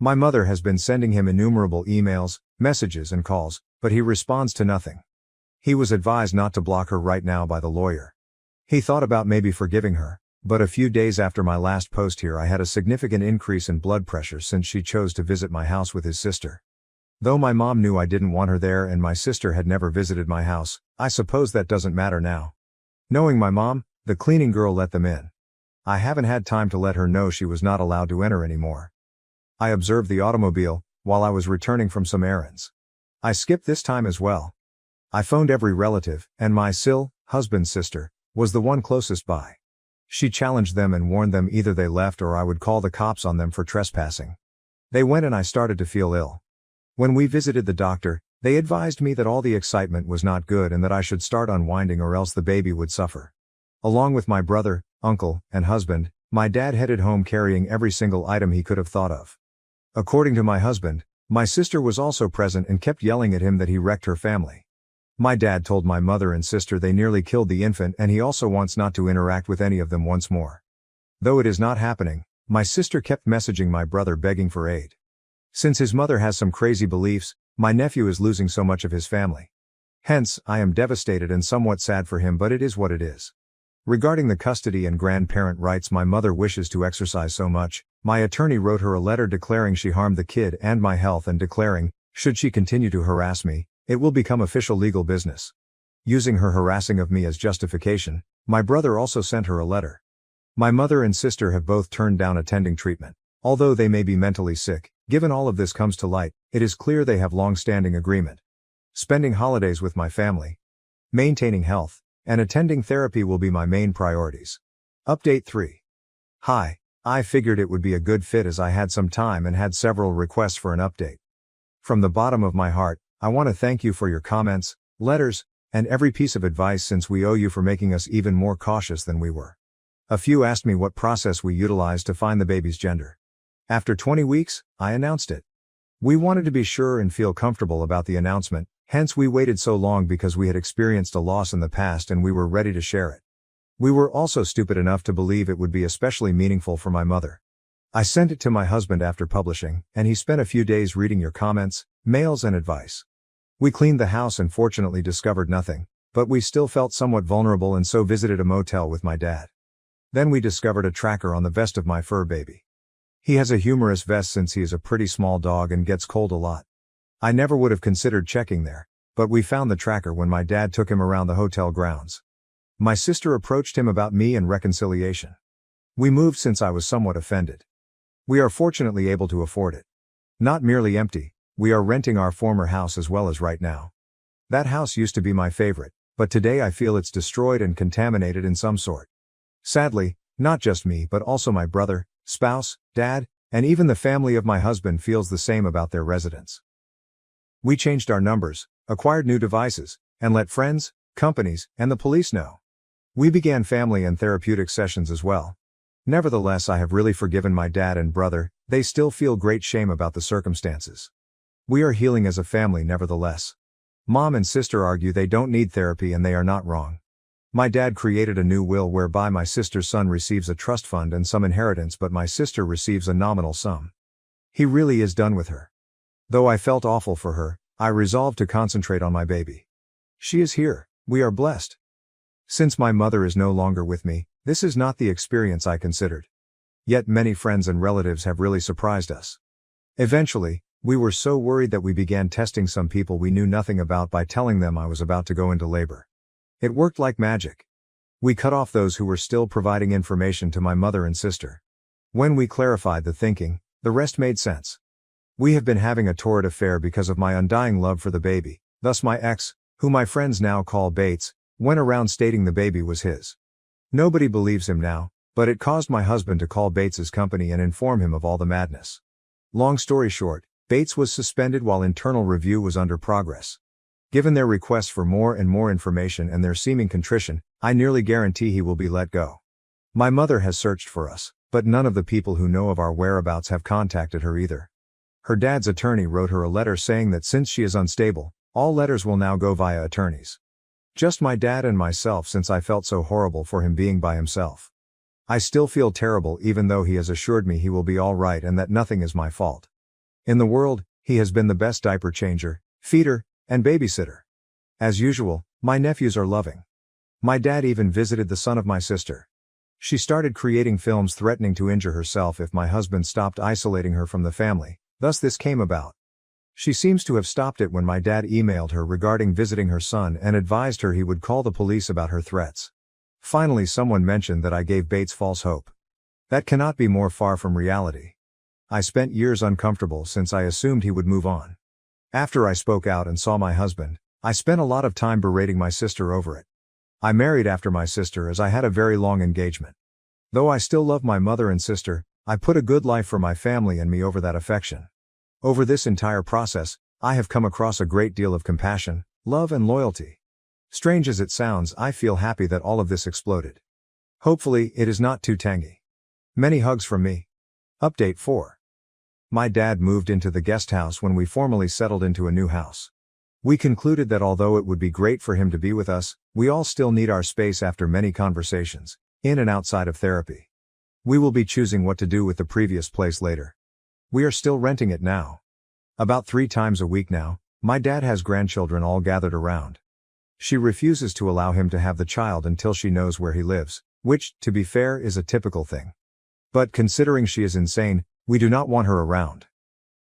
My mother has been sending him innumerable emails, messages and calls, but he responds to nothing. He was advised not to block her right now by the lawyer. He thought about maybe forgiving her, but a few days after my last post here I had a significant increase in blood pressure since she chose to visit my house with his sister. Though my mom knew I didn't want her there and my sister had never visited my house, I suppose that doesn't matter now. Knowing my mom, the cleaning girl let them in. I haven't had time to let her know she was not allowed to enter anymore. I observed the automobile, while I was returning from some errands. I skipped this time as well. I phoned every relative, and my husband's sister, was the one closest by. She challenged them and warned them either they left or I would call the cops on them for trespassing. They went and I started to feel ill. When we visited the doctor, they advised me that all the excitement was not good and that I should start unwinding or else the baby would suffer. Along with my brother, uncle, and husband, my dad headed home carrying every single item he could have thought of. According to my husband, my sister was also present and kept yelling at him that he wrecked her family. My dad told my mother and sister they nearly killed the infant and he also wants not to interact with any of them once more. Though it is not happening, my sister kept messaging my brother begging for aid. Since his mother has some crazy beliefs, my nephew is losing so much of his family. Hence, I am devastated and somewhat sad for him, but it is what it is. Regarding the custody and grandparent rights my mother wishes to exercise so much, my attorney wrote her a letter declaring she harmed the kid and my health and declaring, should she continue to harass me, it will become official legal business. Using her harassing of me as justification, my brother also sent her a letter. My mother and sister have both turned down attending treatment. Although they may be mentally sick, given all of this comes to light, it is clear they have long-standing agreement. Spending holidays with my family, maintaining health, and attending therapy will be my main priorities. Update 3. Hi, I figured it would be a good fit as I had some time and had several requests for an update. From the bottom of my heart, I want to thank you for your comments, letters, and every piece of advice since we owe you for making us even more cautious than we were. A few asked me what process we utilized to find the baby's gender. After 20 weeks, I announced it. We wanted to be sure and feel comfortable about the announcement, hence we waited so long because we had experienced a loss in the past and we were ready to share it. We were also stupid enough to believe it would be especially meaningful for my mother. I sent it to my husband after publishing, and he spent a few days reading your comments, mails and advice. We cleaned the house and fortunately discovered nothing, but we still felt somewhat vulnerable and so visited a motel with my dad. Then we discovered a tracker on the vest of my fur baby. He has a humorous vest since he is a pretty small dog and gets cold a lot. I never would have considered checking there, but we found the tracker when my dad took him around the hotel grounds. My sister approached him about me and reconciliation. We moved since I was somewhat offended. We are fortunately able to afford it. Not merely empty, we are renting our former house as well as right now. That house used to be my favorite, but today I feel it's destroyed and contaminated in some sort. Sadly, not just me but also my brother, spouse, dad, and even the family of my husband feels the same about their residence. We changed our numbers, acquired new devices, and let friends, companies, and the police know. We began family and therapeutic sessions as well. Nevertheless, I have really forgiven my dad and brother, they still feel great shame about the circumstances. We are healing as a family nevertheless. Mom and sister argue they don't need therapy and they are not wrong. My dad created a new will whereby my sister's son receives a trust fund and some inheritance but my sister receives a nominal sum. He really is done with her. Though I felt awful for her, I resolved to concentrate on my baby. She is here, we are blessed. Since my mother is no longer with me, this is not the experience I considered. Yet many friends and relatives have really surprised us. Eventually, we were so worried that we began testing some people we knew nothing about by telling them I was about to go into labor. It worked like magic. We cut off those who were still providing information to my mother and sister. When we clarified the thinking, the rest made sense. We have been having a torrid affair because of my undying love for the baby, thus my ex, who my friends now call Bates, went around stating the baby was his. Nobody believes him now, but it caused my husband to call Bates's company and inform him of all the madness. Long story short, Bates was suspended while internal review was under progress. Given their requests for more and more information and their seeming contrition, I nearly guarantee he will be let go. My mother has searched for us, but none of the people who know of our whereabouts have contacted her either. Her dad's attorney wrote her a letter saying that since she is unstable, all letters will now go via attorneys. Just my dad and myself since I felt so horrible for him being by himself. I still feel terrible even though he has assured me he will be all right and that nothing is my fault. In the world, he has been the best diaper changer, feeder, and babysitter. As usual, my nephews are loving. My dad even visited the son of my sister. She started creating films threatening to injure herself if my husband stopped isolating her from the family, thus this came about. She seems to have stopped it when my dad emailed her regarding visiting her son and advised her he would call the police about her threats. Finally, someone mentioned that I gave Bates false hope. That cannot be more far from reality. I spent years uncomfortable since I assumed he would move on. After I spoke out and saw my husband, I spent a lot of time berating my sister over it. I married after my sister as I had a very long engagement. Though I still love my mother and sister, I put a good life for my family and me over that affection. Over this entire process, I have come across a great deal of compassion, love and loyalty. Strange as it sounds, I feel happy that all of this exploded. Hopefully, it is not too tangy. Many hugs from me. Update 4. My dad moved into the guest house when we formally settled into a new house. We concluded that although it would be great for him to be with us, we all still need our space after many conversations, in and outside of therapy. We will be choosing what to do with the previous place later. We are still renting it now. About 3 times a week now, my dad has grandchildren all gathered around. She refuses to allow him to have the child until she knows where he lives, which, to be fair, is a typical thing. But considering she is insane, we do not want her around.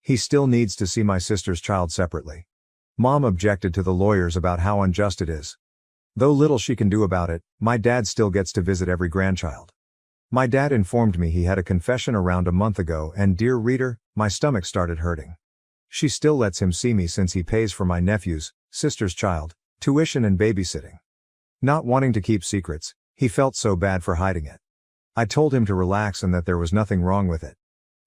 He still needs to see my sister's child separately. Mom objected to the lawyers about how unjust it is. Though little she can do about it, my dad still gets to visit every grandchild. My dad informed me he had a confession around a month ago and dear reader, my stomach started hurting. She still lets him see me since he pays for my nephew's, sister's child, tuition and babysitting. Not wanting to keep secrets, he felt so bad for hiding it. I told him to relax and that there was nothing wrong with it.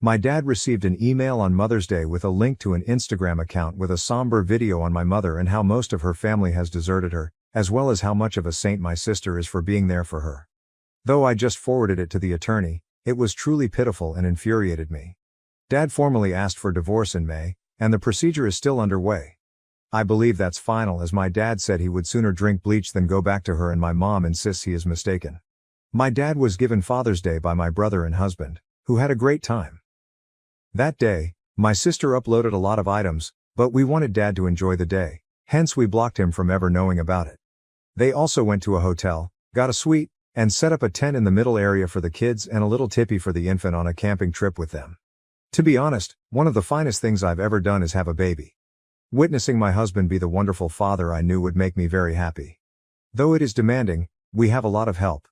My dad received an email on Mother's Day with a link to an Instagram account with a somber video on my mother and how most of her family has deserted her, as well as how much of a saint my sister is for being there for her. Though I just forwarded it to the attorney, it was truly pitiful and infuriated me. Dad formally asked for divorce in May, and the procedure is still underway. I believe that's final as my dad said he would sooner drink bleach than go back to her and my mom insists he is mistaken. My dad was given Father's Day by my brother and husband, who had a great time. That day, my sister uploaded a lot of items, but we wanted Dad to enjoy the day, hence we blocked him from ever knowing about it. They also went to a hotel, got a suite, and set up a tent in the middle area for the kids and a little tippy for the infant on a camping trip with them. To be honest, one of the finest things I've ever done is have a baby. Witnessing my husband be the wonderful father I knew would make me very happy. Though it is demanding, we have a lot of help.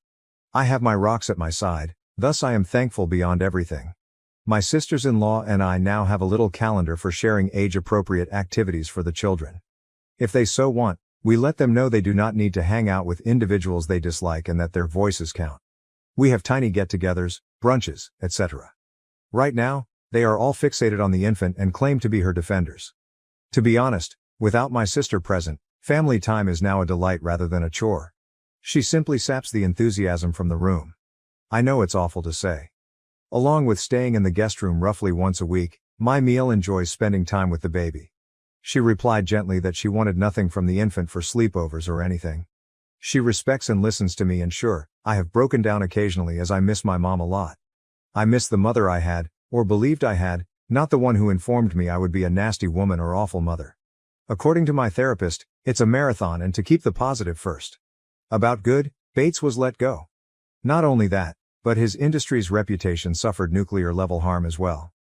I have my rocks at my side, thus I am thankful beyond everything. My sisters-in-law and I now have a little calendar for sharing age-appropriate activities for the children. If they so want, we let them know they do not need to hang out with individuals they dislike and that their voices count. We have tiny get-togethers, brunches, etc. Right now, they are all fixated on the infant and claim to be her defenders. To be honest, without my sister present, family time is now a delight rather than a chore. She simply saps the enthusiasm from the room. I know it's awful to say. Along with staying in the guest room roughly once a week, my meal enjoys spending time with the baby. She replied gently that she wanted nothing from the infant for sleepovers or anything. She respects and listens to me and sure, I have broken down occasionally as I miss my mom a lot. I miss the mother I had, or believed I had, not the one who informed me I would be a nasty woman or awful mother. According to my therapist, it's a marathon and to keep the positive first. About good, Bates was let go. Not only that, but his industry's reputation suffered nuclear-level harm as well.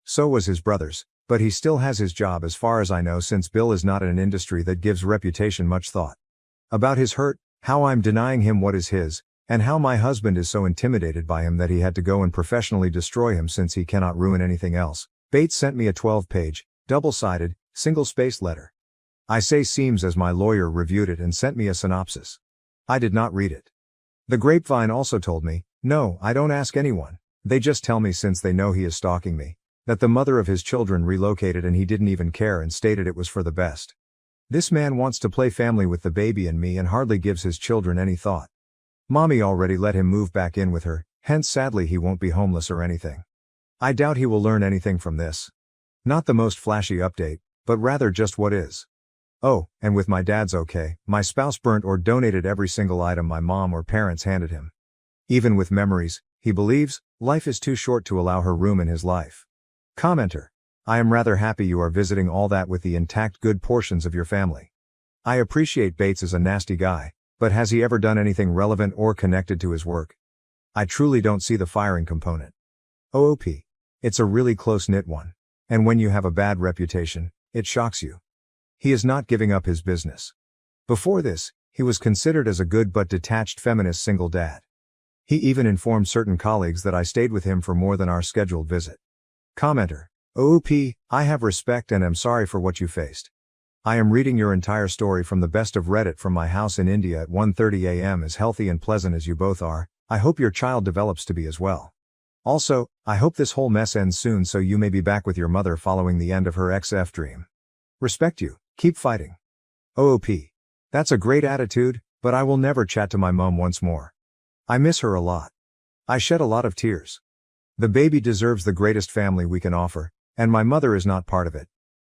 So was his brother's, but he still has his job as far as I know since Bill is not in an industry that gives reputation much thought. About his hurt, how I'm denying him what is his, and how my husband is so intimidated by him that he had to go and professionally destroy him since he cannot ruin anything else, Bates sent me a 12-page, double-sided, single-spaced letter. I say seems as my lawyer reviewed it and sent me a synopsis. I did not read it. The grapevine also told me, no, I don't ask anyone, they just tell me since they know he is stalking me, that the mother of his children relocated and he didn't even care and stated it was for the best. This man wants to play family with the baby and me and hardly gives his children any thought. Mommy already let him move back in with her, hence sadly he won't be homeless or anything. I doubt he will learn anything from this. Not the most flashy update, but rather just what is. Oh, and with my dad's okay, my spouse burnt or donated every single item my mom or parents handed him. Even with memories, he believes, life is too short to allow her room in his life. Commenter. I am rather happy you are visiting all that with the intact good portions of your family. I appreciate Bates is a nasty guy, but has he ever done anything relevant or connected to his work? I truly don't see the firing component. OOP. It's a really close-knit one. And when you have a bad reputation, it shocks you. He is not giving up his business. Before this, he was considered as a good but detached feminist single dad. He even informed certain colleagues that I stayed with him for more than our scheduled visit. Commenter. OOP, I have respect and am sorry for what you faced. I am reading your entire story from the best of Reddit from my house in India at 1:30 a.m. As healthy and pleasant as you both are, I hope your child develops to be as well. Also, I hope this whole mess ends soon so you may be back with your mother following the end of her XF dream. Respect you, keep fighting. OOP. That's a great attitude, but I will never chat to my mom once more. I miss her a lot. I shed a lot of tears. The baby deserves the greatest family we can offer, and my mother is not part of it.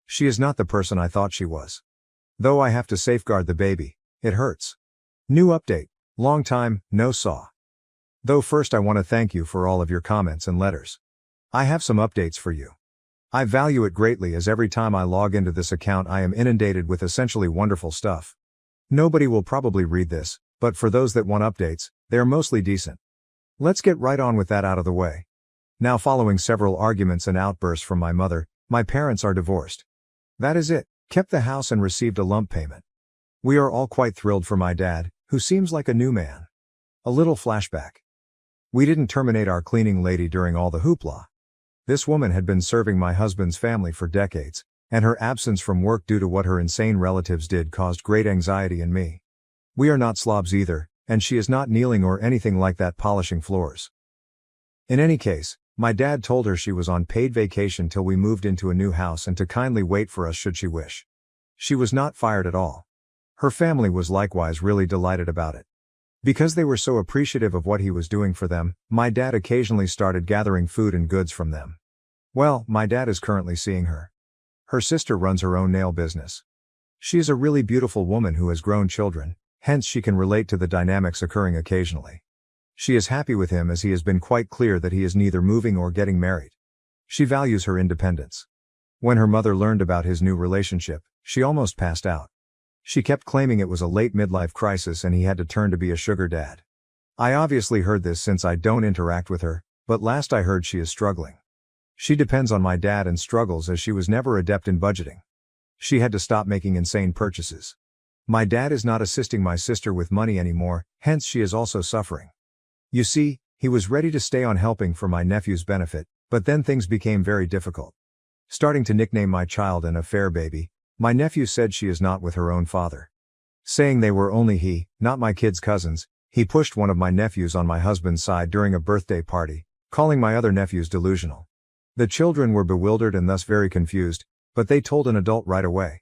She is not the person I thought she was. Though I have to safeguard the baby, it hurts. New update. Long time, no saw. Though first I want to thank you for all of your comments and letters. I have some updates for you. I value it greatly as every time I log into this account I am inundated with essentially wonderful stuff. Nobody will probably read this, but for those that want updates, they are mostly decent. Let's get right on with that out of the way. Now, following several arguments and outbursts from my mother, my parents are divorced. That is it, kept the house and received a lump payment. We are all quite thrilled for my dad, who seems like a new man. A little flashback. We didn't terminate our cleaning lady during all the hoopla. This woman had been serving my husband's family for decades, and her absence from work due to what her insane relatives did caused great anxiety in me. We are not slobs either, and she is not kneeling or anything like that polishing floors. In any case, my dad told her she was on paid vacation till we moved into a new house and to kindly wait for us should she wish. She was not fired at all. Her family was likewise really delighted about it. Because they were so appreciative of what he was doing for them, my dad occasionally started gathering food and goods from them. Well, my dad is currently seeing her. Her sister runs her own nail business. She is a really beautiful woman who has grown children, hence she can relate to the dynamics occurring occasionally. She is happy with him as he has been quite clear that he is neither moving or getting married. She values her independence. When her mother learned about his new relationship, she almost passed out. She kept claiming it was a late midlife crisis and he had to turn to be a sugar dad. I obviously heard this since I don't interact with her, but last I heard she is struggling. She depends on my dad and struggles as she was never adept in budgeting. She had to stop making insane purchases. My dad is not assisting my sister with money anymore, hence she is also suffering. You see, he was ready to stay on helping for my nephew's benefit, but then things became very difficult. Starting to nickname my child an affair baby, my nephew said she is not with her own father. Saying they were only he, not my kids' cousins, he pushed one of my nephews on my husband's side during a birthday party, calling my other nephews delusional. The children were bewildered and thus very confused, but they told an adult right away.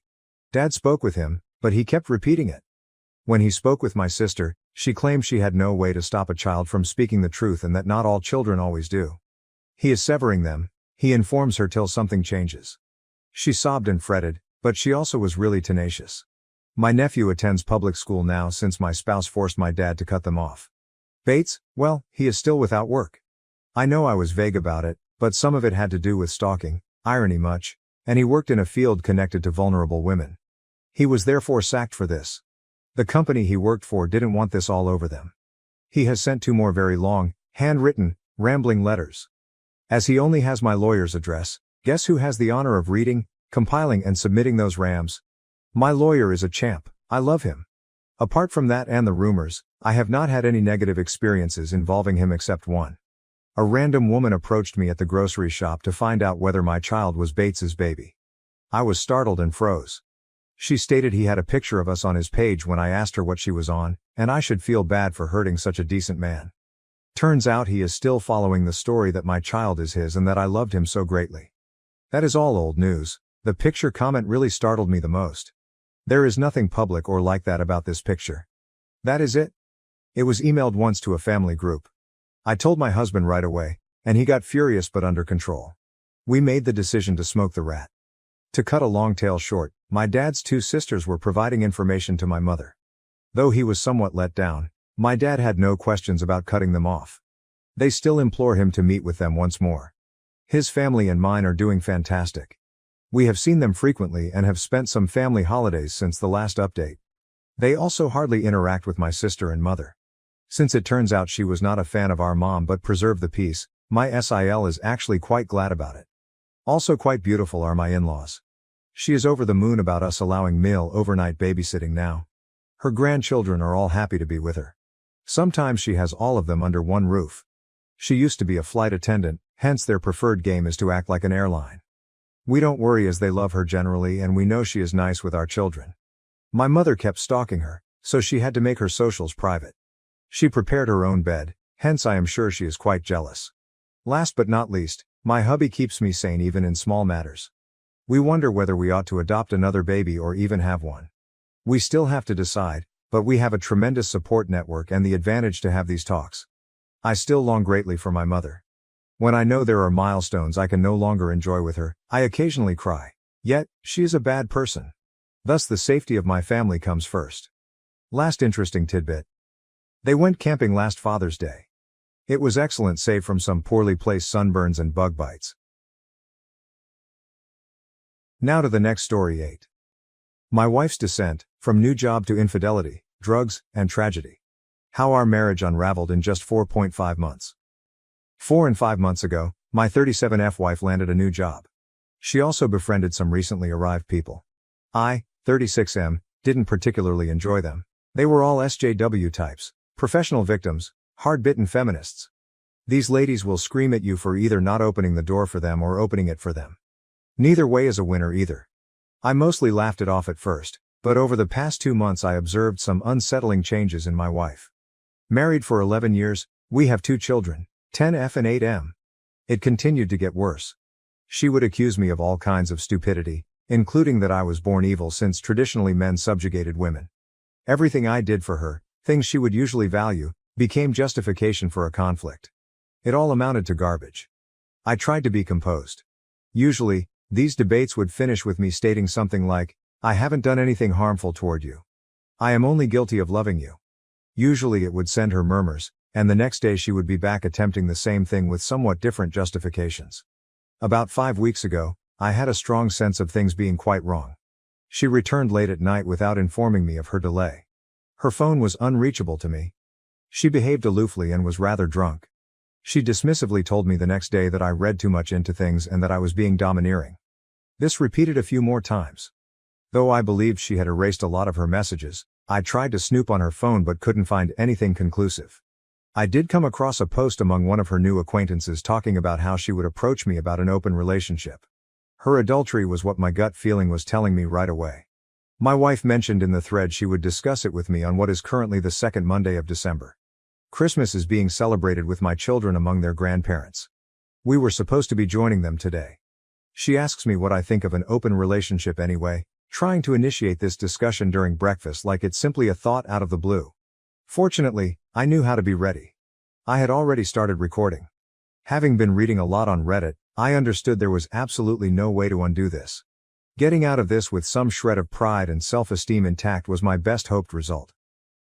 Dad spoke with him, but he kept repeating it. When he spoke with my sister, she claimed she had no way to stop a child from speaking the truth and that not all children always do. He is severing them, he informs her till something changes. She sobbed and fretted, but she also was really tenacious. My nephew attends public school now since my spouse forced my dad to cut them off. Bates, well, he is still without work. I know I was vague about it, but some of it had to do with stalking, irony much, and he worked in a field connected to vulnerable women. He was therefore sacked for this. The company he worked for didn't want this all over them. He has sent 2 more very long, handwritten, rambling letters. As he only has my lawyer's address, guess who has the honor of reading, compiling and submitting those rams? My lawyer is a champ, I love him. Apart from that and the rumors, I have not had any negative experiences involving him except one. A random woman approached me at the grocery shop to find out whether my child was Bates's baby. I was startled and froze. She stated he had a picture of us on his page when I asked her what she was on, and I should feel bad for hurting such a decent man. Turns out he is still following the story that my child is his and that I loved him so greatly. That is all old news. The picture comment really startled me the most. There is nothing public or like that about this picture. That is it. It was emailed once to a family group. I told my husband right away, and he got furious but under control. We made the decision to smoke the rat. To cut a long tale short, my dad's 2 sisters were providing information to my mother. Though he was somewhat let down, my dad had no questions about cutting them off. They still implore him to meet with them once more. His family and mine are doing fantastic. We have seen them frequently and have spent some family holidays since the last update. They also hardly interact with my sister and mother. Since it turns out she was not a fan of our mom but preserved the peace, my SIL is actually quite glad about it. Also quite beautiful are my in-laws. She is over the moon about us allowing Mill overnight babysitting now. Her grandchildren are all happy to be with her. Sometimes she has all of them under one roof. She used to be a flight attendant, hence their preferred game is to act like an airline. We don't worry as they love her generally and we know she is nice with our children. My mother kept stalking her, so she had to make her socials private. She prepared her own bed, hence I am sure she is quite jealous. Last but not least, my hubby keeps me sane even in small matters. We wonder whether we ought to adopt another baby or even have one. We still have to decide, but we have a tremendous support network and the advantage to have these talks. I still long greatly for my mother. When I know there are milestones I can no longer enjoy with her, I occasionally cry. Yet, she is a bad person. Thus the safety of my family comes first. Last interesting tidbit. They went camping last Father's Day. It was excellent save from some poorly placed sunburns and bug bites. Now to the next story 8. My wife's descent, from new job to infidelity, drugs, and tragedy. How our marriage unraveled in just 4.5 months. 4 and 5 months ago, my 37F wife landed a new job. She also befriended some recently arrived people. I, 36M, didn't particularly enjoy them. They were all SJW types, professional victims, hard-bitten feminists. These ladies will scream at you for either not opening the door for them or opening it for them. Neither way is a winner either. I mostly laughed it off at first, but over the past 2 months I observed some unsettling changes in my wife. Married for 11 years, we have 2 children, 10F and 8M. It continued to get worse. She would accuse me of all kinds of stupidity, including that I was born evil since traditionally men subjugated women. Everything I did for her, things she would usually value, became justification for a conflict. It all amounted to garbage. I tried to be composed. Usually, these debates would finish with me stating something like, "I haven't done anything harmful toward you. I am only guilty of loving you." Usually it would send her murmurs, and the next day she would be back attempting the same thing with somewhat different justifications. About 5 weeks ago, I had a strong sense of things being quite wrong. She returned late at night without informing me of her delay. Her phone was unreachable to me. She behaved aloofly and was rather drunk. She dismissively told me the next day that I read too much into things and that I was being domineering. This repeated a few more times. Though I believed she had erased a lot of her messages, I tried to snoop on her phone but couldn't find anything conclusive. I did come across a post among one of her new acquaintances talking about how she would approach me about an open relationship. Her adultery was what my gut feeling was telling me right away. My wife mentioned in the thread she would discuss it with me on what is currently the second Monday of December. Christmas is being celebrated with my children among their grandparents. We were supposed to be joining them today. She asks me what I think of an open relationship anyway, trying to initiate this discussion during breakfast like it's simply a thought out of the blue. Fortunately, I knew how to be ready. I had already started recording. Having been reading a lot on Reddit, I understood there was absolutely no way to undo this. Getting out of this with some shred of pride and self-esteem intact was my best hoped result.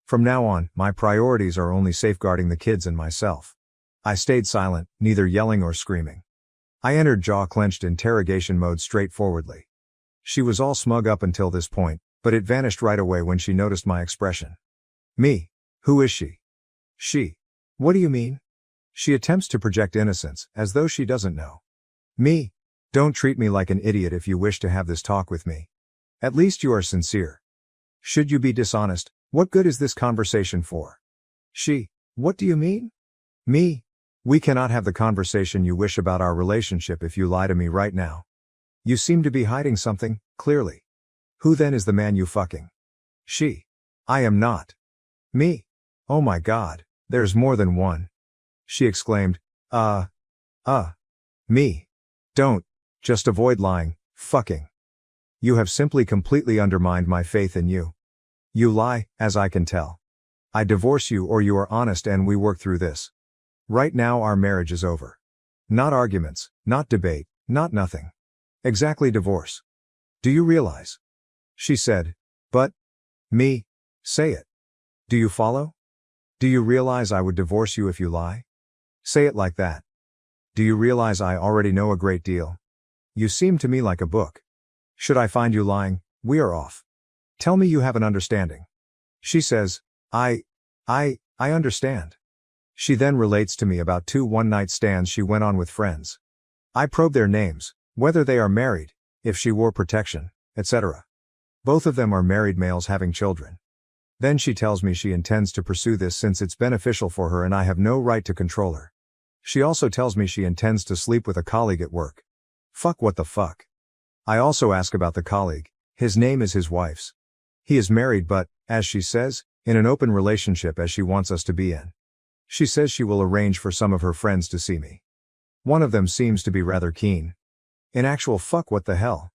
From now on, my priorities are only safeguarding the kids and myself. I stayed silent, neither yelling or screaming. I entered jaw-clenched interrogation mode straightforwardly. She was all smug up until this point, but it vanished right away when she noticed my expression. Me? Who is she? She? What do you mean? She attempts to project innocence, as though she doesn't know. Me? Don't treat me like an idiot if you wish to have this talk with me. At least you are sincere. Should you be dishonest, what good is this conversation for? She? What do you mean? Me? We cannot have the conversation you wish about our relationship if you lie to me right now. You seem to be hiding something, clearly. Who then is the man you fucking? She? I am not. Me? Oh my God, there's more than one. She exclaimed, me. Don't. Just avoid lying, fucking. You have simply completely undermined my faith in you. You lie, as I can tell. I divorce you or you are honest and we work through this. Right now our marriage is over. Not arguments, not debate, not nothing. Exactly divorce. Do you realize? She said, but, me, say it. Do you follow? Do you realize I would divorce you if you lie? Say it like that. Do you realize I already know a great deal? You seem to me like a book. Should I find you lying? We are off. Tell me you have an understanding. She says, I understand. She then relates to me about 2 one-night stands she went on with friends. I probe their names, whether they are married, if she wore protection, etc. Both of them are married males having children. Then she tells me she intends to pursue this since it's beneficial for her and I have no right to control her. She also tells me she intends to sleep with a colleague at work. Fuck, what the fuck? I also ask about the colleague. His name is his wife's. He is married but, as she says, in an open relationship as she wants us to be in. She says she will arrange for some of her friends to see me. One of them seems to be rather keen. In actual fuck, what the hell?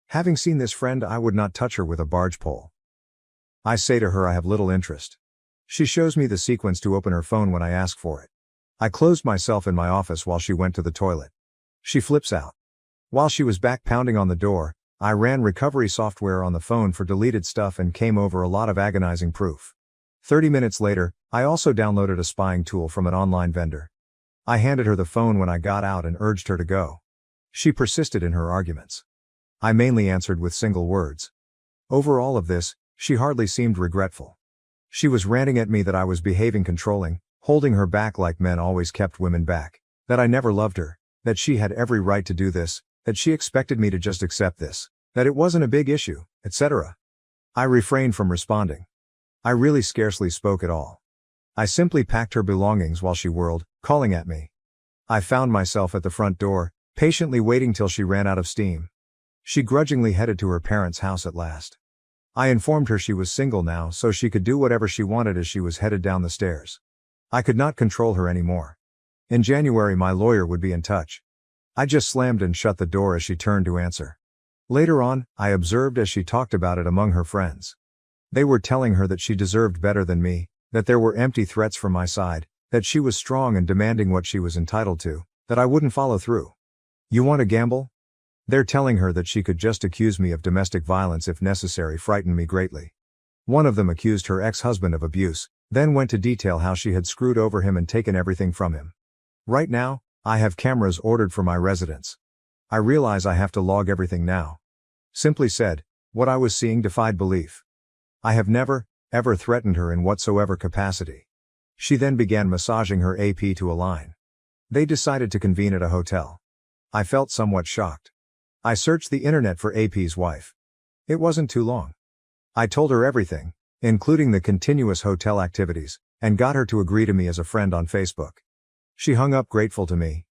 Having seen this friend, I would not touch her with a barge pole. I say to her I have little interest. She shows me the sequence to open her phone when I ask for it. I closed myself in my office while she went to the toilet. She flips out. While she was back pounding on the door, I ran recovery software on the phone for deleted stuff and came over a lot of agonizing proof. 30 minutes later, I also downloaded a spying tool from an online vendor. I handed her the phone when I got out and urged her to go. She persisted in her arguments. I mainly answered with single words. Over all of this, she hardly seemed regretful. She was ranting at me that I was behaving controlling, holding her back like men always kept women back, that I never loved her, that she had every right to do this, that she expected me to just accept this, that it wasn't a big issue, etc. I refrained from responding. I really scarcely spoke at all. I simply packed her belongings while she whirled, calling at me. I found myself at the front door, patiently waiting till she ran out of steam. She grudgingly headed to her parents' house at last. I informed her she was single now so she could do whatever she wanted as she was headed down the stairs. I could not control her anymore. In January my lawyer would be in touch. I just slammed and shut the door as she turned to answer. Later on, I observed as she talked about it among her friends. They were telling her that she deserved better than me, that there were empty threats from my side, that she was strong and demanding what she was entitled to, that I wouldn't follow through. You want to gamble? They're telling her that she could just accuse me of domestic violence if necessary. Frightened me greatly. One of them accused her ex-husband of abuse, then went to detail how she had screwed over him and taken everything from him. Right now, I have cameras ordered for my residence. I realize I have to log everything now. Simply said, what I was seeing defied belief. I have never, ever threatened her in whatsoever capacity. She then began massaging her AP to align. They decided to convene at a hotel. I felt somewhat shocked. I searched the internet for AP's wife. It wasn't too long. I told her everything, including the continuous hotel activities, and got her to agree to me as a friend on Facebook. She hung up grateful to me.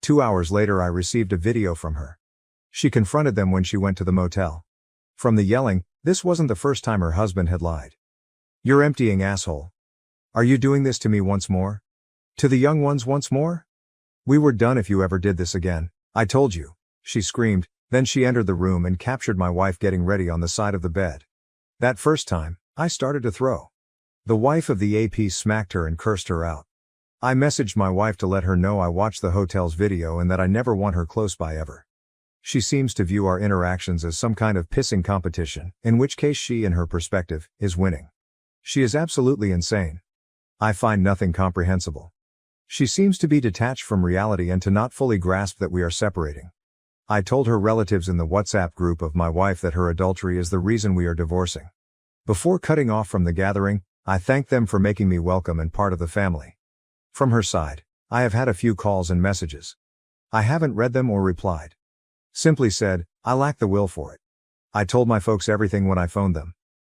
2 hours later I received a video from her. She confronted them when she went to the motel. From the yelling, this wasn't the first time her husband had lied. You're emptying, asshole. Are you doing this to me once more? To the young ones once more? We were done if you ever did this again, I told you, she screamed. Then she entered the room and captured my wife getting ready on the side of the bed. That first time, I started to throw. The wife of the AP smacked her and cursed her out. I messaged my wife to let her know I watched the hotel's video and that I never want her close by ever. She seems to view our interactions as some kind of pissing competition, in which case she, in her perspective, is winning. She is absolutely insane. I find nothing comprehensible. She seems to be detached from reality and to not fully grasp that we are separating. I told her relatives in the WhatsApp group of my wife that her adultery is the reason we are divorcing. Before cutting off from the gathering, I thanked them for making me welcome and part of the family. From her side, I have had a few calls and messages. I haven't read them or replied. Simply said, I lack the will for it. I told my folks everything when I phoned them.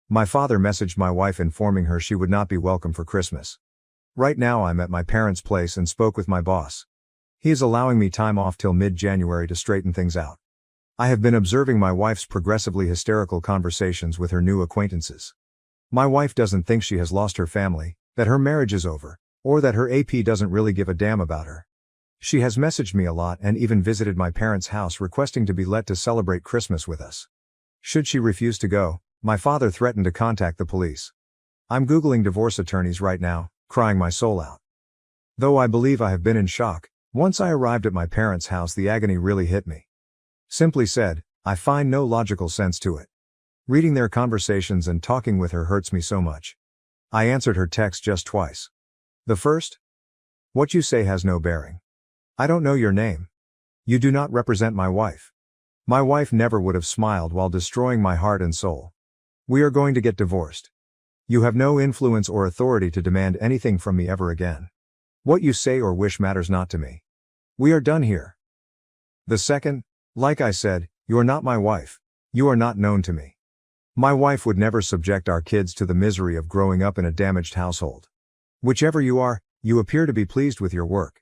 My father messaged my wife informing her she would not be welcome for Christmas. Right now I'm at my parents' place and spoke with my boss. He is allowing me time off till mid-January to straighten things out. I have been observing my wife's progressively hysterical conversations with her new acquaintances. My wife doesn't think she has lost her family, that her marriage is over, or that her AP doesn't really give a damn about her. She has messaged me a lot and even visited my parents' house requesting to be let to celebrate Christmas with us. Should she refuse to go, my father threatened to contact the police. I'm Googling divorce attorneys right now, crying my soul out. Though I believe I have been in shock, once I arrived at my parents' house the agony really hit me. Simply said, I find no logical sense to it. Reading their conversations and talking with her hurts me so much. I answered her text just twice. The first? What you say has no bearing. I don't know your name. You do not represent my wife. My wife never would have smiled while destroying my heart and soul. We are going to get divorced. You have no influence or authority to demand anything from me ever again. What you say or wish matters not to me. We are done here. The second, like I said, you're not my wife. You are not known to me. My wife would never subject our kids to the misery of growing up in a damaged household. Whichever you are, you appear to be pleased with your work.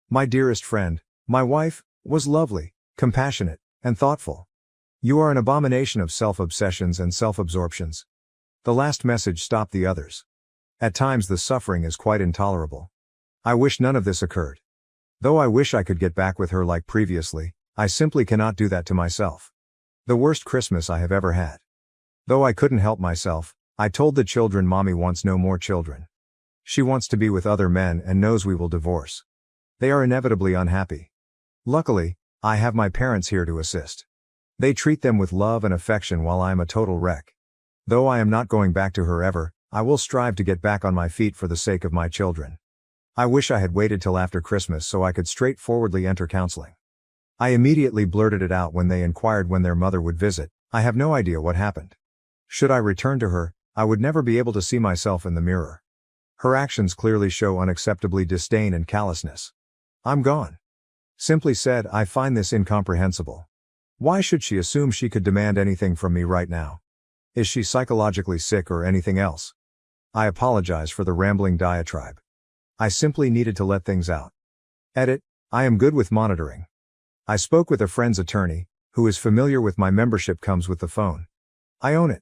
My dearest friend, my wife, was lovely, compassionate, and thoughtful. You are an abomination of self-obsessions and self-absorptions. The last message stopped the others. At times the suffering is quite intolerable. I wish none of this occurred. Though I wish I could get back with her like previously, I simply cannot do that to myself. The worst Christmas I have ever had. Though I couldn't help myself, I told the children Mommy wants no more children. She wants to be with other men and knows we will divorce. They are inevitably unhappy. Luckily, I have my parents here to assist. They treat them with love and affection while I am a total wreck. Though I am not going back to her ever, I will strive to get back on my feet for the sake of my children. I wish I had waited till after Christmas so I could straightforwardly enter counseling. I immediately blurted it out when they inquired when their mother would visit. I have no idea what happened. Should I return to her, I would never be able to see myself in the mirror. Her actions clearly show unacceptably disdain and callousness. I'm gone. Simply said, I find this incomprehensible. Why should she assume she could demand anything from me right now? Is she psychologically sick or anything else? I apologize for the rambling diatribe. I simply needed to let things out. Edit, I am good with monitoring. I spoke with a friend's attorney, who is familiar with my membership comes with the phone. I own it.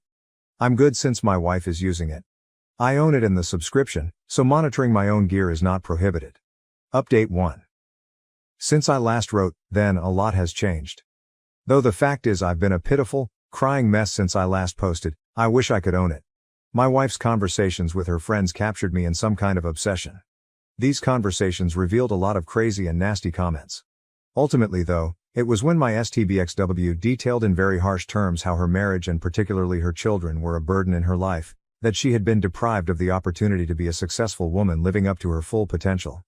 I'm good since my wife is using it. I own it in the subscription, so monitoring my own gear is not prohibited. Update 1. Since I last wrote, then a lot has changed. Though the fact is I've been a pitiful, crying mess since I last posted, I wish I could own it. My wife's conversations with her friends captured me in some kind of obsession. These conversations revealed a lot of crazy and nasty comments. Ultimately though, it was when my STBXW detailed in very harsh terms how her marriage and particularly her children were a burden in her life, that she had been deprived of the opportunity to be a successful woman living up to her full potential.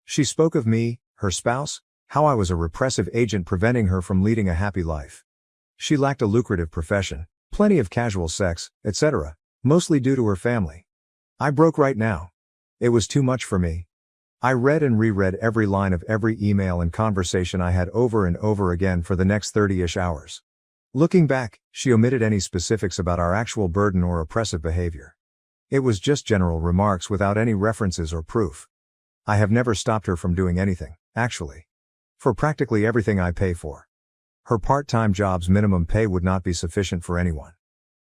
She spoke of me, her spouse, how I was a repressive agent preventing her from leading a happy life. She lacked a lucrative profession, plenty of casual sex, etc., mostly due to her family. I broke right now. It was too much for me. I read and reread every line of every email and conversation I had over and over again for the next 30-ish hours. Looking back, she omitted any specifics about our actual burden or oppressive behavior. It was just general remarks without any references or proof. I have never stopped her from doing anything, actually. For practically everything I pay for. Her part-time job's minimum pay would not be sufficient for anyone.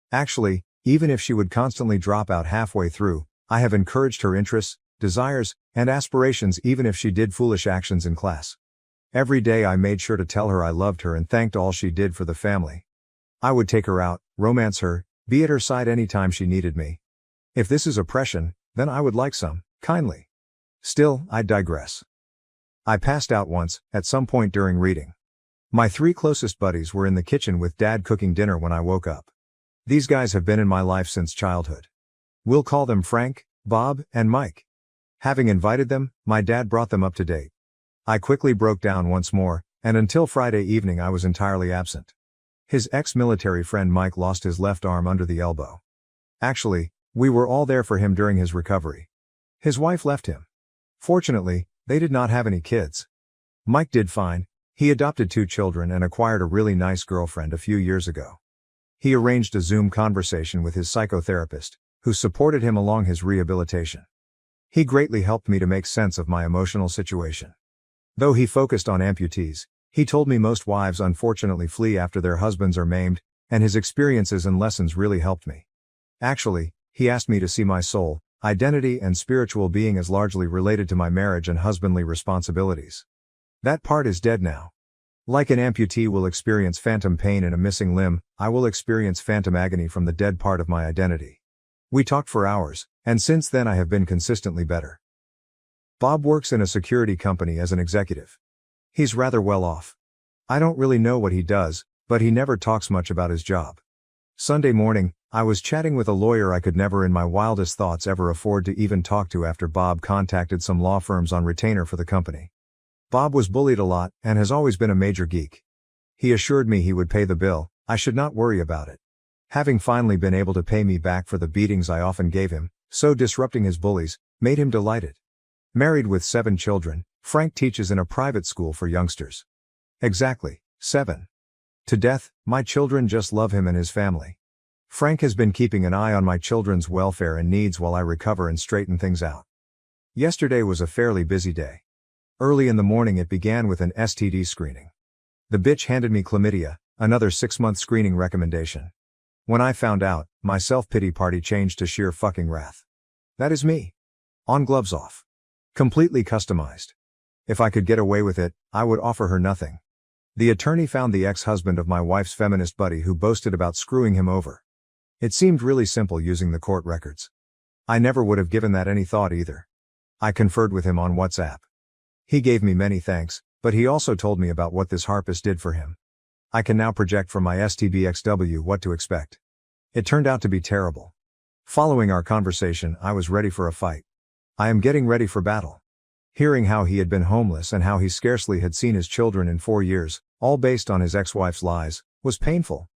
Actually, even if she would constantly drop out halfway through, I have encouraged her interests, desires, and aspirations even if she did foolish actions in class. Every day I made sure to tell her I loved her and thanked all she did for the family. I would take her out, romance her, be at her side anytime she needed me. If this is oppression, then I would like some, kindly. Still, I digress. I passed out once, at some point during reading. My 3 closest buddies were in the kitchen with Dad cooking dinner when I woke up. These guys have been in my life since childhood. We'll call them Frank, Bob, and Mike. Having invited them, my dad brought them up to date. I quickly broke down once more, and until Friday evening I was entirely absent. His ex-military friend Mike lost his left arm under the elbow. Actually, we were all there for him during his recovery. His wife left him. Fortunately, they did not have any kids. Mike did fine. He adopted 2 children and acquired a really nice girlfriend a few years ago. He arranged a Zoom conversation with his psychotherapist, who supported him along his rehabilitation. He greatly helped me to make sense of my emotional situation. Though he focused on amputees, he told me most wives unfortunately flee after their husbands are maimed, and his experiences and lessons really helped me. Actually, he asked me to see my soul, identity and spiritual being as largely related to my marriage and husbandly responsibilities. That part is dead now. Like an amputee will experience phantom pain in a missing limb, I will experience phantom agony from the dead part of my identity. We talked for hours, and since then I have been consistently better. Bob works in a security company as an executive. He's rather well off. I don't really know what he does, but he never talks much about his job. Sunday morning, I was chatting with a lawyer I could never in my wildest thoughts ever afford to even talk to after Bob contacted some law firms on retainer for the company. Bob was bullied a lot, and has always been a major geek. He assured me he would pay the bill, I should not worry about it. Having finally been able to pay me back for the beatings I often gave him, so disrupting his bullies, made him delighted. Married with 7 children, Frank teaches in a private school for youngsters. Exactly, 7. To death, my children just love him and his family. Frank has been keeping an eye on my children's welfare and needs while I recover and straighten things out. Yesterday was a fairly busy day. Early in the morning it began with an STD screening. The bitch handed me chlamydia, another 6-month screening recommendation. When I found out, my self-pity party changed to sheer fucking wrath. That is me. On gloves off. Completely customized. If I could get away with it, I would offer her nothing. The attorney found the ex-husband of my wife's feminist buddy who boasted about screwing him over. It seemed really simple using the court records. I never would have given that any thought either. I conferred with him on WhatsApp. He gave me many thanks, but he also told me about what this harpist did for him. I can now project from my STBXW what to expect. It turned out to be terrible. Following our conversation, I was ready for a fight. I am getting ready for battle. Hearing how he had been homeless and how he scarcely had seen his children in 4 years, all based on his ex-wife's lies, was painful.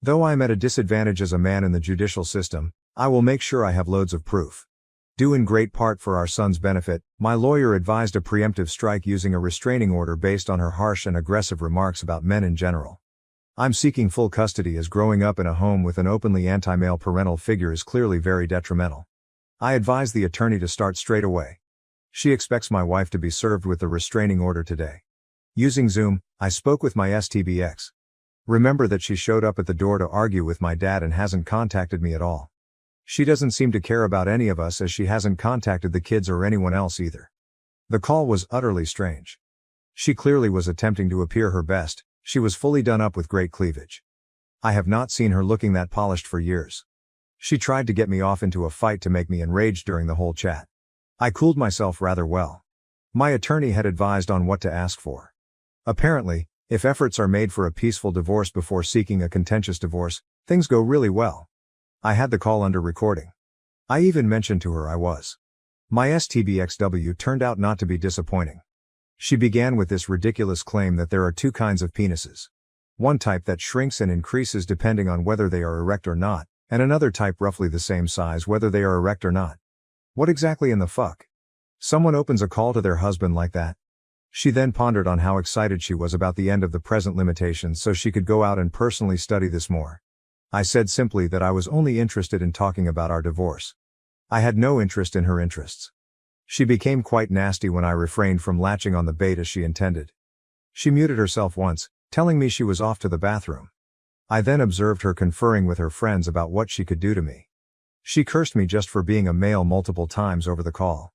Though I am at a disadvantage as a man in the judicial system, I will make sure I have loads of proof. Due in great part for our son's benefit, my lawyer advised a preemptive strike using a restraining order based on her harsh and aggressive remarks about men in general. I'm seeking full custody as growing up in a home with an openly anti-male parental figure is clearly very detrimental. I advise the attorney to start straight away. She expects my wife to be served with the restraining order today. Using Zoom, I spoke with my STBX. Remember that she showed up at the door to argue with my dad and hasn't contacted me at all. She doesn't seem to care about any of us as she hasn't contacted the kids or anyone else either. The call was utterly strange. She clearly was attempting to appear her best, she was fully done up with great cleavage. I have not seen her looking that polished for years. She tried to get me off into a fight to make me enraged during the whole chat. I cooled myself rather well. My attorney had advised on what to ask for. Apparently, if efforts are made for a peaceful divorce before seeking a contentious divorce, things go really well. I had the call under recording. I even mentioned to her I was. My STBXW turned out not to be disappointing. She began with this ridiculous claim that there are 2 kinds of penises. One type that shrinks and increases depending on whether they are erect or not, and another type roughly the same size whether they are erect or not. What exactly in the fuck? Someone opens a call to their husband like that? She then pondered on how excited she was about the end of the present limitations so she could go out and personally study this more. I said simply that I was only interested in talking about our divorce. I had no interest in her interests. She became quite nasty when I refrained from latching on the bait as she intended. She muted herself once, telling me she was off to the bathroom. I then observed her conferring with her friends about what she could do to me. She cursed me just for being a male multiple times over the call.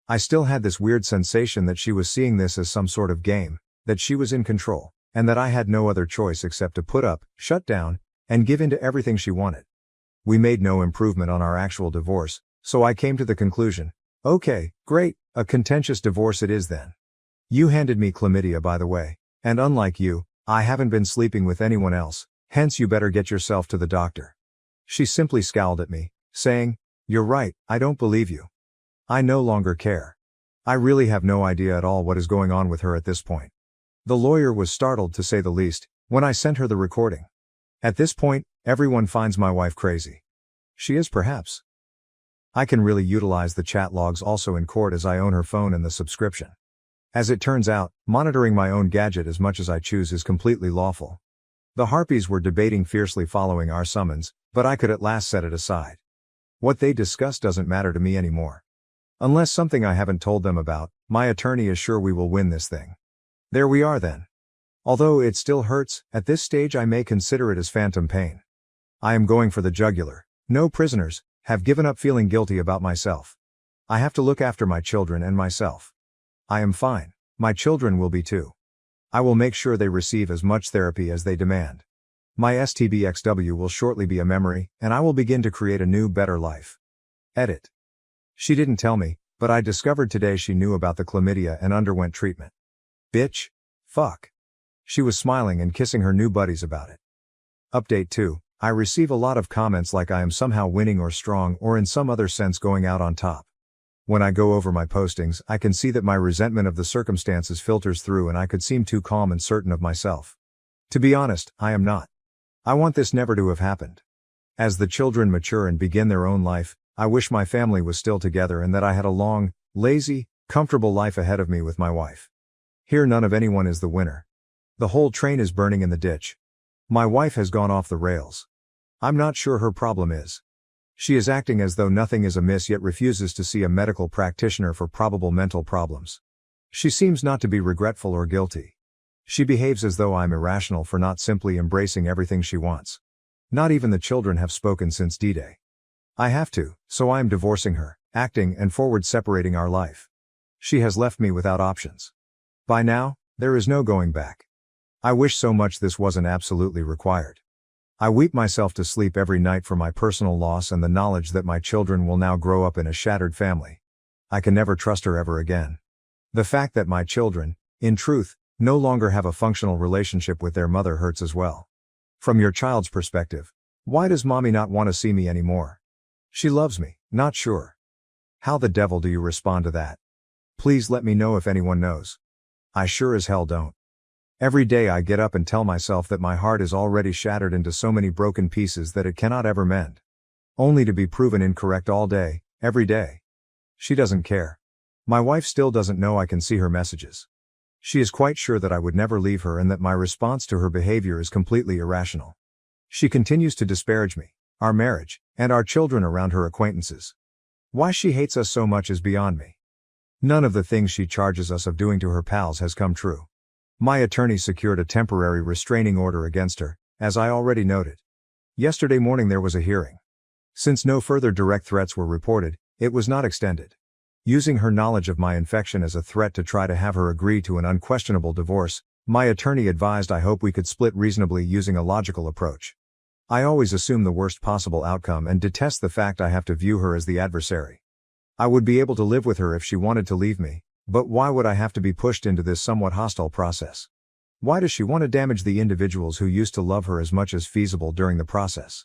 I still had this weird sensation that she was seeing this as some sort of game, that she was in control, and that I had no other choice except to put up, shut down, and give in to everything she wanted. We made no improvement on our actual divorce, so I came to the conclusion, okay, great, a contentious divorce it is then. You handed me chlamydia by the way, and unlike you, I haven't been sleeping with anyone else, hence you better get yourself to the doctor. She simply scowled at me, saying, you're right, I don't believe you. I no longer care. I really have no idea at all what is going on with her at this point. The lawyer was startled to say the least, when I sent her the recording. At this point, everyone finds my wife crazy. She is perhaps. I can really utilize the chat logs also in court as I own her phone and the subscription. As it turns out, monitoring my own gadget as much as I choose is completely lawful. The harpies were debating fiercely following our summons, but I could at last set it aside. What they discuss doesn't matter to me anymore. Unless something I haven't told them about, my attorney is sure we will win this thing. There we are then. Although it still hurts, at this stage I may consider it as phantom pain. I am going for the jugular. No prisoners, have given up feeling guilty about myself. I have to look after my children and myself. I am fine. My children will be too. I will make sure they receive as much therapy as they demand. My STBXW will shortly be a memory, and I will begin to create a new, better life. Edit. She didn't tell me, but I discovered today she knew about the chlamydia and underwent treatment. Bitch. Fuck. She was smiling and kissing her new buddies about it. Update 2. I receive a lot of comments like I am somehow winning or strong or in some other sense going out on top. When I go over my postings, I can see that my resentment of the circumstances filters through and I could seem too calm and certain of myself. To be honest, I am not. I want this never to have happened. As the children mature and begin their own life, I wish my family was still together and that I had a long, lazy, comfortable life ahead of me with my wife. Here none of anyone is the winner. The whole train is burning in the ditch. My wife has gone off the rails. I'm not sure her problem is. She is acting as though nothing is amiss yet refuses to see a medical practitioner for probable mental problems. She seems not to be regretful or guilty. She behaves as though I'm irrational for not simply embracing everything she wants. Not even the children have spoken since D-Day. I have to, so I am divorcing her, acting and forward separating our life. She has left me without options. By now, there is no going back. I wish so much this wasn't absolutely required. I weep myself to sleep every night for my personal loss and the knowledge that my children will now grow up in a shattered family. I can never trust her ever again. The fact that my children, in truth, no longer have a functional relationship with their mother hurts as well. From your child's perspective, why does mommy not want to see me anymore? She loves me, not sure. How the devil do you respond to that? Please let me know if anyone knows. I sure as hell don't. Every day I get up and tell myself that my heart is already shattered into so many broken pieces that it cannot ever mend. Only to be proven incorrect all day, every day. She doesn't care. My wife still doesn't know I can see her messages. She is quite sure that I would never leave her and that my response to her behavior is completely irrational. She continues to disparage me, our marriage, and our children around her acquaintances. Why she hates us so much is beyond me. None of the things she charges us of doing to her pals has come true. My attorney secured a temporary restraining order against her, as I already noted. Yesterday morning there was a hearing. Since no further direct threats were reported, it was not extended. Using her knowledge of my infection as a threat to try to have her agree to an unquestionable divorce, my attorney advised I hope we could split reasonably using a logical approach. I always assume the worst possible outcome and detest the fact I have to view her as the adversary. I would be able to live with her if she wanted to leave me, but why would I have to be pushed into this somewhat hostile process? Why does she want to damage the individuals who used to love her as much as feasible during the process?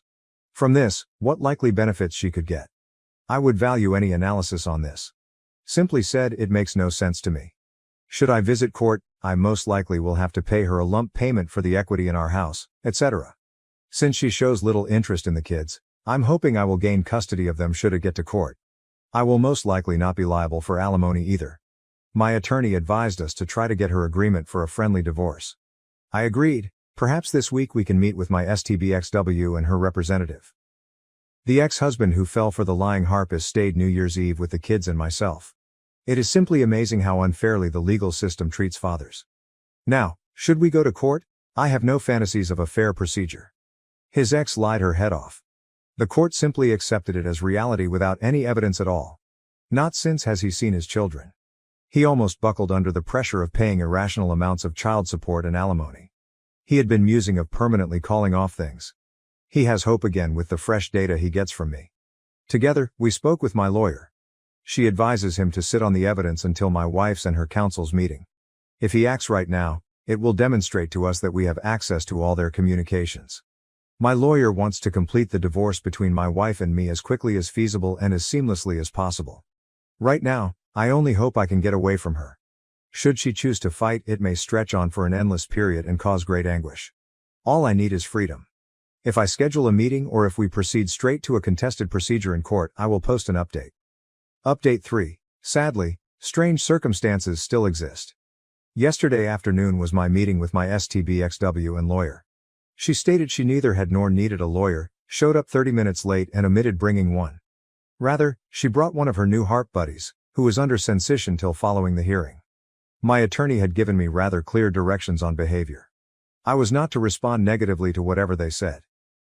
From this, what likely benefits she could get? I would value any analysis on this. Simply said, it makes no sense to me. Should I visit court, I most likely will have to pay her a lump payment for the equity in our house, etc. Since she shows little interest in the kids, I'm hoping I will gain custody of them should it get to court. I will most likely not be liable for alimony either. My attorney advised us to try to get her agreement for a friendly divorce. I agreed. Perhaps this week we can meet with my STBXW and her representative. The ex-husband who fell for the lying harpist stayed New Year's Eve with the kids and myself. It is simply amazing how unfairly the legal system treats fathers. Now, should we go to court? I have no fantasies of a fair procedure. His ex lied her head off. The court simply accepted it as reality without any evidence at all. Not since has he seen his children. He almost buckled under the pressure of paying irrational amounts of child support and alimony. He had been musing of permanently calling off things. He has hope again with the fresh data he gets from me. Together, we spoke with my lawyer. She advises him to sit on the evidence until my wife's and her counsel's meeting. If he acts right now, it will demonstrate to us that we have access to all their communications. My lawyer wants to complete the divorce between my wife and me as quickly as feasible and as seamlessly as possible. Right now, I only hope I can get away from her. Should she choose to fight, it may stretch on for an endless period and cause great anguish. All I need is freedom. If I schedule a meeting or if we proceed straight to a contested procedure in court, I will post an update. Update 3. Sadly, strange circumstances still exist. Yesterday afternoon was my meeting with my STBXW and lawyer. She stated she neither had nor needed a lawyer, showed up 30 minutes late and omitted bringing one. Rather, she brought one of her new harp buddies, who was under sensation till following the hearing. My attorney had given me rather clear directions on behavior. I was not to respond negatively to whatever they said.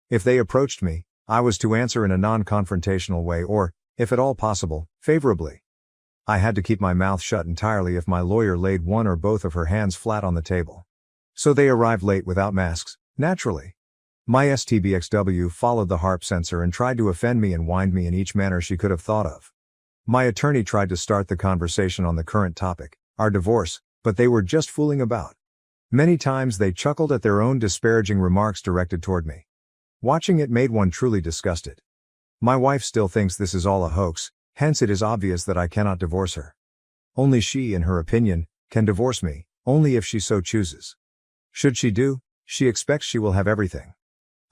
If they approached me, I was to answer in a non-confrontational way or, if at all possible, favorably. I had to keep my mouth shut entirely if my lawyer laid one or both of her hands flat on the table. So they arrived late without masks, naturally. My STBXW followed the harp censor and tried to offend me and wind me in each manner she could have thought of. My attorney tried to start the conversation on the current topic, our divorce, but they were just fooling about. Many times they chuckled at their own disparaging remarks directed toward me. Watching it made one truly disgusted. My wife still thinks this is all a hoax, Hence it is obvious that I cannot divorce her. Only she, in her opinion, can divorce me, only if she so chooses. Should she do, she expects she will have everything.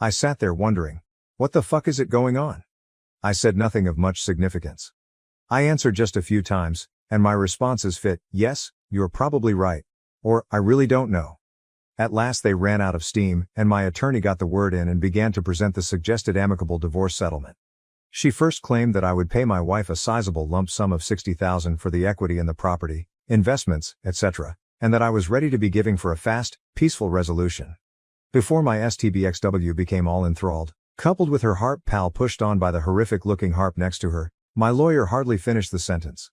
I sat there wondering, what the fuck is it going on? I said nothing of much significance. I answered just a few times, and my responses fit, yes, you're probably right, or I really don't know. At last they ran out of steam, and my attorney got the word in and began to present the suggested amicable divorce settlement. She first claimed that I would pay my wife a sizable lump sum of $60,000 for the equity in the property, investments, etc., and that I was ready to be giving for a fast, peaceful resolution. Before my STBXW became all enthralled, coupled with her harp pal pushed on by the horrific-looking harp next to her, my lawyer hardly finished the sentence.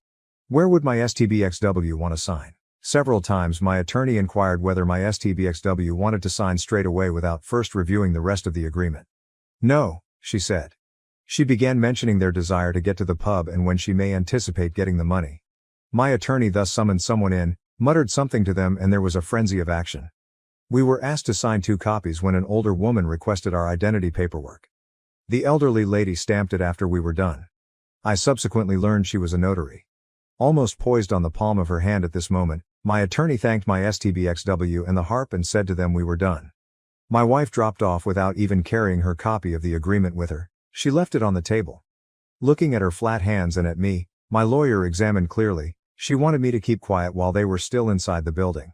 Where would my STBXW want to sign? Several times my attorney inquired whether my STBXW wanted to sign straight away without first reviewing the rest of the agreement. No, she said. She began mentioning their desire to get to the pub and when she may anticipate getting the money. My attorney thus summoned someone in, muttered something to them, and there was a frenzy of action. We were asked to sign 2 copies when an older woman requested our identity paperwork. The elderly lady stamped it after we were done. I subsequently learned she was a notary. Almost poised on the palm of her hand at this moment, my attorney thanked my STBXW and the harp and said to them we were done. My wife dropped off without even carrying her copy of the agreement with her. She left it on the table. Looking at her flat hands and at me, my lawyer examined clearly. She wanted me to keep quiet while they were still inside the building.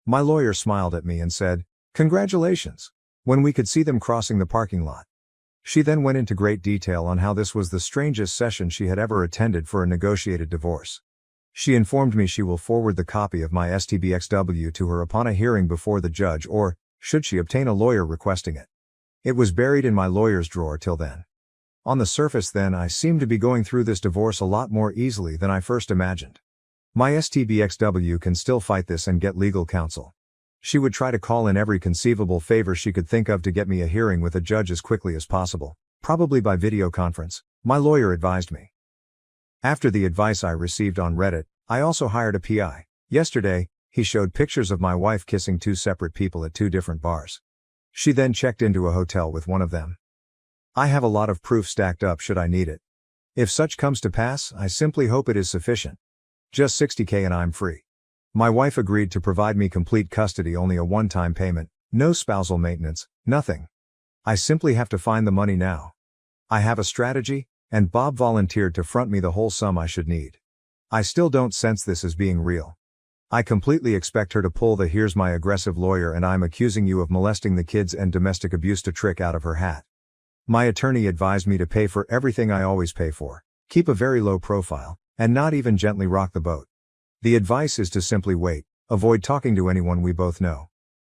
My lawyer smiled at me and said, "Congratulations," when we could see them crossing the parking lot. She then went into great detail on how this was the strangest session she had ever attended for a negotiated divorce. She informed me she will forward the copy of my STBXW to her upon a hearing before the judge or, should she obtain a lawyer requesting it. It was buried in my lawyer's drawer till then. On the surface then I seemed to be going through this divorce a lot more easily than I first imagined. My STBXW can still fight this and get legal counsel. She would try to call in every conceivable favor she could think of to get me a hearing with a judge as quickly as possible, probably by video conference, my lawyer advised me. After the advice I received on Reddit, I also hired a PI. Yesterday, he showed pictures of my wife kissing 2 separate people at 2 different bars. She then checked into a hotel with one of them. I have a lot of proof stacked up should I need it. If such comes to pass, I simply hope it is sufficient. Just $60K and I'm free. My wife agreed to provide me complete custody, only a one-time payment, no spousal maintenance, nothing. I simply have to find the money now. I have a strategy, and Bob volunteered to front me the whole sum I should need. I still don't sense this as being real. I completely expect her to pull the "here's my aggressive lawyer and I'm accusing you of molesting the kids and domestic abuse" to trick out of her hat. My attorney advised me to pay for everything I always pay for, keep a very low profile, and not even gently rock the boat. The advice is to simply wait, avoid talking to anyone we both know.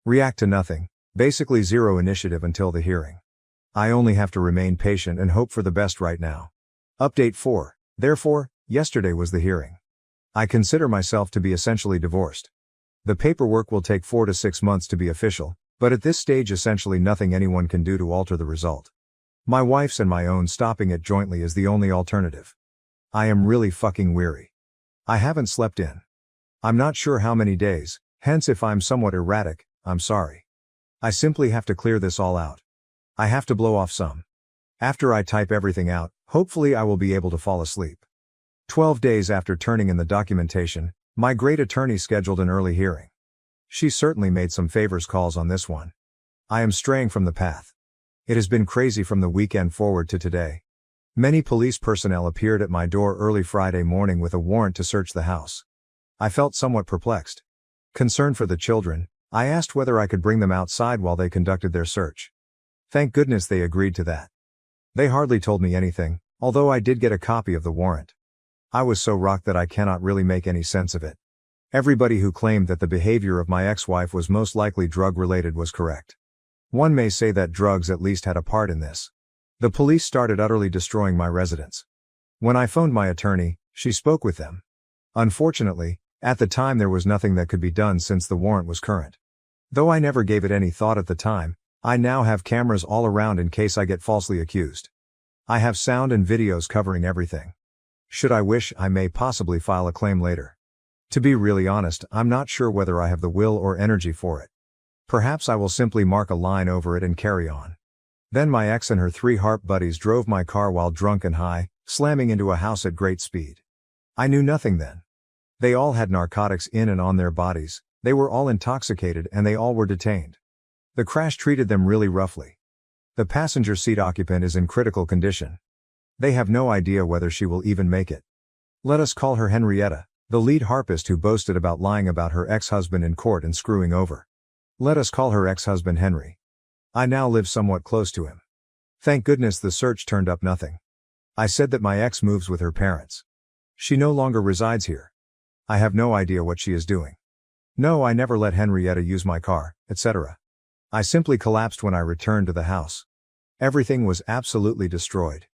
React to nothing, basically zero initiative until the hearing. I only have to remain patient and hope for the best right now. Update 4. Therefore, yesterday was the hearing. I consider myself to be essentially divorced. The paperwork will take 4 to 6 months to be official, but at this stage essentially nothing anyone can do to alter the result. My wife's and my own stopping it jointly is the only alternative. I am really fucking weary. I haven't slept in. I'm not sure how many days, hence if I'm somewhat erratic, I'm sorry. I simply have to clear this all out. I have to blow off some. After I type everything out, hopefully I will be able to fall asleep. 12 days after turning in the documentation, my great attorney scheduled an early hearing. She certainly made some favors calls on this one. I am straying from the path. It has been crazy from the weekend forward to today. Many police personnel appeared at my door early Friday morning with a warrant to search the house. I felt somewhat perplexed. Concerned for the children, I asked whether I could bring them outside while they conducted their search. Thank goodness they agreed to that. They hardly told me anything, although I did get a copy of the warrant. I was so rocked that I cannot really make any sense of it. Everybody who claimed that the behavior of my ex-wife was most likely drug-related was correct. One may say that drugs at least had a part in this. The police started utterly destroying my residence. When I phoned my attorney, she spoke with them. Unfortunately, at the time there was nothing that could be done since the warrant was current. Though I never gave it any thought at the time, I now have cameras all around in case I get falsely accused. I have sound and videos covering everything. Should I wish, I may possibly file a claim later. To be really honest, I'm not sure whether I have the will or energy for it. Perhaps I will simply mark a line over it and carry on. Then my ex and her 3 harp buddies drove my car while drunk and high, slamming into a house at great speed. I knew nothing then. They all had narcotics in and on their bodies, they were all intoxicated and they all were detained. The crash treated them really roughly. The passenger seat occupant is in critical condition. They have no idea whether she will even make it. Let us call her Henrietta, the lead harpist who boasted about lying about her ex-husband in court and screwing over. Let us call her ex-husband Henry. I now live somewhat close to him. Thank goodness the search turned up nothing. I said that my ex moves with her parents. She no longer resides here. I have no idea what she is doing. No, I never let Henrietta use my car, etc. I simply collapsed when I returned to the house. Everything was absolutely destroyed.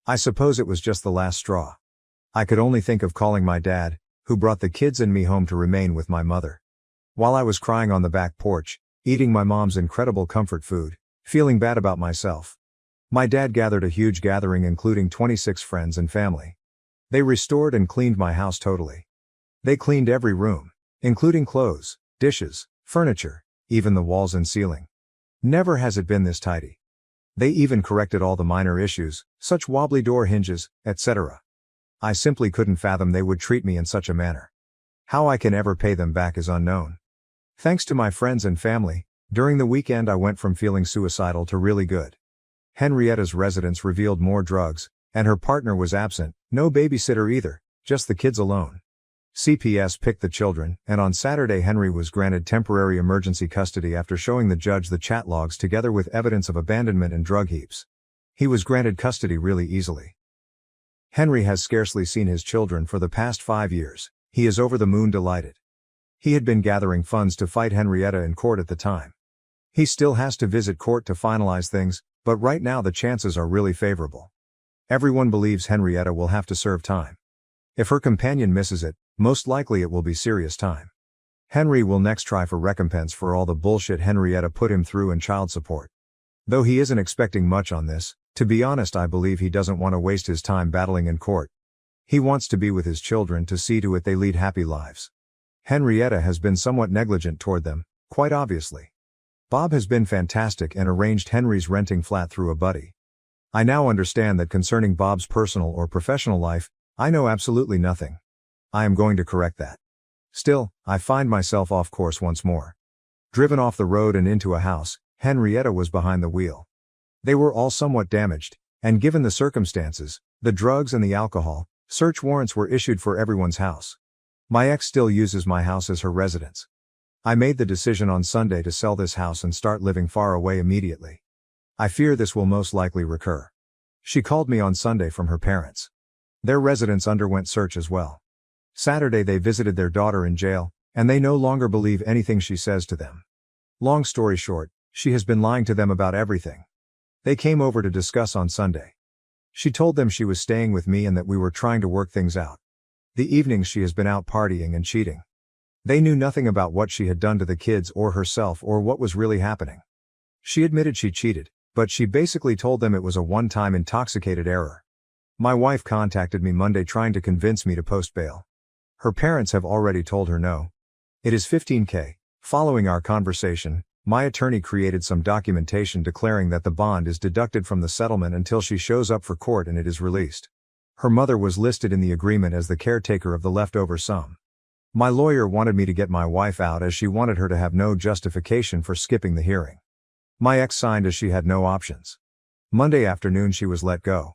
I suppose it was just the last straw. I could only think of calling my dad, who brought the kids and me home to remain with my mother. While I was crying on the back porch, eating my mom's incredible comfort food, feeling bad about myself, my dad gathered a huge gathering including 26 friends and family. They restored and cleaned my house totally. They cleaned every room, including clothes, dishes, furniture, even the walls and ceiling. Never has it been this tidy. They even corrected all the minor issues, such wobbly door hinges, etc. I simply couldn't fathom they would treat me in such a manner. How I can ever pay them back is unknown. Thanks to my friends and family, during the weekend I went from feeling suicidal to really good. Henrietta's residence revealed more drugs, and her partner was absent, no babysitter either, just the kids alone. CPS picked the children, and on Saturday Henry was granted temporary emergency custody after showing the judge the chat logs together with evidence of abandonment and drug heaps. He was granted custody really easily. Henry has scarcely seen his children for the past 5 years. He is over the moon delighted. He had been gathering funds to fight Henrietta in court at the time. He still has to visit court to finalize things, but right now the chances are really favorable. Everyone believes Henrietta will have to serve time. If her companion misses it, most likely it will be serious time. Henry will next try for recompense for all the bullshit Henrietta put him through and child support. Though he isn't expecting much on this, to be honest I believe he doesn't want to waste his time battling in court. He wants to be with his children to see to it they lead happy lives. Henrietta has been somewhat negligent toward them, quite obviously. Bob has been fantastic and arranged Henry's renting flat through a buddy. I now understand that concerning Bob's personal or professional life, I know absolutely nothing. I am going to correct that. Still, I find myself off course once more. Driven off the road and into a house, Henrietta was behind the wheel. They were all somewhat damaged, and given the circumstances, the drugs and the alcohol, search warrants were issued for everyone's house. My ex still uses my house as her residence. I made the decision on Sunday to sell this house and start living far away immediately. I fear this will most likely recur. She called me on Sunday from her parents. Their residence underwent search as well. Saturday they visited their daughter in jail, and they no longer believe anything she says to them. Long story short, she has been lying to them about everything. They came over to discuss on Sunday. She told them she was staying with me and that we were trying to work things out. The evenings she has been out partying and cheating. They knew nothing about what she had done to the kids or herself or what was really happening. She admitted she cheated, but she basically told them it was a one-time intoxicated error. My wife contacted me Monday trying to convince me to post bail. Her parents have already told her no. It is $15,000. Following our conversation, my attorney created some documentation declaring that the bond is deducted from the settlement until she shows up for court and it is released. Her mother was listed in the agreement as the caretaker of the leftover sum. My lawyer wanted me to get my wife out as she wanted her to have no justification for skipping the hearing. My ex signed as she had no options. Monday afternoon she was let go.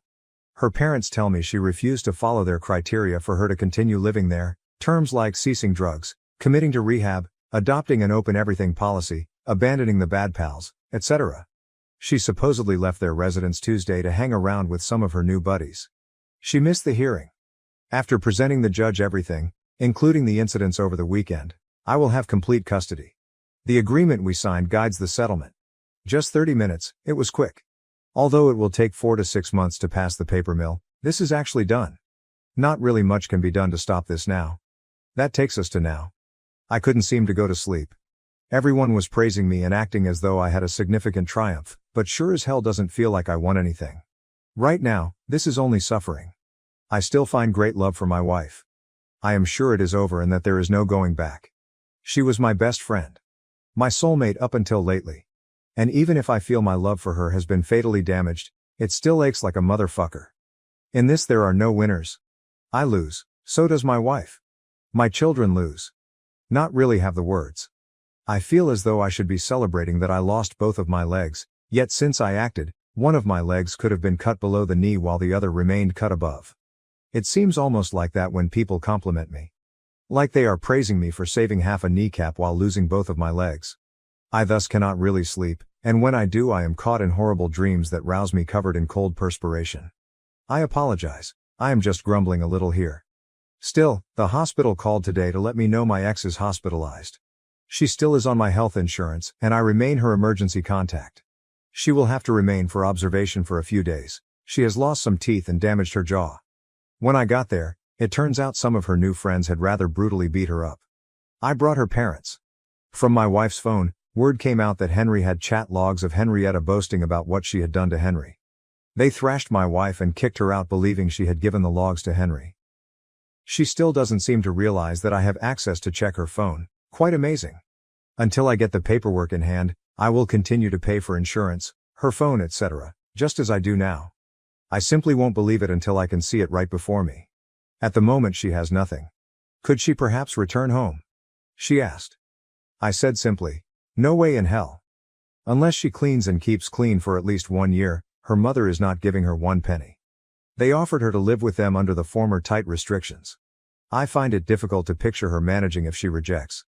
Her parents tell me she refused to follow their criteria for her to continue living there, terms like ceasing drugs, committing to rehab, adopting an open everything policy, abandoning the bad pals, etc. She supposedly left their residence Tuesday to hang around with some of her new buddies. She missed the hearing. After presenting the judge everything, including the incidents over the weekend, I will have complete custody. The agreement we signed guides the settlement. Just 30 minutes, it was quick. Although it will take 4 to 6 months to pass the paper mill, this is actually done. Not really much can be done to stop this now. That takes us to now. I couldn't seem to go to sleep. Everyone was praising me and acting as though I had a significant triumph, but sure as hell doesn't feel like I won anything. Right now, this is only suffering. I still find great love for my wife. I am sure it is over and that there is no going back. She was my best friend. My soulmate up until lately. And even if I feel my love for her has been fatally damaged, it still aches like a motherfucker. In this there are no winners. I lose, so does my wife. My children lose. Not really have the words. I feel as though I should be celebrating that I lost both of my legs, yet since I acted, one of my legs could have been cut below the knee while the other remained cut above. It seems almost like that when people compliment me. Like they are praising me for saving half a kneecap while losing both of my legs. I thus cannot really sleep, and when I do I am caught in horrible dreams that rouse me covered in cold perspiration. I apologize, I am just grumbling a little here. Still, the hospital called today to let me know my ex is hospitalized. She still is on my health insurance, and I remain her emergency contact. She will have to remain for observation for a few days. She has lost some teeth and damaged her jaw. When I got there, it turns out some of her new friends had rather brutally beat her up. I brought her parents. From my wife's phone, word came out that Henry had chat logs of Henrietta boasting about what she had done to Henry. They thrashed my wife and kicked her out believing she had given the logs to Henry. She still doesn't seem to realize that I have access to check her phone. Quite amazing. Until I get the paperwork in hand, I will continue to pay for insurance, her phone, etc., just as I do now. I simply won't believe it until I can see it right before me. At the moment she has nothing. Could she perhaps return home? She asked. I said simply, no way in hell. Unless she cleans and keeps clean for at least 1 year, her mother is not giving her 1 penny. They offered her to live with them under the former tight restrictions. I find it difficult to picture her managing if she rejects.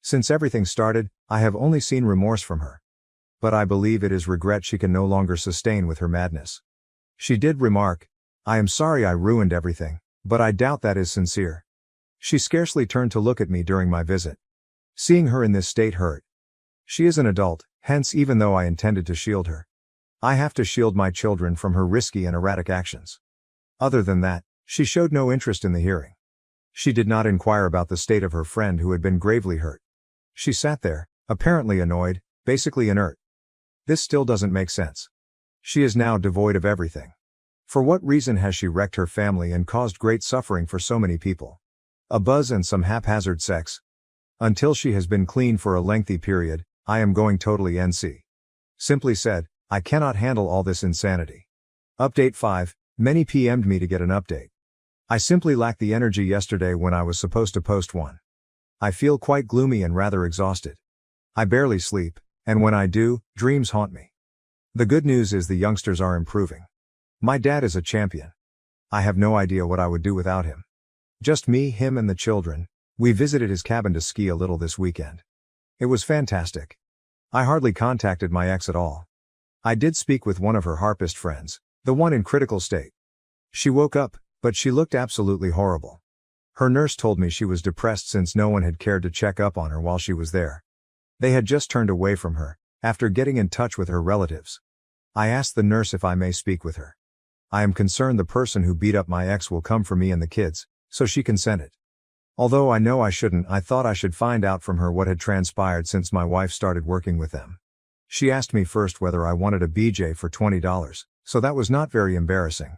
Since everything started, I have only seen remorse from her. But I believe it is regret she can no longer sustain with her madness. She did remark, I am sorry I ruined everything, but I doubt that is sincere. She scarcely turned to look at me during my visit. Seeing her in this state hurt. She is an adult, hence even though I intended to shield her, I have to shield my children from her risky and erratic actions. Other than that, she showed no interest in the hearing. She did not inquire about the state of her friend who had been gravely hurt. She sat there, apparently annoyed, basically inert. This still doesn't make sense. She is now devoid of everything. For what reason has she wrecked her family and caused great suffering for so many people? A buzz and some haphazard sex. Until she has been clean for a lengthy period, I am going totally NC. Simply said, I cannot handle all this insanity. Update 5, many PM'd me to get an update. I simply lacked the energy yesterday when I was supposed to post one. I feel quite gloomy and rather exhausted. I barely sleep, and when I do, dreams haunt me. The good news is the youngsters are improving. My dad is a champion. I have no idea what I would do without him. Just me, him and the children. We visited his cabin to ski a little this weekend. It was fantastic. I hardly contacted my ex at all. I did speak with one of her harpist friends, the one in critical state. She woke up, but she looked absolutely horrible. Her nurse told me she was depressed since no one had cared to check up on her while she was there. They had just turned away from her, after getting in touch with her relatives. I asked the nurse if I may speak with her. I am concerned the person who beat up my ex will come for me and the kids, so she consented. Although I know I shouldn't, I thought I should find out from her what had transpired since my wife started working with them. She asked me first whether I wanted a BJ for $20, so that was not very embarrassing.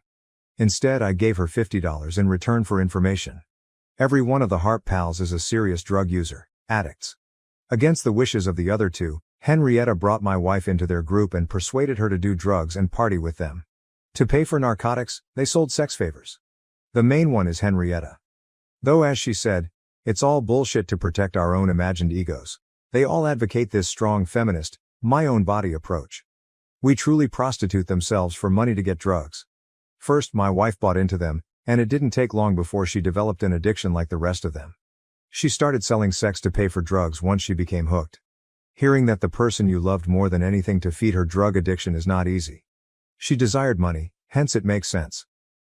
Instead I gave her $50 in return for information. Every one of the Harp pals is a serious drug user, addicts. Against the wishes of the other two, Henrietta brought my wife into their group and persuaded her to do drugs and party with them. To pay for narcotics, they sold sex favors. The main one is Henrietta. Though as she said, it's all bullshit to protect our own imagined egos. They all advocate this strong feminist, my own body approach. We truly prostitute themselves for money to get drugs. First my wife bought into them, and it didn't take long before she developed an addiction like the rest of them. She started selling sex to pay for drugs once she became hooked. Hearing that the person you loved more than anything to feed her drug addiction is not easy. She desired money, hence it makes sense.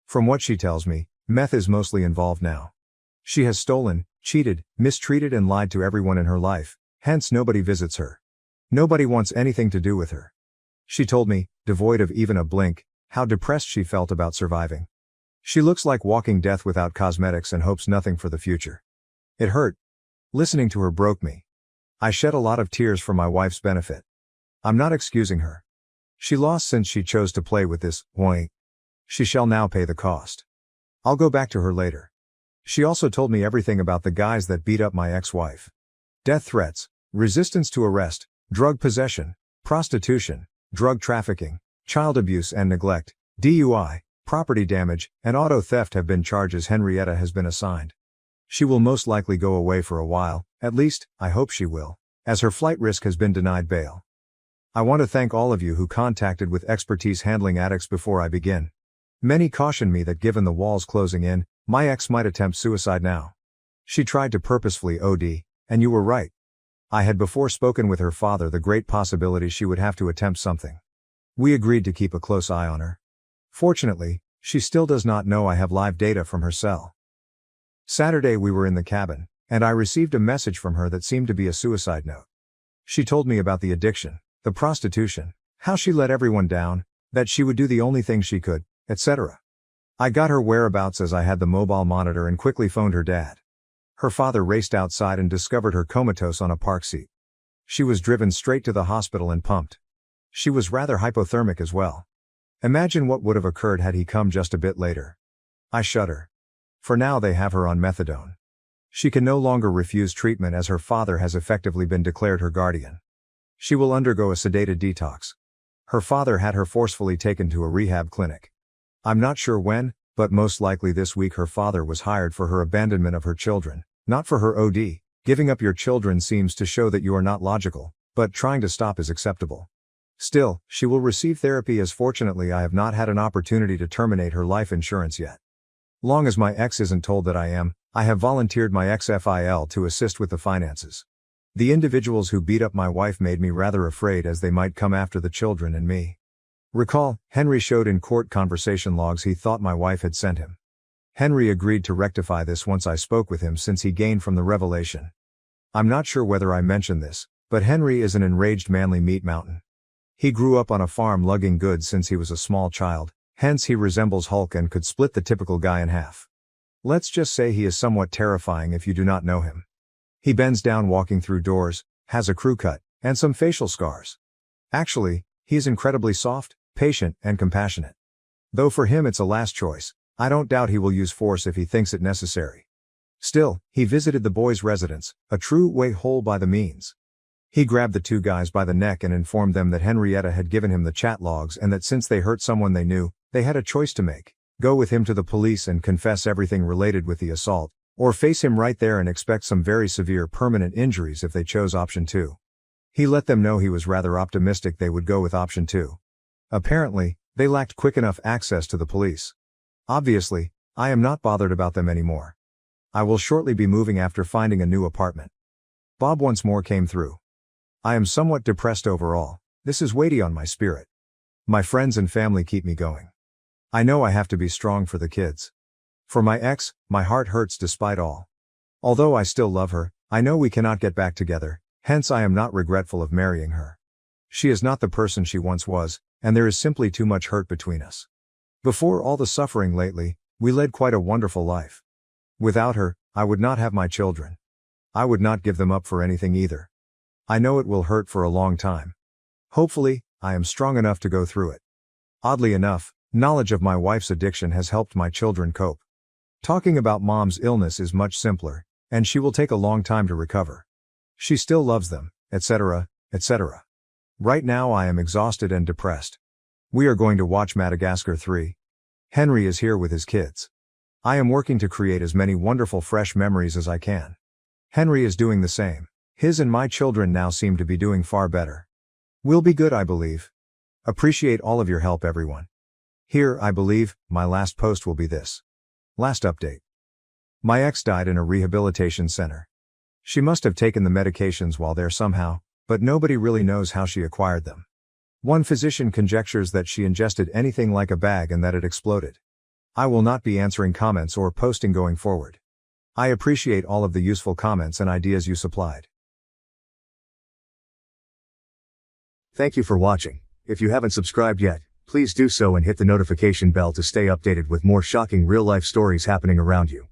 From what she tells me, meth is mostly involved now. She has stolen, cheated, mistreated and lied to everyone in her life, hence nobody visits her. Nobody wants anything to do with her. She told me, devoid of even a blink, how depressed she felt about surviving. She looks like walking death without cosmetics and hopes nothing for the future. It hurt. Listening to her broke me. I shed a lot of tears for my wife's benefit. I'm not excusing her. She lost since she chose to play with this wank. She shall now pay the cost. I'll go back to her later. She also told me everything about the guys that beat up my ex-wife. Death threats, resistance to arrest, drug possession, prostitution, drug trafficking, child abuse and neglect, DUI, Property damage and auto theft have been charges Henrietta has been assigned. She will most likely go away for a while, at least, I hope she will, as her flight risk has been denied bail. I want to thank all of you who contacted with expertise handling addicts before I begin. Many cautioned me that given the walls closing in, my ex might attempt suicide now. She tried to purposefully OD, and you were right. I had before spoken with her father the great possibility she would have to attempt something. We agreed to keep a close eye on her. Fortunately, she still does not know I have live data from her cell. Saturday we were in the cabin, and I received a message from her that seemed to be a suicide note. She told me about the addiction, the prostitution, how she let everyone down, that she would do the only thing she could, etc. I got her whereabouts as I had the mobile monitor and quickly phoned her dad. Her father raced outside and discovered her comatose on a park seat. She was driven straight to the hospital and pumped. She was rather hypothermic as well. Imagine what would have occurred had he come just a bit later. I shudder. For now they have her on methadone. She can no longer refuse treatment as her father has effectively been declared her guardian. She will undergo a sedated detox. Her father had her forcefully taken to a rehab clinic. I'm not sure when, but most likely this week her father was hired for her abandonment of her children, not for her OD. Giving up your children seems to show that you are not logical, but trying to stop is acceptable. Still, she will receive therapy as fortunately I have not had an opportunity to terminate her life insurance yet. Long as my ex isn't told that I have volunteered my ex-FIL to assist with the finances. The individuals who beat up my wife made me rather afraid as they might come after the children and me. Recall, Henry showed in court conversation logs he thought my wife had sent him. Henry agreed to rectify this once I spoke with him since he gained from the revelation. I'm not sure whether I mentioned this, but Henry is an enraged manly meat mountain. He grew up on a farm lugging goods since he was a small child, hence he resembles Hulk and could split the typical guy in half. Let's just say he is somewhat terrifying if you do not know him. He bends down walking through doors, has a crew cut, and some facial scars. Actually, he is incredibly soft, patient, and compassionate. Though for him it's a last choice, I don't doubt he will use force if he thinks it necessary. Still, he visited the boys' residence, a true way whole by the means. He grabbed the two guys by the neck and informed them that Henrietta had given him the chat logs and that since they hurt someone they knew, they had a choice to make: go with him to the police and confess everything related with the assault, or face him right there and expect some very severe permanent injuries if they chose option 2. He let them know he was rather optimistic they would go with option 2. Apparently, they lacked quick enough access to the police. Obviously, I am not bothered about them anymore. I will shortly be moving after finding a new apartment. Bob once more came through. I am somewhat depressed overall. This is weighty on my spirit. My friends and family keep me going. I know I have to be strong for the kids. For my ex, my heart hurts despite all. Although I still love her, I know we cannot get back together, hence I am not regretful of marrying her. She is not the person she once was, and there is simply too much hurt between us. Before all the suffering lately, we led quite a wonderful life. Without her, I would not have my children. I would not give them up for anything either. I know it will hurt for a long time. Hopefully, I am strong enough to go through it. Oddly enough, knowledge of my wife's addiction has helped my children cope. Talking about mom's illness is much simpler, and she will take a long time to recover. She still loves them, etc., etc. Right now I am exhausted and depressed. We are going to watch Madagascar 3. Henry is here with his kids. I am working to create as many wonderful fresh memories as I can. Henry is doing the same. His and my children now seem to be doing far better. We'll be good, I believe. Appreciate all of your help, everyone. Here, I believe, my last post will be this. Last update. My ex died in a rehabilitation center. She must have taken the medications while there somehow, but nobody really knows how she acquired them. One physician conjectures that she ingested anything like a bag and that it exploded. I will not be answering comments or posting going forward. I appreciate all of the useful comments and ideas you supplied. Thank you for watching. If you haven't subscribed yet, please do so and hit the notification bell to stay updated with more shocking real-life stories happening around you.